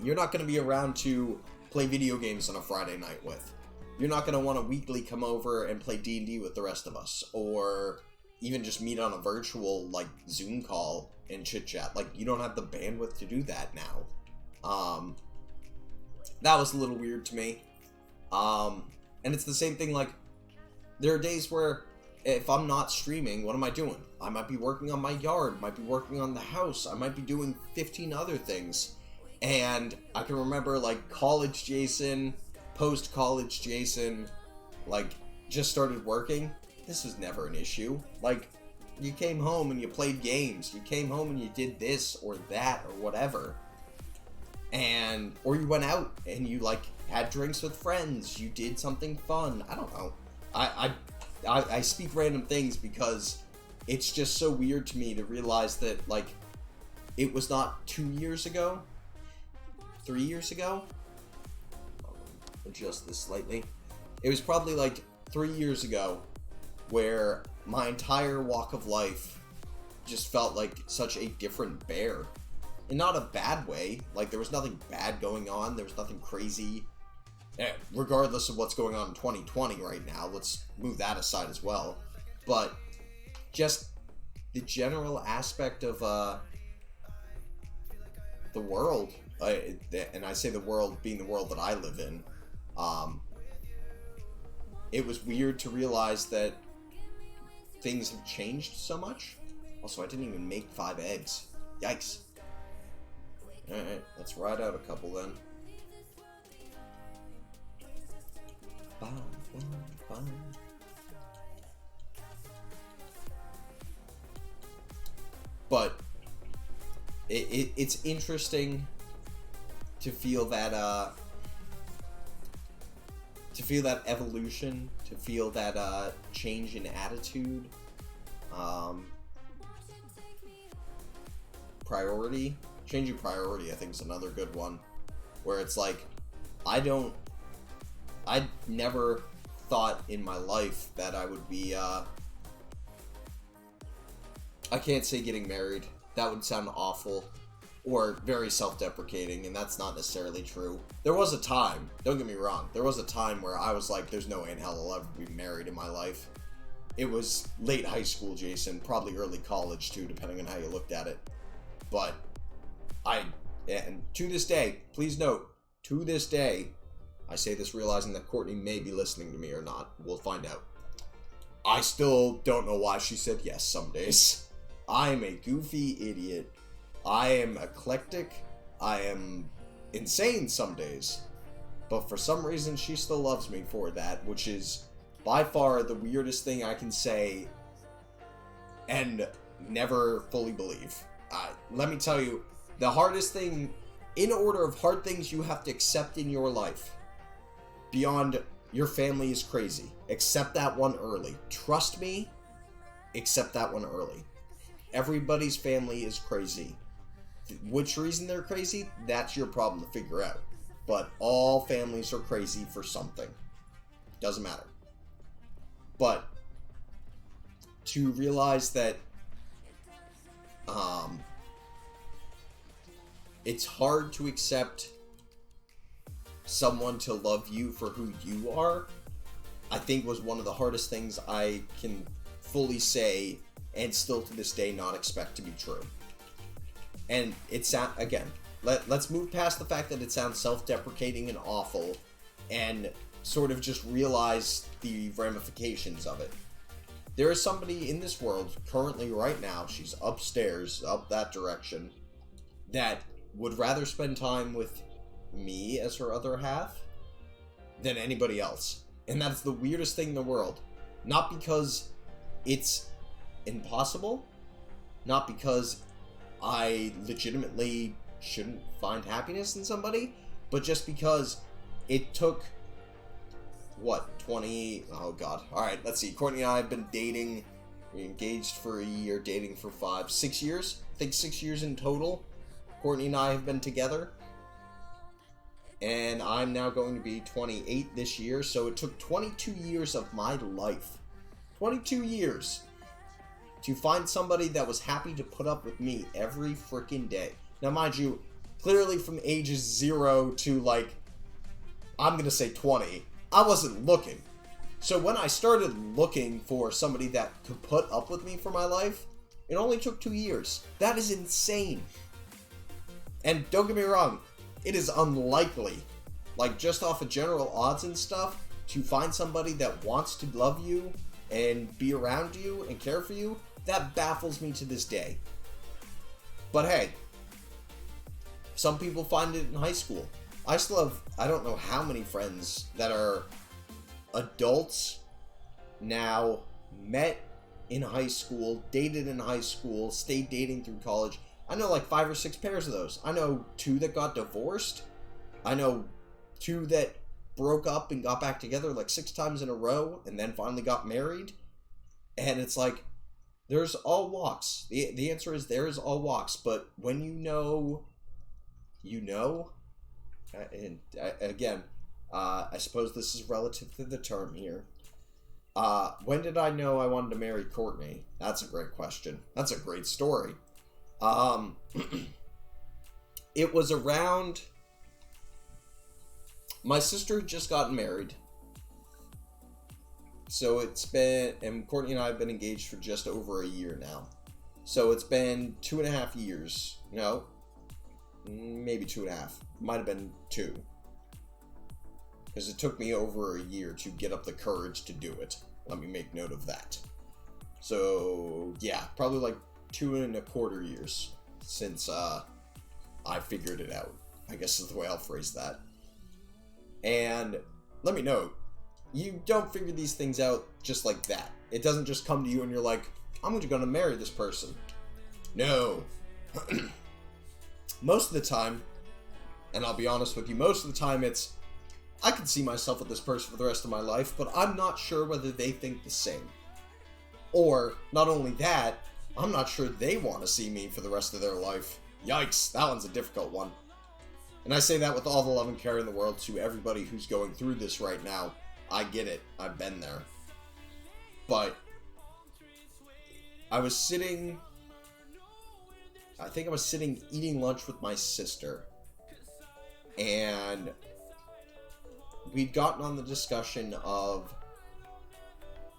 You're not going to be around to play video games on a Friday night with. You're not going to want to weekly come over and play D&D with the rest of us, or even just meet on a virtual, like, Zoom call and chit-chat. Like, you don't have the bandwidth to do that now. That was a little weird to me. And it's the same thing, like, there are days where if I'm not streaming, what am I doing? I might be working on my yard, might be working on the house, I might be doing 15 other things. And I can remember, like, college Jason, post-college Jason, like, just started working. This was never an issue. Like, you came home and you played games. You came home and you did this or that or whatever. And, or you went out and you, like, had drinks with friends. You did something fun. I don't know. I speak random things because it's just so weird to me to realize that, like, it was not 2 years ago, 3 years ago. I'll adjust this slightly. It was probably like 3 years ago where my entire walk of life just felt like such a different bear. In not a bad way. Like, there was nothing bad going on. There was nothing crazy. Regardless of what's going on in 2020 right now, let's move that aside as well. But just the general aspect of the world, and I say the world being the world that I live in, it was weird to realize that things have changed so much. Also, I didn't even make 5 eggs. Yikes. Alright, let's ride out a couple then. But it's interesting to feel that evolution, to feel that change in attitude, priority. Changing priority, I think, is another good one, where it's like, I never thought in my life that I would be, I can't say getting married, that would sound awful, or very self-deprecating, and that's not necessarily true. There was a time, don't get me wrong, there was a time where I was like, there's no way in hell I'll ever be married in my life. It was late high school, Jason, probably early college too, depending on how you looked at it. But and to this day, please note, to this day, I say this realizing that Courtney may be listening to me or not. We'll find out. I still don't know why she said yes some days. I am a goofy idiot. I am eclectic. I am insane some days. But for some reason, she still loves me for that, which is by far the weirdest thing I can say and never fully believe. Let me tell you, the hardest thing, in order of hard things you have to accept in your life, beyond your family is crazy, accept that one early. Trust me, accept that one early. Everybody's family is crazy. Which reason they're crazy, that's your problem to figure out. But all families are crazy for something. Doesn't matter. But to realize that it's hard to accept someone to love you for who you are, I think was one of the hardest things I can fully say and still to this day not expect to be true. And it's, again, let's move past the fact that it sounds self-deprecating and awful and sort of just realize the ramifications of it. There is somebody in this world currently right now, she's upstairs, up that direction, that would rather spend time with me as her other half than anybody else. And that's the weirdest thing in the world. Not because it's impossible, not because I legitimately shouldn't find happiness in somebody, but just because it took, oh god, alright, let's see, Courtney and I have been dating, we engaged for a year, dating for 6 years, I think 6 years in total, Courtney and I have been together, and I'm now going to be 28 this year, so it took 22 years of my life, 22 years, to find somebody that was happy to put up with me every freaking day. Now, mind you, clearly from ages 0 to, like, I'm gonna say 20, I wasn't looking. So when I started looking for somebody that could put up with me for my life, it only took 2 years. That is insane. And don't get me wrong, it is unlikely, like just off of general odds and stuff, to find somebody that wants to love you and be around you and care for you, that baffles me to this day. But hey, some people find it in high school. I still have, I don't know how many friends that are adults now, met in high school, dated in high school, stayed dating through college. I know like 5 or 6 pairs of those. I know 2 that got divorced. I know 2 that broke up and got back together like 6 times in a row and then finally got married. And it's like, there's all walks. The answer is there is all walks. But when you know, you know. And again, I suppose this is relative to the term here. When did I know I wanted to marry Courtney? That's a great question. That's a great story. It was around... My sister had just gotten married. So it's been... And Courtney and I have been engaged for just over a year now. So it's been 2.5 years. No. Maybe 2.5. Might have been 2. Because it took me over a year to get up the courage to do it. Let me make note of that. So, yeah, probably like 2.25 years since I figured it out. I guess is the way I'll phrase that. And let me know, you don't figure these things out just like that. It doesn't just come to you and you're like, I'm going to marry this person. No. Most of the time, and I'll be honest with you, most of the time it's, I could see myself with this person for the rest of my life, but I'm not sure whether they think the same. Or, not only that, I'm not sure they want to see me for the rest of their life. Yikes, that one's a difficult one. And I say that with all the love and care in the world to everybody who's going through this right now. I get it. I've been there. But I think I was sitting eating lunch with my sister. And we'd gotten on the discussion of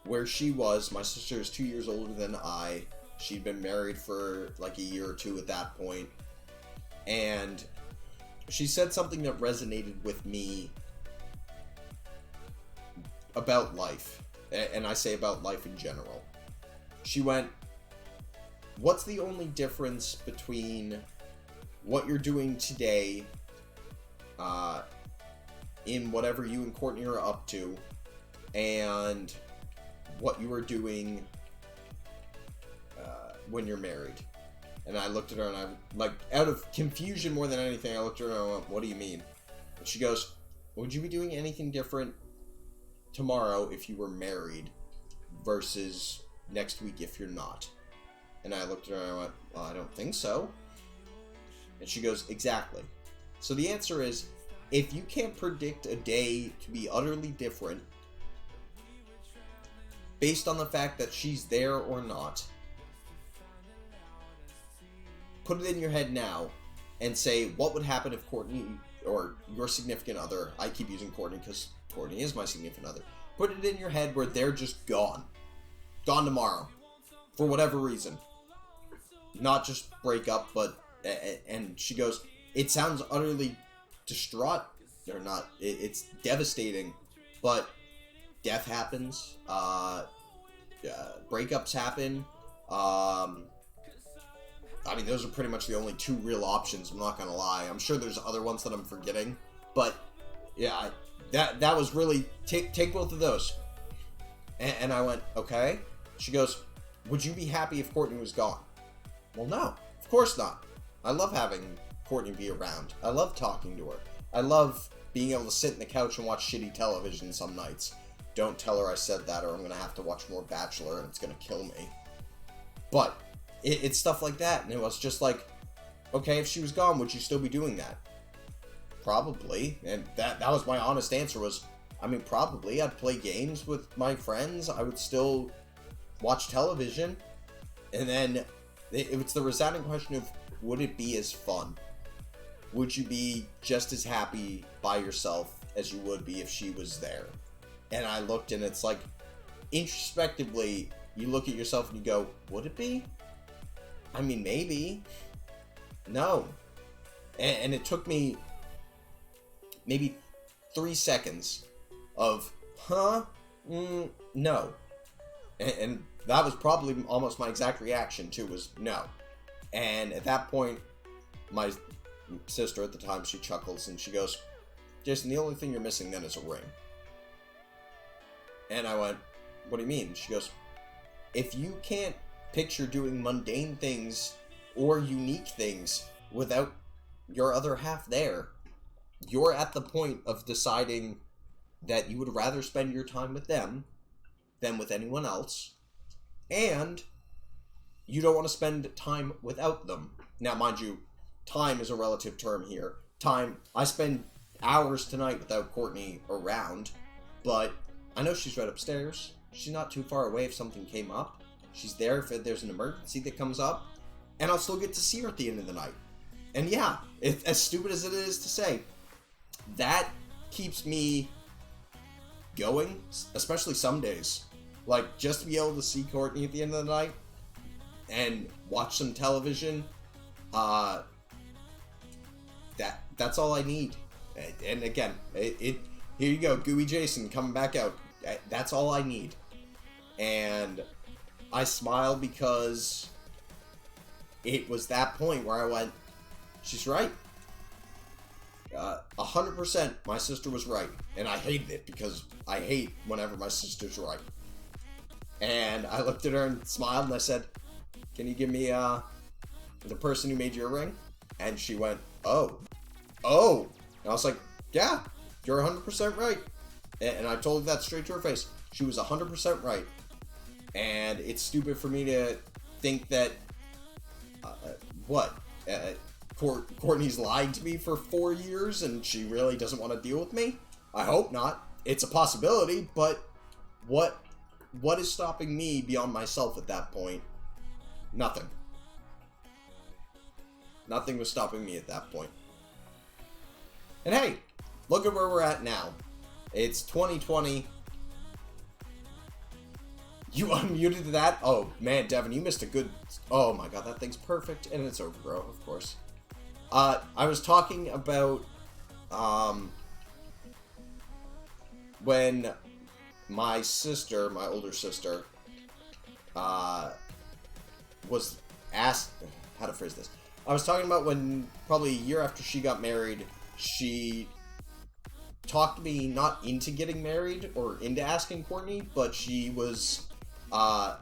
where she was. My sister is 2 years older than I. She'd been married for like a year or 2 at that point. And she said something that resonated with me about life. And I say about life in general. She went, what's the only difference between what you're doing today in whatever you and Courtney are up to and what you are doing when you're married? And I looked at her and I, like, out of confusion more than anything, I looked at her and I went, what do you mean? And she goes, would you be doing anything different tomorrow if you were married versus next week if you're not? And I looked at her and I went, well, I don't think so. And she goes, exactly. So the answer is, if you can't predict a day to be utterly different based on the fact that she's there or not, put it in your head now and say, what would happen if Courtney, or your significant other, I keep using Courtney because Courtney is my significant other, put it in your head where they're just gone. Gone tomorrow. For whatever reason. Not just break up, but, and she goes, it sounds utterly distraught, or not, it's devastating, but death happens, breakups happen, I mean, those are pretty much the only 2 real options, I'm not gonna lie. I'm sure there's other ones that I'm forgetting, but, yeah, that was really, take both of those. And I went, okay. She goes, would you be happy if Courtney was gone? Well, no, of course not. I love having Courtney be around. I love talking to her. I love being able to sit in the couch and watch shitty television some nights. Don't tell her I said that or I'm going to have to watch more Bachelor and it's going to kill me. But it's stuff like that. And it was just like, okay, if she was gone, would you still be doing that? Probably. And that was my honest answer was, I mean, probably. I'd play games with my friends. I would still watch television. And then it's the resounding question of, would it be as fun? Would you be just as happy by yourself as you would be if she was there? And I looked and it's like, introspectively, you look at yourself and you go, would it be? I mean, maybe. No. And it took me maybe 3 seconds of, huh? No. And that was probably almost my exact reaction, too, was no. And at that point, my sister at the time, she chuckles and she goes, Jason, the only thing you're missing then is a ring. And I went, what do you mean? She goes, if you can't picture doing mundane things or unique things without your other half there, you're at the point of deciding that you would rather spend your time with them than with anyone else, and you don't want to spend time without them. Now, mind you, time is a relative term here. Time, I spend hours tonight without Courtney around, but I know she's right upstairs. She's not too far away if something came up. She's there if there's an emergency that comes up, and I'll still get to see her at the end of the night. And yeah, as stupid as it is to say, that keeps me going, especially some days. Like, just to be able to see Courtney at the end of the night and watch some television, that's all I need. And again, here you go, Gooey Jason coming back out. That's all I need. And I smiled because it was that point where I went, she's right. 100% my sister was right. And I hated it because I hate whenever my sister's right. And I looked at her and smiled and I said, can you give me the person who made your ring? And she went, oh. And I was like, yeah, you're 100% right. And I told her that straight to her face. She was 100% right. And it's stupid for me to think that, Courtney's lied to me for 4 years and she really doesn't want to deal with me? I hope not. It's a possibility, but what is stopping me beyond myself at that point? Nothing. Nothing was stopping me at that point. And hey, look at where we're at now. It's 2020. You unmuted that? Oh, man, Devin, you missed a good... Oh, my God, that thing's perfect. And it's over, bro, of course. I was talking about... when my sister, my older sister, was asked... How to phrase this? I was talking about when, probably a year after she got married, she talked me not into getting married or into asking Courtney, but she was, I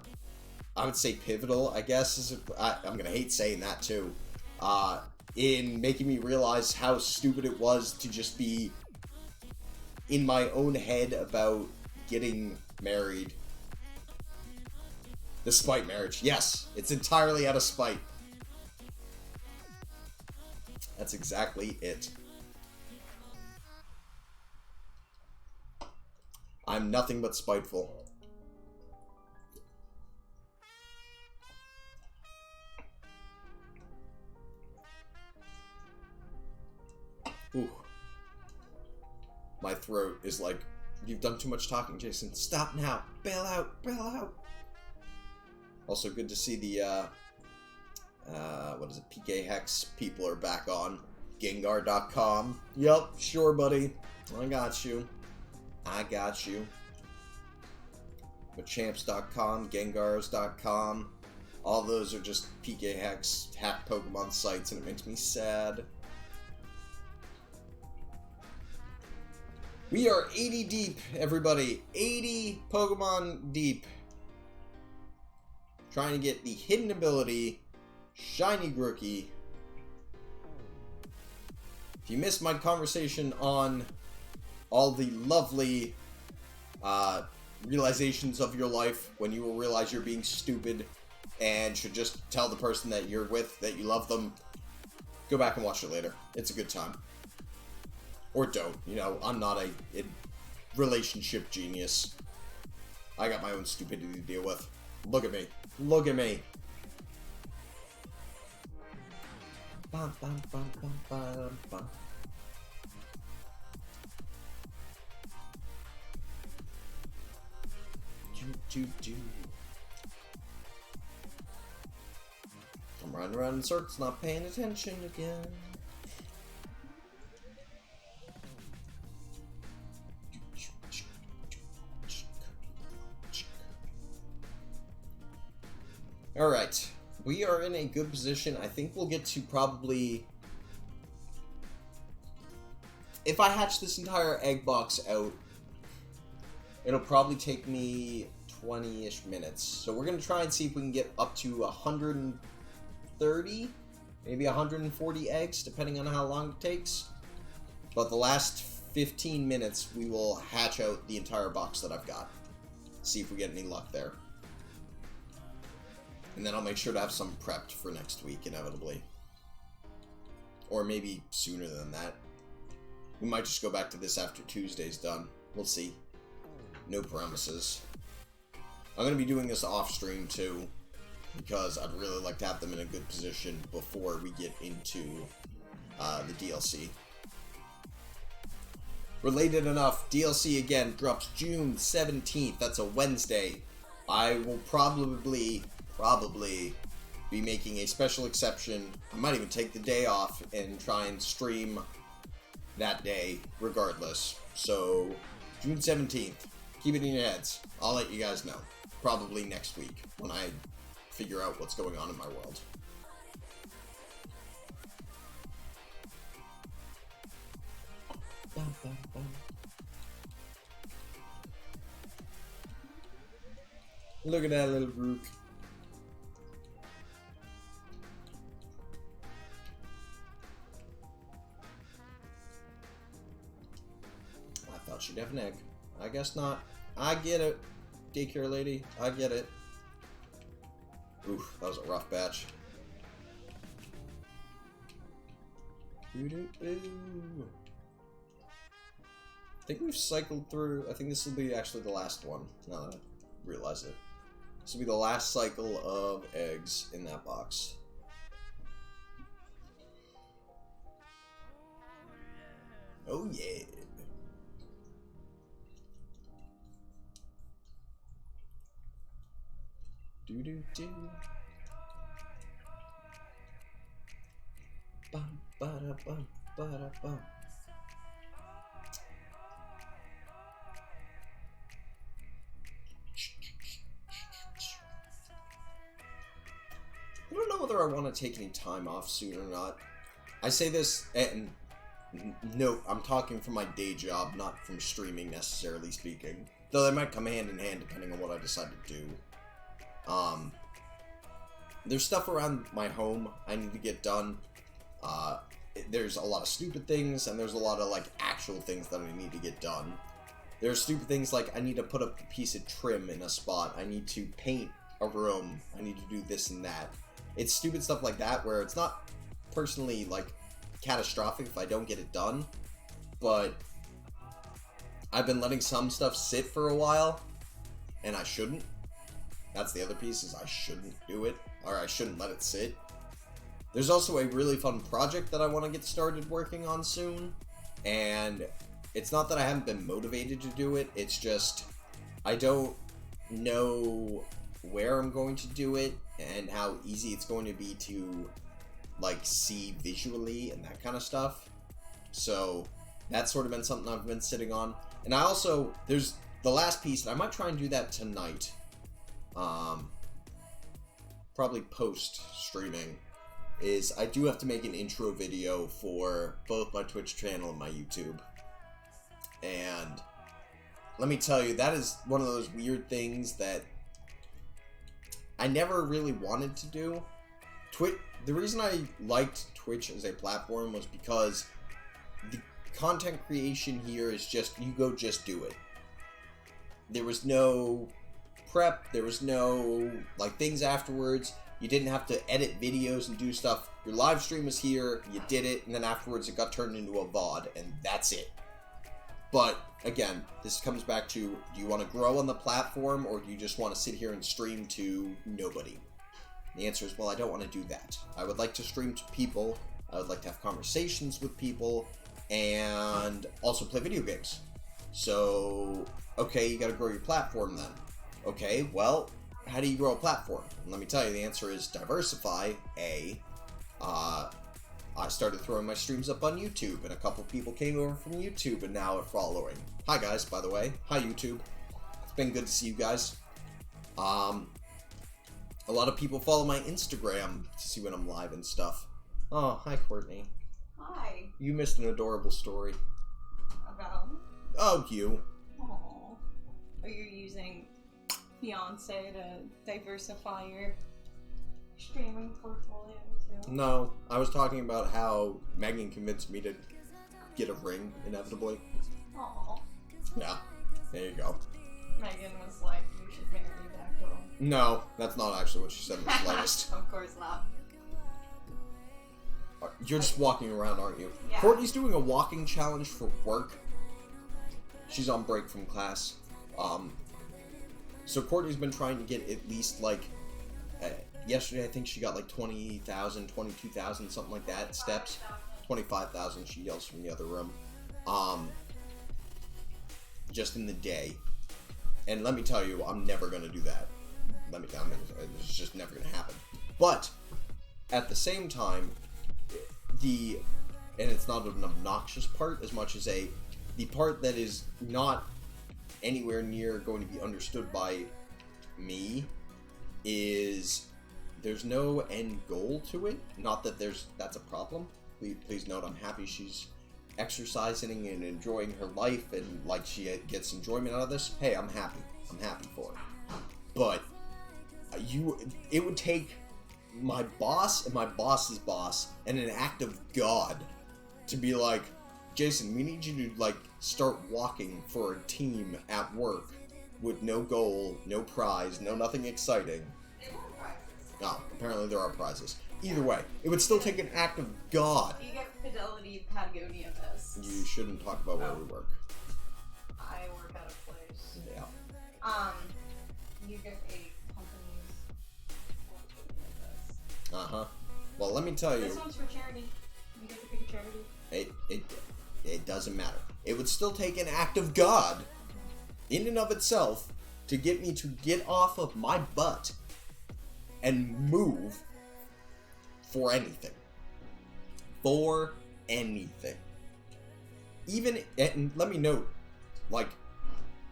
would say pivotal, I guess. I'm gonna hate saying that too, in making me realize how stupid it was to just be in my own head about getting married. Despite marriage. Yes, it's entirely out of spite. That's exactly it. I'm nothing but spiteful. Ooh. My throat is like, you've done too much talking, Jason. Stop now. Bail out. Bail out. Also, good to see the, what is it? PK Hex people are back on Gengar.com. Yup, sure, buddy. I got you. I got you. Machamps.com, Gengars.com. All those are just PK Hex hack Pokemon sites, and it makes me sad. We are 80 deep, everybody. 80 Pokemon deep. Trying to get the hidden ability, Shiny Grookey. If you missed my conversation on all the lovely realizations of your life when you will realize you're being stupid and should just tell the person that you're with that you love them, go back and watch it later. It's a good time. Or don't. You know, I'm not a relationship genius. I got my own stupidity to deal with. Look at me. Look at me. Bum, bum, bum, bum, bum, bum. I'm running around in circles, not paying attention again. Alright. We are in a good position. I think we'll get to probably... If I hatch this entire egg box out, it'll probably take me 20-ish minutes. So we're going to try and see if we can get up to 130, maybe 140 eggs, depending on how long it takes. But the last 15 minutes, we will hatch out the entire box that I've got. See if we get any luck there. And then I'll make sure to have some prepped for next week, inevitably. Or maybe sooner than that. We might just go back to this after Tuesday's done. We'll see. No promises. I'm going to be doing this off stream too, because I'd really like to have them in a good position before we get into the DLC. Related enough, DLC again drops June 17th. That's a Wednesday. I will probably be making a special exception. I might even take the day off and try and stream that day regardless. So June 17th, keep it in your heads. I'll let you guys know probably next week when I figure out what's going on in my world. Look at that little Rook. I thought she'd have an egg. I guess not. I get it, daycare lady. I get it. Oof, that was a rough batch. I think we've cycled through. I think this will be actually the last one. Now that I realize it. This will be the last cycle of eggs in that box. Oh yeah. Do do do. Bum ba da bum ba da bum. I don't know whether I want to take any time off soon or not. I say this, and note, I'm talking from my day job, not from streaming necessarily speaking. Though they might come hand in hand depending on what I decide to do. There's stuff around my home I need to get done. There's a lot of stupid things, and there's a lot of, like, actual things that I need to get done. There's stupid things like I need to put up a piece of trim in a spot. I need to paint a room. I need to do this and that. It's stupid stuff like that where it's not personally, like, catastrophic if I don't get it done. But I've been letting some stuff sit for a while, and I shouldn't. That's the other piece, is I shouldn't do it, or I shouldn't let it sit. There's also a really fun project that I want to get started working on soon, and it's not that I haven't been motivated to do it, it's just I don't know where I'm going to do it and how easy it's going to be to, like, see visually and that kind of stuff. So that's sort of been something I've been sitting on. And I also, there's the last piece, and I might try and do that tonight. Probably post streaming, is I do have to make an intro video for both my Twitch channel and my YouTube. And let me tell you, that is one of those weird things that I never really wanted to do. The reason I liked Twitch as a platform was because the content creation here is just, you go just do it. There was no prep, there was no, like, things afterwards. You didn't have to edit videos and do stuff. Your live stream was here, you did it, and then afterwards it got turned into a VOD, and that's it. But, again, this comes back to, do you want to grow on the platform, or do you just want to sit here and stream to nobody? The answer is, well, I don't want to do that. I would like to stream to people, I would like to have conversations with people, and also play video games. So, okay, you gotta grow your platform then. Okay, well, how do you grow a platform? And let me tell you, the answer is diversify. I started throwing my streams up on YouTube, and a couple people came over from YouTube and now are following. Hi guys, by the way. Hi YouTube. It's been good to see you guys. A lot of people follow my Instagram to see when I'm live and stuff. Oh, hi, Courtney. Hi. You missed an adorable story. About? Oh, you. Aww. Are you using Fiance to diversify your streaming portfolio too? No, I was talking about how Megan convinced me to get a ring, inevitably. Aww. Yeah, there you go. Megan was like, you should marry that girl. No, that's not actually what she said in the slightest. Of course not. You're just walking around, aren't you? Yeah. Courtney's doing a walking challenge for work. She's on break from class. So Courtney's been trying to get at least, like, yesterday I think she got like 20,000, 22,000, something like that, steps. 25,000, she yells from the other room. Just in the day. And let me tell you, I'm never going to do that. It's just never going to happen. But, at the same time, and it's not an obnoxious part as much as the part that is not anywhere near going to be understood by me is there's no end goal to it. Not that that's a problem. Please note I'm happy she's exercising and enjoying her life and like she gets enjoyment out of this. Hey, I'm happy for her. But it would take my boss and my boss's boss and an act of God to be like, Jason, we need you to like start walking for a team at work with no goal, no prize, no nothing exciting. They want prizes. Oh, apparently there are prizes. Either way, it would still take an act of God. You get Fidelity Patagonia vests. You shouldn't talk about where we work. I work at a place. Yeah. You get a company's Patagonia vest. Uh-huh. Well, let me tell you, This one's for charity. You get to pick a charity. it doesn't matter. It would still take an act of God, in and of itself, to get me to get off of my butt and move for anything. For anything. Even, and let me note, like,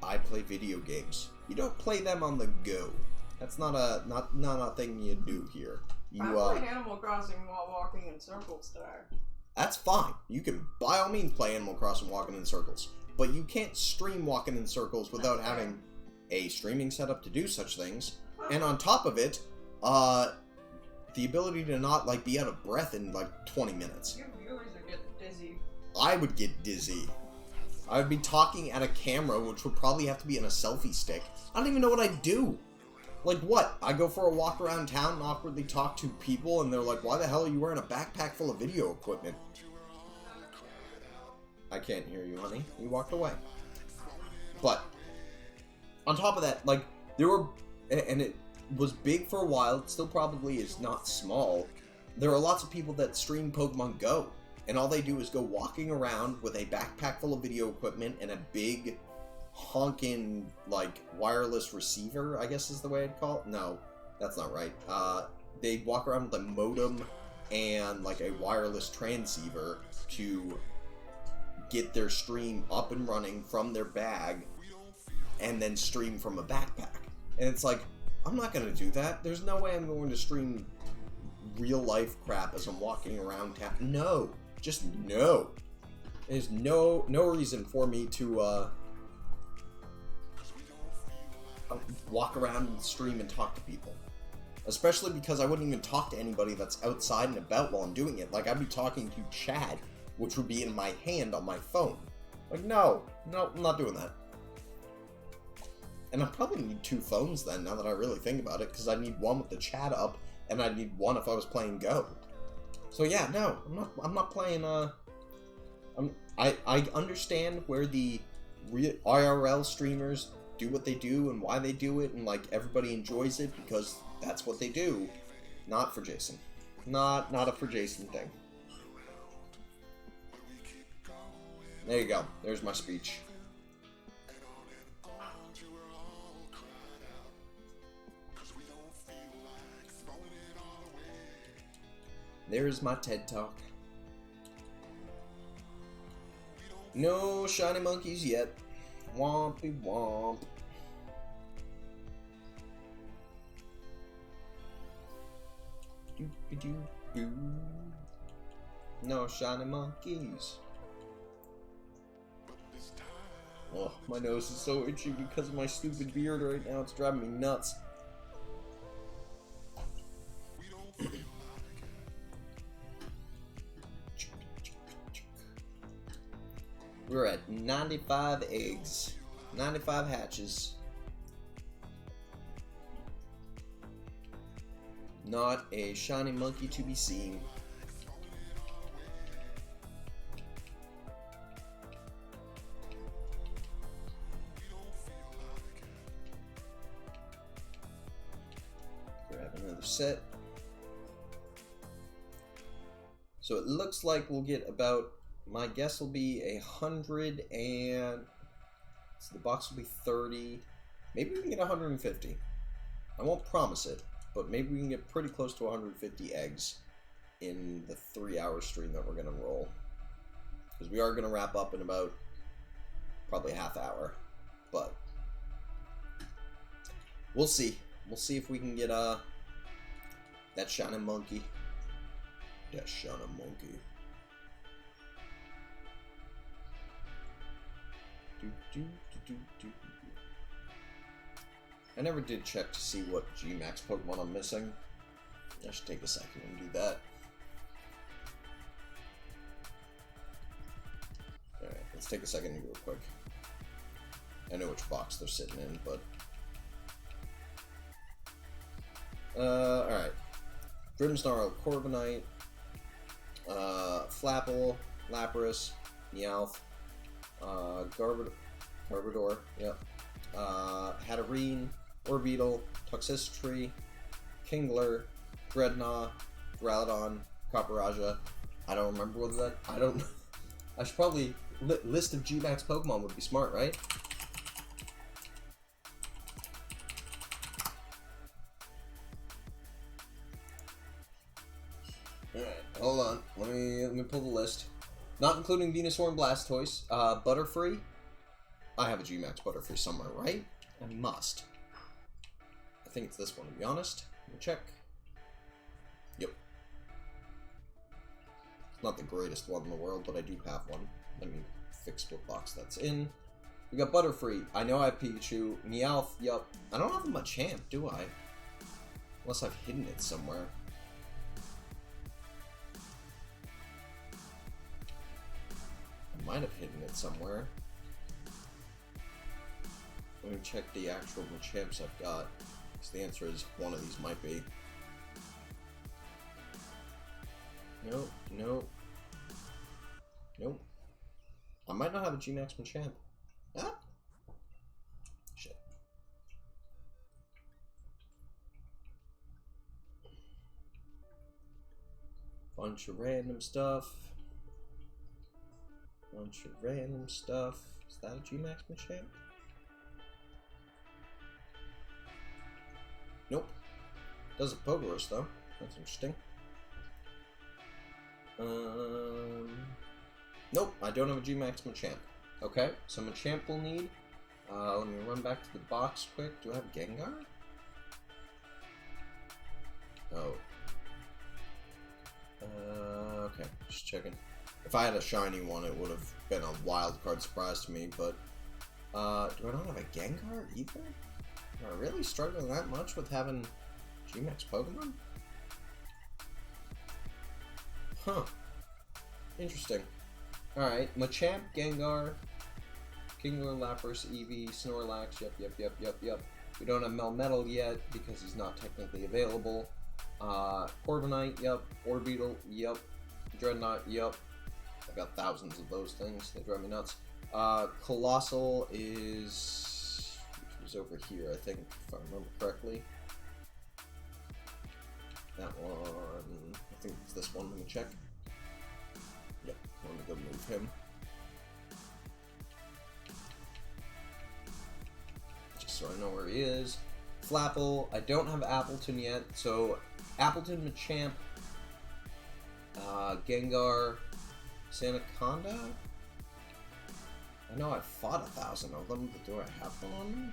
I play video games. You don't play them on the go. That's not a thing you do here. I play Animal Crossing while walking in circles there. That's fine. You can, by all means, play Animal Crossing walking in circles. But you can't stream walking in circles without having a streaming setup to do such things. And on top of it, the ability to not, like, be out of breath in, like, 20 minutes. Your viewers are getting dizzy. I would get dizzy. I would be talking at a camera, which would probably have to be in a selfie stick. I don't even know what I'd do. Like, what? I go for a walk around town and awkwardly talk to people, and they're like, why the hell are you wearing a backpack full of video equipment? I can't hear you, honey. You walked away. But, on top of that, like, there were, and it was big for a while, it still probably is not small, there are lots of people that stream Pokemon Go, and all they do is go walking around with a backpack full of video equipment and a big honking, like, wireless receiver, I guess is the way I'd call it. No, that's not right. They walk around with a modem and, like, a wireless transceiver to get their stream up and running from their bag and then stream from a backpack. And it's like, I'm not going to do that. There's no way I'm going to stream real life crap as I'm walking around town. No. Just no. There's no reason for me to walk around and stream and talk to people. Especially because I wouldn't even talk to anybody that's outside and about while I'm doing it. Like, I'd be talking to Chad, which would be in my hand on my phone. Like, no, I'm not doing that. And I probably need 2 phones then, now that I really think about it, because I need one with the chat up, and I'd need one if I was playing Go. So yeah, no, I'm not playing, I understand where the IRL streamers do what they do and why they do it, and, like, everybody enjoys it because that's what they do. Not for Jason. Not a for Jason thing. There you go. There's my speech. There's my TED Talk. No shiny monkeys yet. Wompy womp. Doo-ba-doo-boo. No shiny monkeys. Oh, my nose is so itchy because of my stupid beard right now. It's driving me nuts. We're at 95 eggs. 95 hatches. Not a shiny monkey to be seen. Grab another set. So it looks like we'll get about, my guess will be 100 and, so the box will be 30. Maybe we can get 150. I won't promise it, but maybe we can get pretty close to 150 eggs in the 3-hour stream that we're going to roll. Because we are going to wrap up in about probably a half hour. But we'll see. We'll see if we can get that shiny monkey. That shiny monkey. I never did check to see what G-Max Pokemon I'm missing. I should take a second and do that. Alright, let's take a second and do it quick. I know which box they're sitting in, but... alright. Grimmsnarl, Corviknight, Flapple, Lapras, Meowth, Garbodor, yep. Hatterene, Orbeetle, Toxicity, Kingler, Dreadnought, Duraludon, Copperajah. I don't remember what that. I don't. I should probably list of G-Max Pokemon would be smart, right? Alright, hold on. Let me pull the list. Not including Venusaur and Blastoise. Butterfree. I have a G-Max Butterfree somewhere, right? I must. I think it's this one, to be honest. Let me check. Yep. It's not the greatest one in the world, but I do have one. Let me fix what box that's in. We got Butterfree. I know I have Pikachu. Meowth, yup. I don't have a Machamp, do I? Unless I've hidden it somewhere. I might have hidden it somewhere. Let me check the actual Machamps I've got. Because the answer is one of these might be. Nope, nope. Nope. I might not have a G-Max Machamp. Ah! Shit. Bunch of random stuff. Bunch of random stuff. Is that a G-Max Machamp? Nope. Does a Pogoros though. That's interesting. Nope, I don't have a G-Max Machamp. Okay, so Machamp we'll need. Let me run back to the box quick. Do I have Gengar? Oh. Okay, just checking. If I had a shiny one, it would have been a wild card surprise to me, but do I not have a Gengar either? Am I really struggling that much with having G-Max Pokemon? Huh. Interesting. Alright, Machamp, Gengar, Kingler, Lapras, Eevee, Snorlax, yep. We don't have Melmetal yet because he's not technically available. Corviknight, yep. Orbeetle, yep. Dreadnought, yep. I've got thousands of those things. They drive me nuts. Colossal is... which was over here, I think, if I remember correctly. That one... I think it's this one. Let me check. Yep, I'm gonna go move him. Just so I know where he is. Flapple. I don't have Appleton yet, so Appleton, Machamp, Gengar, Sandaconda? I know I've fought 1,000 of them, but do I have one on me?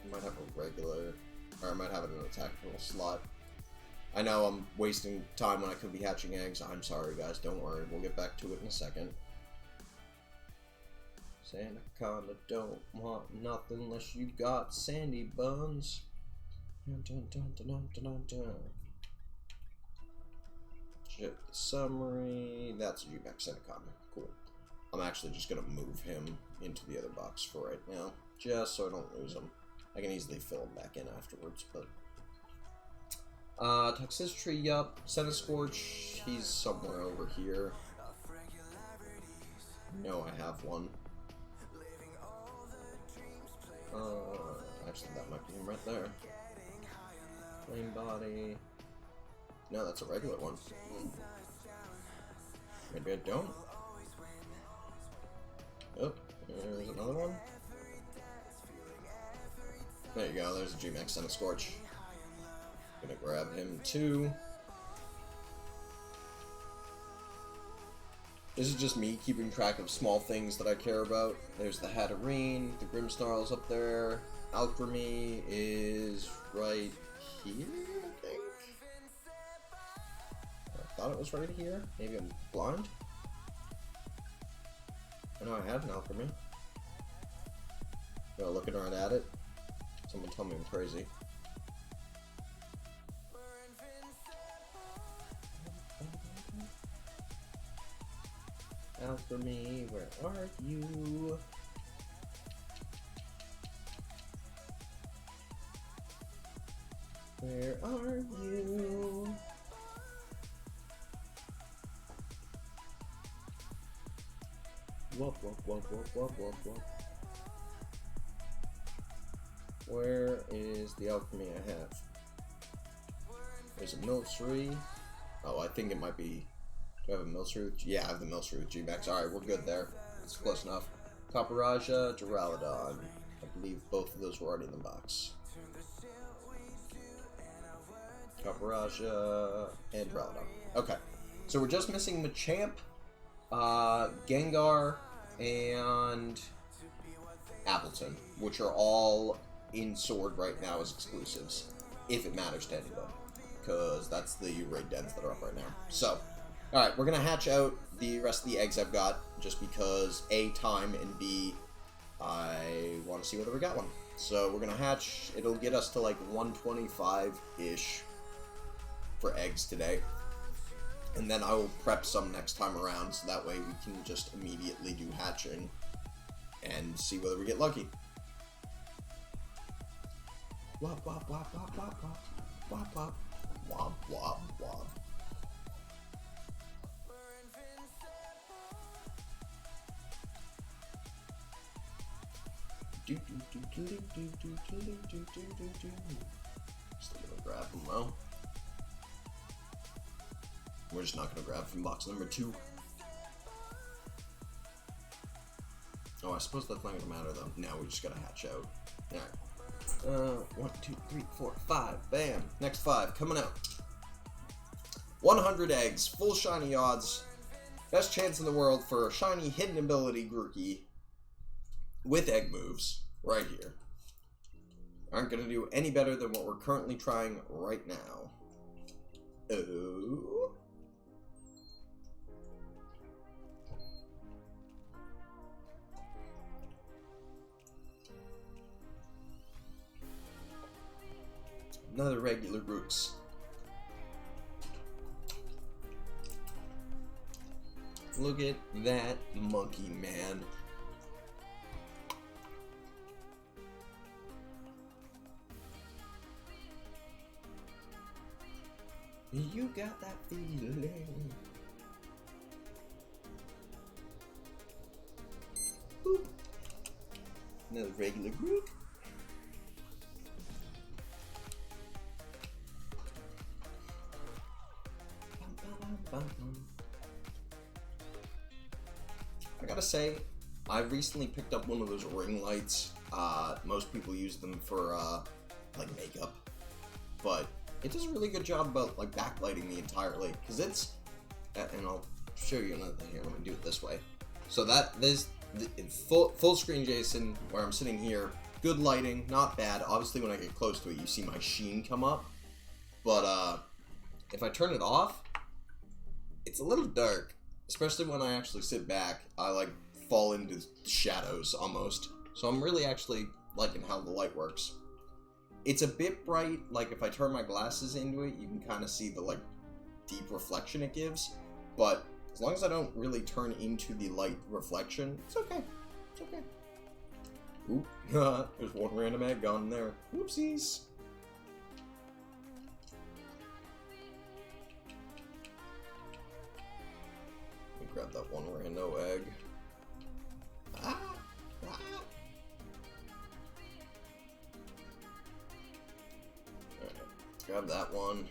I might have a regular... Or I might have it in a tactical slot. I know I'm wasting time when I could be hatching eggs. I'm sorry, guys. Don't worry. We'll get back to it in a second. Sandaconda don't want nothing unless you got sandy buns. Dun, dun, dun, dun, dun, dun, dun. Check the summary. That's a G-Max Sandaconda. Cool. I'm actually just going to move him into the other box for right now, just so I don't lose him. I can easily fill him back in afterwards, but... Toxicity, yup. Centiskorch, he's somewhere over here. No, I have one. Actually, that might be him right there. Flame Body. No, that's a regular one. Maybe I don't. Oh, there's another one. There you go, there's a G-Max Centiskorch. Gonna grab him too. This is just me keeping track of small things that I care about. There's the Hatterene, the Grimmsnarl's up there. Alchemy is right here, I think. I thought it was right here. Maybe I'm blind. I know I had an Alchemy. Looking around at it. Someone tell me I'm crazy. Alchemy, where are you? Where are you? Whoop, whoop, whoop, whoop, whoop, whoop, whoop. Where is the alchemy I have? There's a Milcery. Oh, I think it might be... Do I have a Milcery? Yeah, I have the Milcery with G-Max. Alright, we're good there. It's close enough. Copperajah, Duraludon. I believe both of those were already in the box. Copperajah and Duraludon. Okay. So we're just missing Machamp, Gengar, and Appleton, which are all in Sword right now as exclusives, if it matters to anybody, because that's the raid dens that are up right now. So, alright, we're going to hatch out the rest of the eggs I've got, just because A, time, and B, I want to see whether we got one. So we're going to hatch, it'll get us to like 125-ish for eggs today, and then I will prep some next time around, so that way we can just immediately do hatching and see whether we get lucky. Wop, wop, wop, wop, wop, wop, wop, wop, wop, wop, wop. Do, do, do, do, do, do, do, do, do, do, do. Still gonna grab them though. We're just not gonna grab from box number 2. Oh, I suppose that's not gonna matter though. Now we just gotta hatch out. Alright. 1, 2, 3, 4, 5. Bam. Next 5 coming out. 100 eggs, full shiny odds. Best chance in the world for a shiny hidden ability Grookey with egg moves right here. Aren't gonna do any better than what we're currently trying right now. Oh. Another regular Rooks. Look at that monkey man. You got that feeling. Boop. Another regular Grook. I gotta say, I recently picked up one of those ring lights. Most people use them for like makeup, but it does a really good job about like backlighting the entire lake, because it's, and I'll show you another thing here. Let me do it this way. So that there's in full screen Jason, where I'm sitting here, Good lighting, not bad. Obviously, when I get close to it, you see my sheen come up. But, if I turn it off, it's a little dark. Especially when I actually sit back, I, like, fall into shadows, almost. So I'm really actually liking how the light works. It's a bit bright, like, if I turn my glasses into it, you can kind of see the, like, deep reflection it gives. But as long as I don't really turn into the light reflection, it's okay. It's okay. Oop, there's one random egg gone there. Whoopsies. Let me grab that one rando egg. Ah! Ah! Alright, grab that one.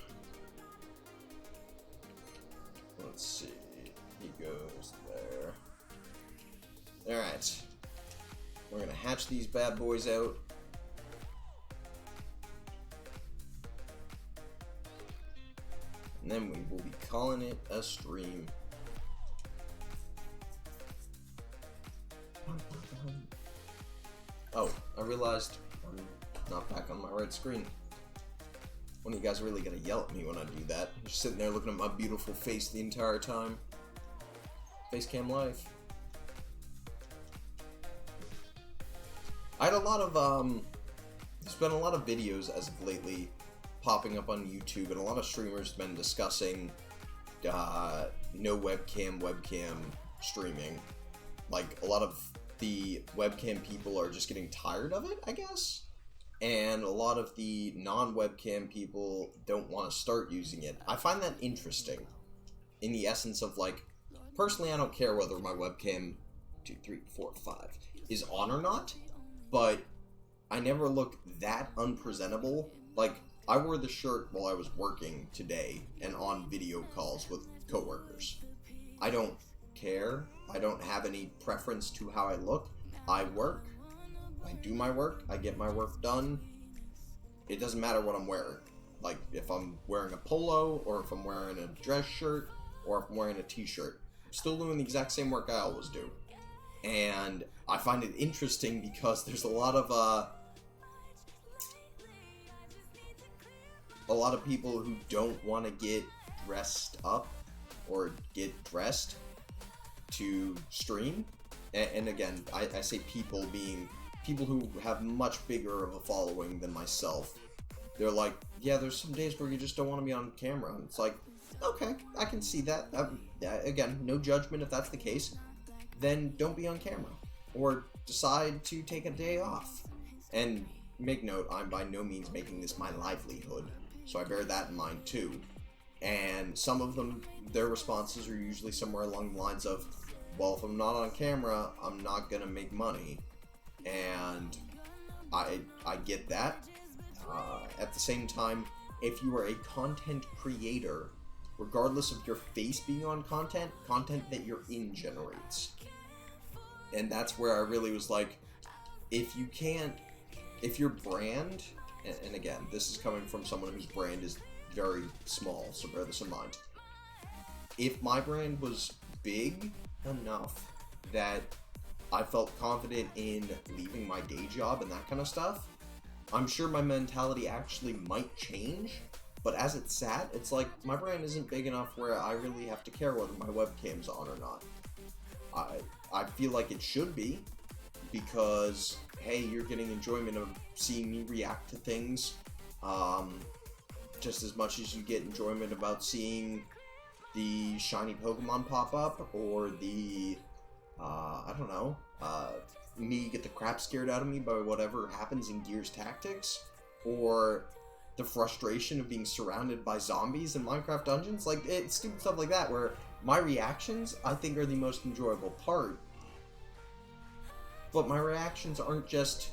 Let's see. He goes there. Alright. We're gonna hatch these bad boys out. And then we will be calling it a stream. Oh, I realized I'm not back on my right screen. One of you guys are really gonna yell at me when I do that. I'm just sitting there looking at my beautiful face the entire time. Facecam life. I had a lot of, there's been a lot of videos as of lately popping up on YouTube, and a lot of streamers have been discussing, no webcam streaming. Like, a lot of the webcam people are just getting tired of it, I guess? And a lot of the non-webcam people don't want to start using it. I find that interesting, in the essence of, like, personally I don't care whether my webcam 2, 3, 4, 5 is on or not, but I never look that unpresentable. Like, I wore the shirt while I was working today and on video calls with coworkers. I don't care. I don't have any preference to how I look. I work. I do my work. I get my work done. It doesn't matter what I'm wearing. Like, if I'm wearing a polo, or if I'm wearing a dress shirt, or if I'm wearing a t-shirt. I'm still doing the exact same work I always do. And I find it interesting because there's a lot of people who don't want to get dressed up or get dressed to stream. And again, I say people being people who have much bigger of a following than myself. They're like, yeah, there's some days where you just don't want to be on camera. And it's like, okay, I can see that. Again, no judgment if that's the case. Then don't be on camera. Or decide to take a day off. And make note, I'm by no means making this my livelihood. So I bear that in mind too. And some of them, their responses are usually somewhere along the lines of, well, if I'm not on camera, I'm not gonna make money. And I get that. At the same time, if you are a content creator, regardless of your face being on content that you're in generates. And that's where I really was like, if your brand, and again, this is coming from someone whose brand is very small, so bear this in mind. If my brand was big enough that I felt confident in leaving my day job and that kind of stuff, I'm sure my mentality actually might change. But as it sat, it's like, my brand isn't big enough where I really have to care whether my webcam's on or not. I feel like it should be, because, hey, you're getting enjoyment of seeing me react to things, just as much as you get enjoyment about seeing the shiny Pokemon pop up, or the, I don't know, me get the crap scared out of me by whatever happens in Gears Tactics, or the frustration of being surrounded by zombies in Minecraft Dungeons. Like, it's stupid stuff like that, where my reactions, I think, are the most enjoyable part. But my reactions aren't just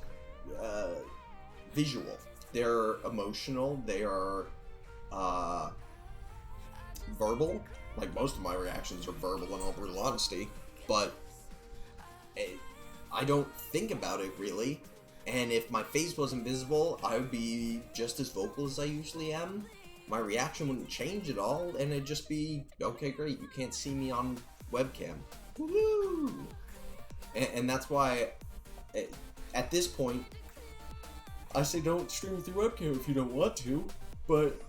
visual. They're emotional, they are verbal. Like, most of my reactions are verbal in all brutal honesty, but I don't think about it, really. And if my face wasn't visible, I would be just as vocal as I usually am. My reaction wouldn't change at all, and it'd just be, okay, great, you can't see me on webcam. Woohoo! And that's why, at this point, I say don't stream through webcam if you don't want to, but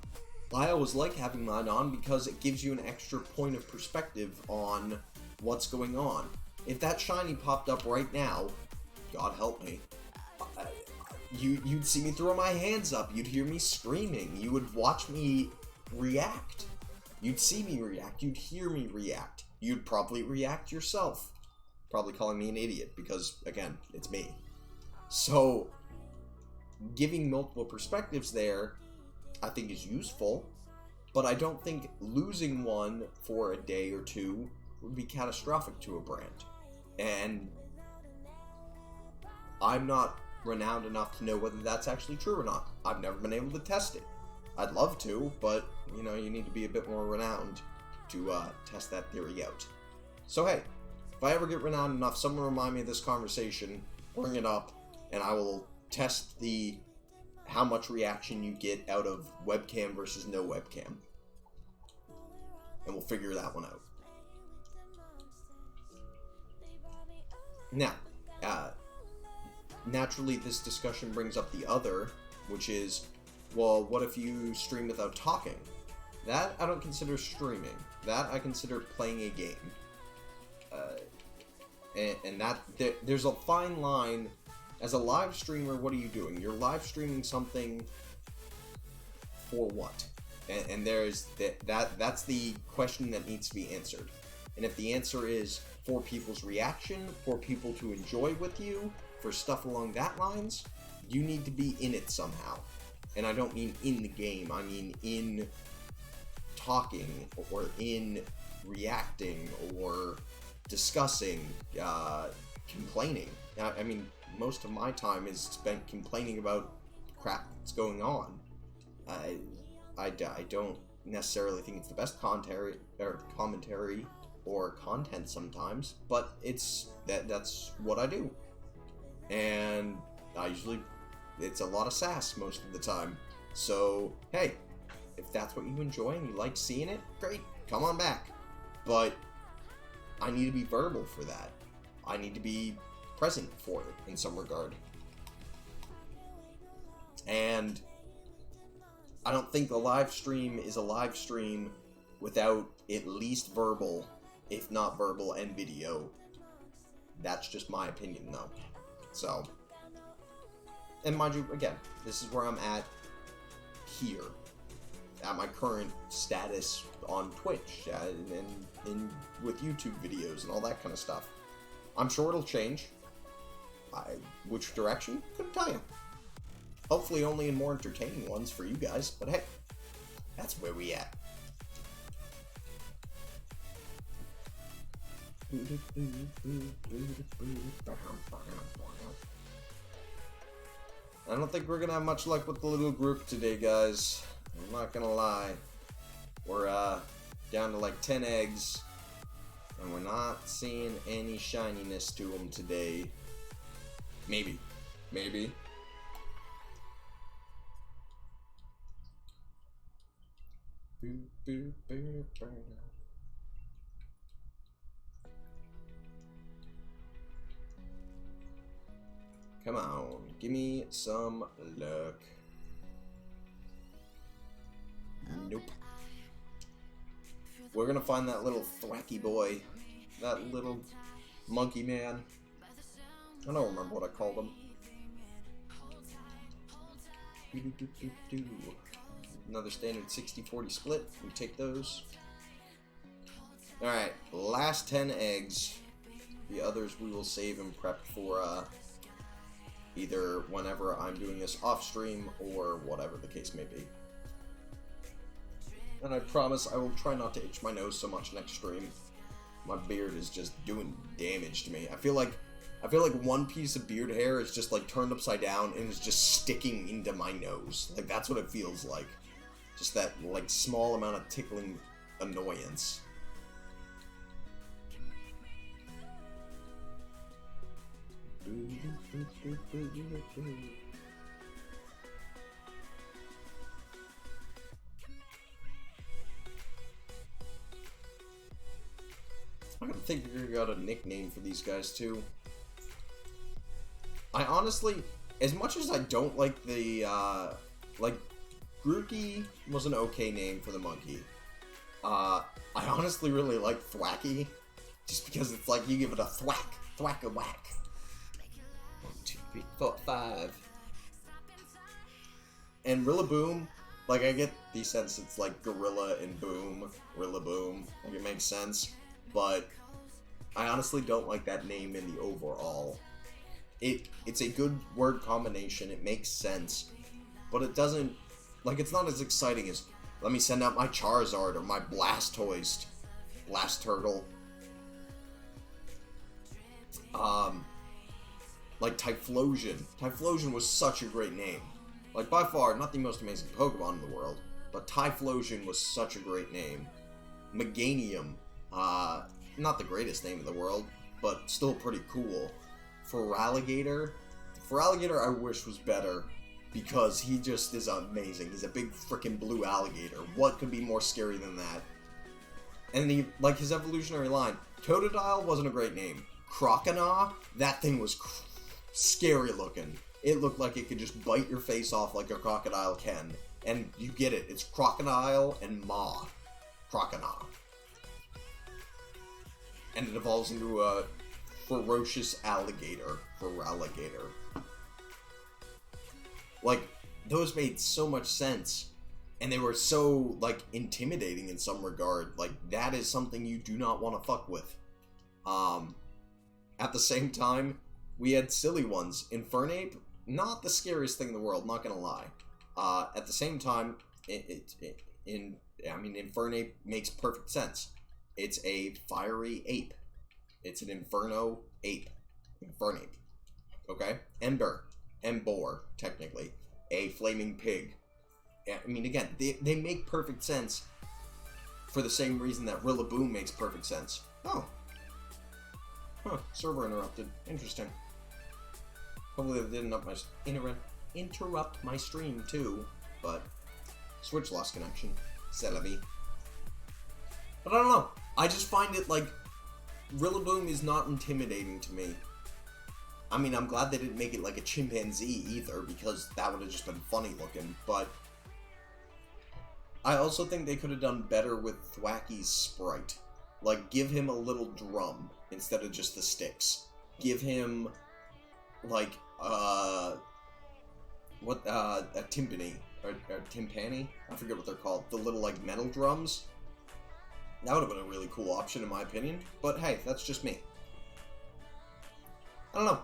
I always like having mine on because it gives you an extra point of perspective on what's going on. If that shiny popped up right now, God help me, you'd see me throw my hands up, you'd hear me screaming, you would watch me react. You'd see me react, you'd hear me react, you'd probably react yourself. Probably calling me an idiot because, again, it's me. So, giving multiple perspectives there, I think is useful, but I don't think losing one for a day or two would be catastrophic to a brand. And I'm not renowned enough to know whether that's actually true or not. I've never been able to test it. I'd love to, but, you know, you need to be a bit more renowned to test that theory out. So hey, if I ever get renowned enough, someone remind me of this conversation, bring it up, and I will test how much reaction you get out of webcam versus no webcam. And we'll figure that one out. Now, naturally this discussion brings up the other, which is, well, what if you stream without talking? That I don't consider streaming. That I consider playing a game. And that there's a fine line. As a live streamer, what are you doing? You're live streaming something for what? And there's that's the question that needs to be answered. And if the answer is for people's reaction, for people to enjoy with you, for stuff along that lines, you need to be in it somehow. And I don't mean in the game, I mean in talking, or in reacting, or discussing, complaining. Now, I mean, most of my time is spent complaining about crap that's going on. I don't necessarily think it's the best commentary or content sometimes, but that's what I do. And it's a lot of sass most of the time. So, hey, if that's what you enjoy and you like seeing it, great, come on back. But I need to be verbal for that. I need to be present for it in some regard. And I don't think a live stream is a live stream without at least verbal, if not verbal and video. That's just my opinion, though. So, and mind you, again, this is where I'm at here, at my current status on Twitch, and with YouTube videos and all that kind of stuff. I'm sure it'll change. Which direction? Couldn't tell you. Hopefully only in more entertaining ones for you guys, but hey, that's where we at. I don't think we're gonna have much luck with the little group today, guys. I'm not gonna lie. We're down to like 10 eggs, and we're not seeing any shininess to them today. Maybe. Come on, give me some luck. Nope. We're gonna find that little thwacky boy. That little monkey man. I don't remember what I called him. Another standard 60-40 split. We take those. Alright, last 10 eggs. The others we will save and prep for either whenever I'm doing this off stream or whatever the case may be. And I promise I will try not to itch my nose so much next stream. My beard is just doing damage to me. I feel like one piece of beard hair is just like turned upside down and is just sticking into my nose. Like that's what it feels like. Just that like small amount of tickling annoyance. I don't think we got a nickname for these guys too. I honestly, as much as I don't like the, like, Grookey was an okay name for the monkey. I honestly really like Thwacky, just because it's like you give it a thwack, thwack-a-whack. 1, 2, 3, 4, 5. And Rillaboom, like, I get the sense it's like Gorilla and Boom, Rillaboom, like, it makes sense, but I honestly don't like that name in the overall. It's a good word combination, it makes sense, but it doesn't, like, it's not as exciting as, let me send out my Charizard or my Blastoise, Turtle. Like Typhlosion. Typhlosion was such a great name. Like, by far, not the most amazing Pokemon in the world, but Typhlosion was such a great name. Meganium, not the greatest name in the world, but still pretty cool. Feraligatr I wish was better, because he just is amazing. He's a big freaking blue alligator. What could be more scary than that? And he, like, his evolutionary line, Totodile wasn't a great name. Croconaw, that thing was scary looking. It looked like it could just bite your face off like a crocodile can. And you get it. It's Crocodile and Maw. Croconaw. And it evolves into a ferocious alligator. Feraligatr. Like, those made so much sense. And they were so, like, intimidating in some regard. Like, that is something you do not want to fuck with. At the same time, we had silly ones. Infernape, not the scariest thing in the world, not gonna lie. At the same time, Infernape makes perfect sense. It's a fiery ape. It's an Inferno ape. Infernape. Okay? Embor, technically. A flaming pig. I mean, again, they make perfect sense for the same reason that Rillaboom makes perfect sense. Oh. Huh, server interrupted. Interesting. Hopefully they didn't interrupt my stream too, but Switch lost connection. C'est la vie. But I don't know. I just find it like Rillaboom is not intimidating to me. I mean, I'm glad they didn't make it like a chimpanzee either, because that would have just been funny looking, but I also think they could have done better with Thwacky's sprite. Like, give him a little drum instead of just the sticks. Give him, like, a timpani, or timpani? I forget what they're called. The little, like, metal drums. That would have been a really cool option, in my opinion. But hey, that's just me. I don't know.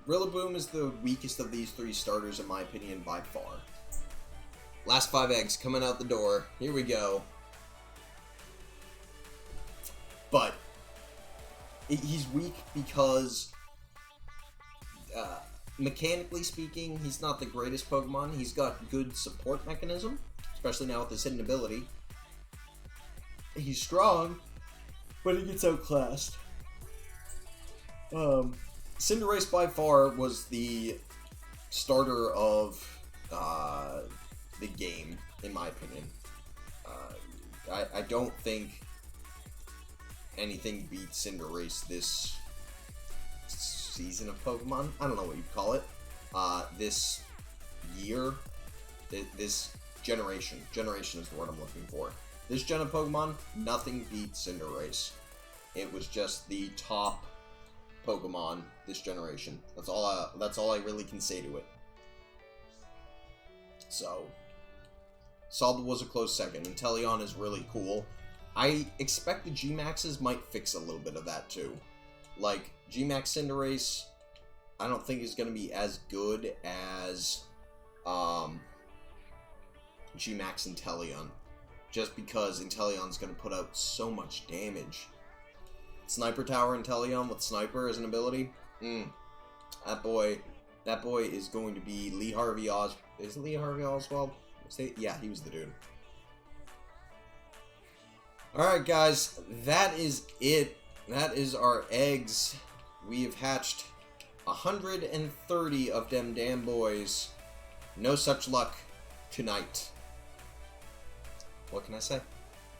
Rillaboom is the weakest of these three starters, in my opinion, by far. Last 5 eggs coming out the door. Here we go. But he's weak because, mechanically speaking, he's not the greatest Pokemon. He's got good support mechanism, especially now with his hidden ability. He's strong, but he gets outclassed. Cinderace by far was the starter of the game, in my opinion. I don't think anything beats Cinderace this season of Pokemon. I don't know what you'd call it. This year, this generation. Generation is the word I'm looking for. This gen of Pokemon, nothing beats Cinderace. It was just the top Pokemon this generation. That's all I really can say to it. So, Sobble was a close second. Inteleon is really cool. I expect the G-Maxes might fix a little bit of that too. Like, G-Max Cinderace, I don't think is going to be as good as G-Max Inteleon. Just because Inteleon's going to put out so much damage. Sniper Tower Inteleon with Sniper as an ability? That boy is going to be Lee Harvey Oswald. Is it Lee Harvey Oswald? Yeah, he was the dude. Alright guys, that is it. That is our eggs. We have hatched 130 of them damn boys. No such luck tonight. What can I say?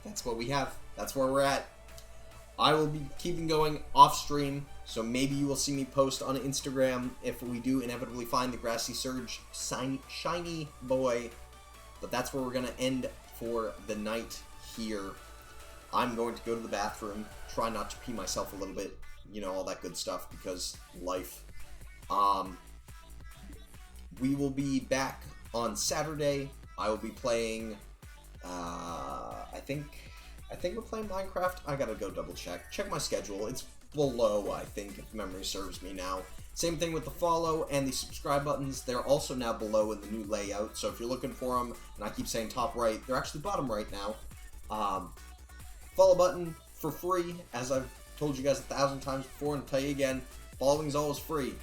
That's what we have. That's where we're at. I will be keeping going off stream, So maybe you will see me post on Instagram if we do inevitably find the Grassy Surge shiny boy. But that's where we're going to end for the night here. I'm going to go to the bathroom, try not to pee myself a little bit, you know, all that good stuff, because life. We will be back on Saturday. I will be playing, I think we're playing Minecraft. I gotta go double check. Check my schedule. It's below, I think, if memory serves me now. Same thing with the follow and the subscribe buttons. They're also now below in the new layout, so if you're looking for them, and I keep saying top right, they're actually bottom right now. Follow button for free, as I've told you guys 1,000 times before, and I'll tell you again, following is always free.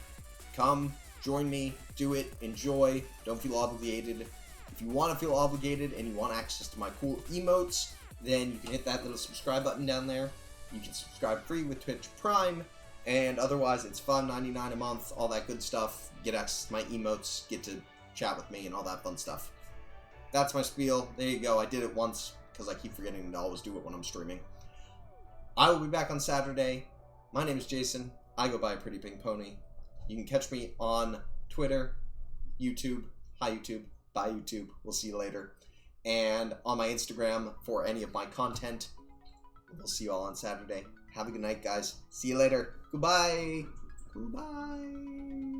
Come, join me, do it, enjoy, don't feel obligated. If you want to feel obligated and you want access to my cool emotes, then you can hit that little subscribe button down there. You can subscribe free with Twitch Prime, and otherwise it's $5.99 a month, all that good stuff. Get access to my emotes, get to chat with me, and all that fun stuff. That's my spiel. There you go. I did it once, because I keep forgetting to always do it when I'm streaming. I will be back on Saturday. My name is Jason. I go by Pretty Pink Pony. You can catch me on Twitter, YouTube, hi YouTube, bye YouTube, we'll see you later, and on my Instagram for any of my content. We'll see you all on Saturday. Have a good night, guys. See you later. Goodbye. Goodbye.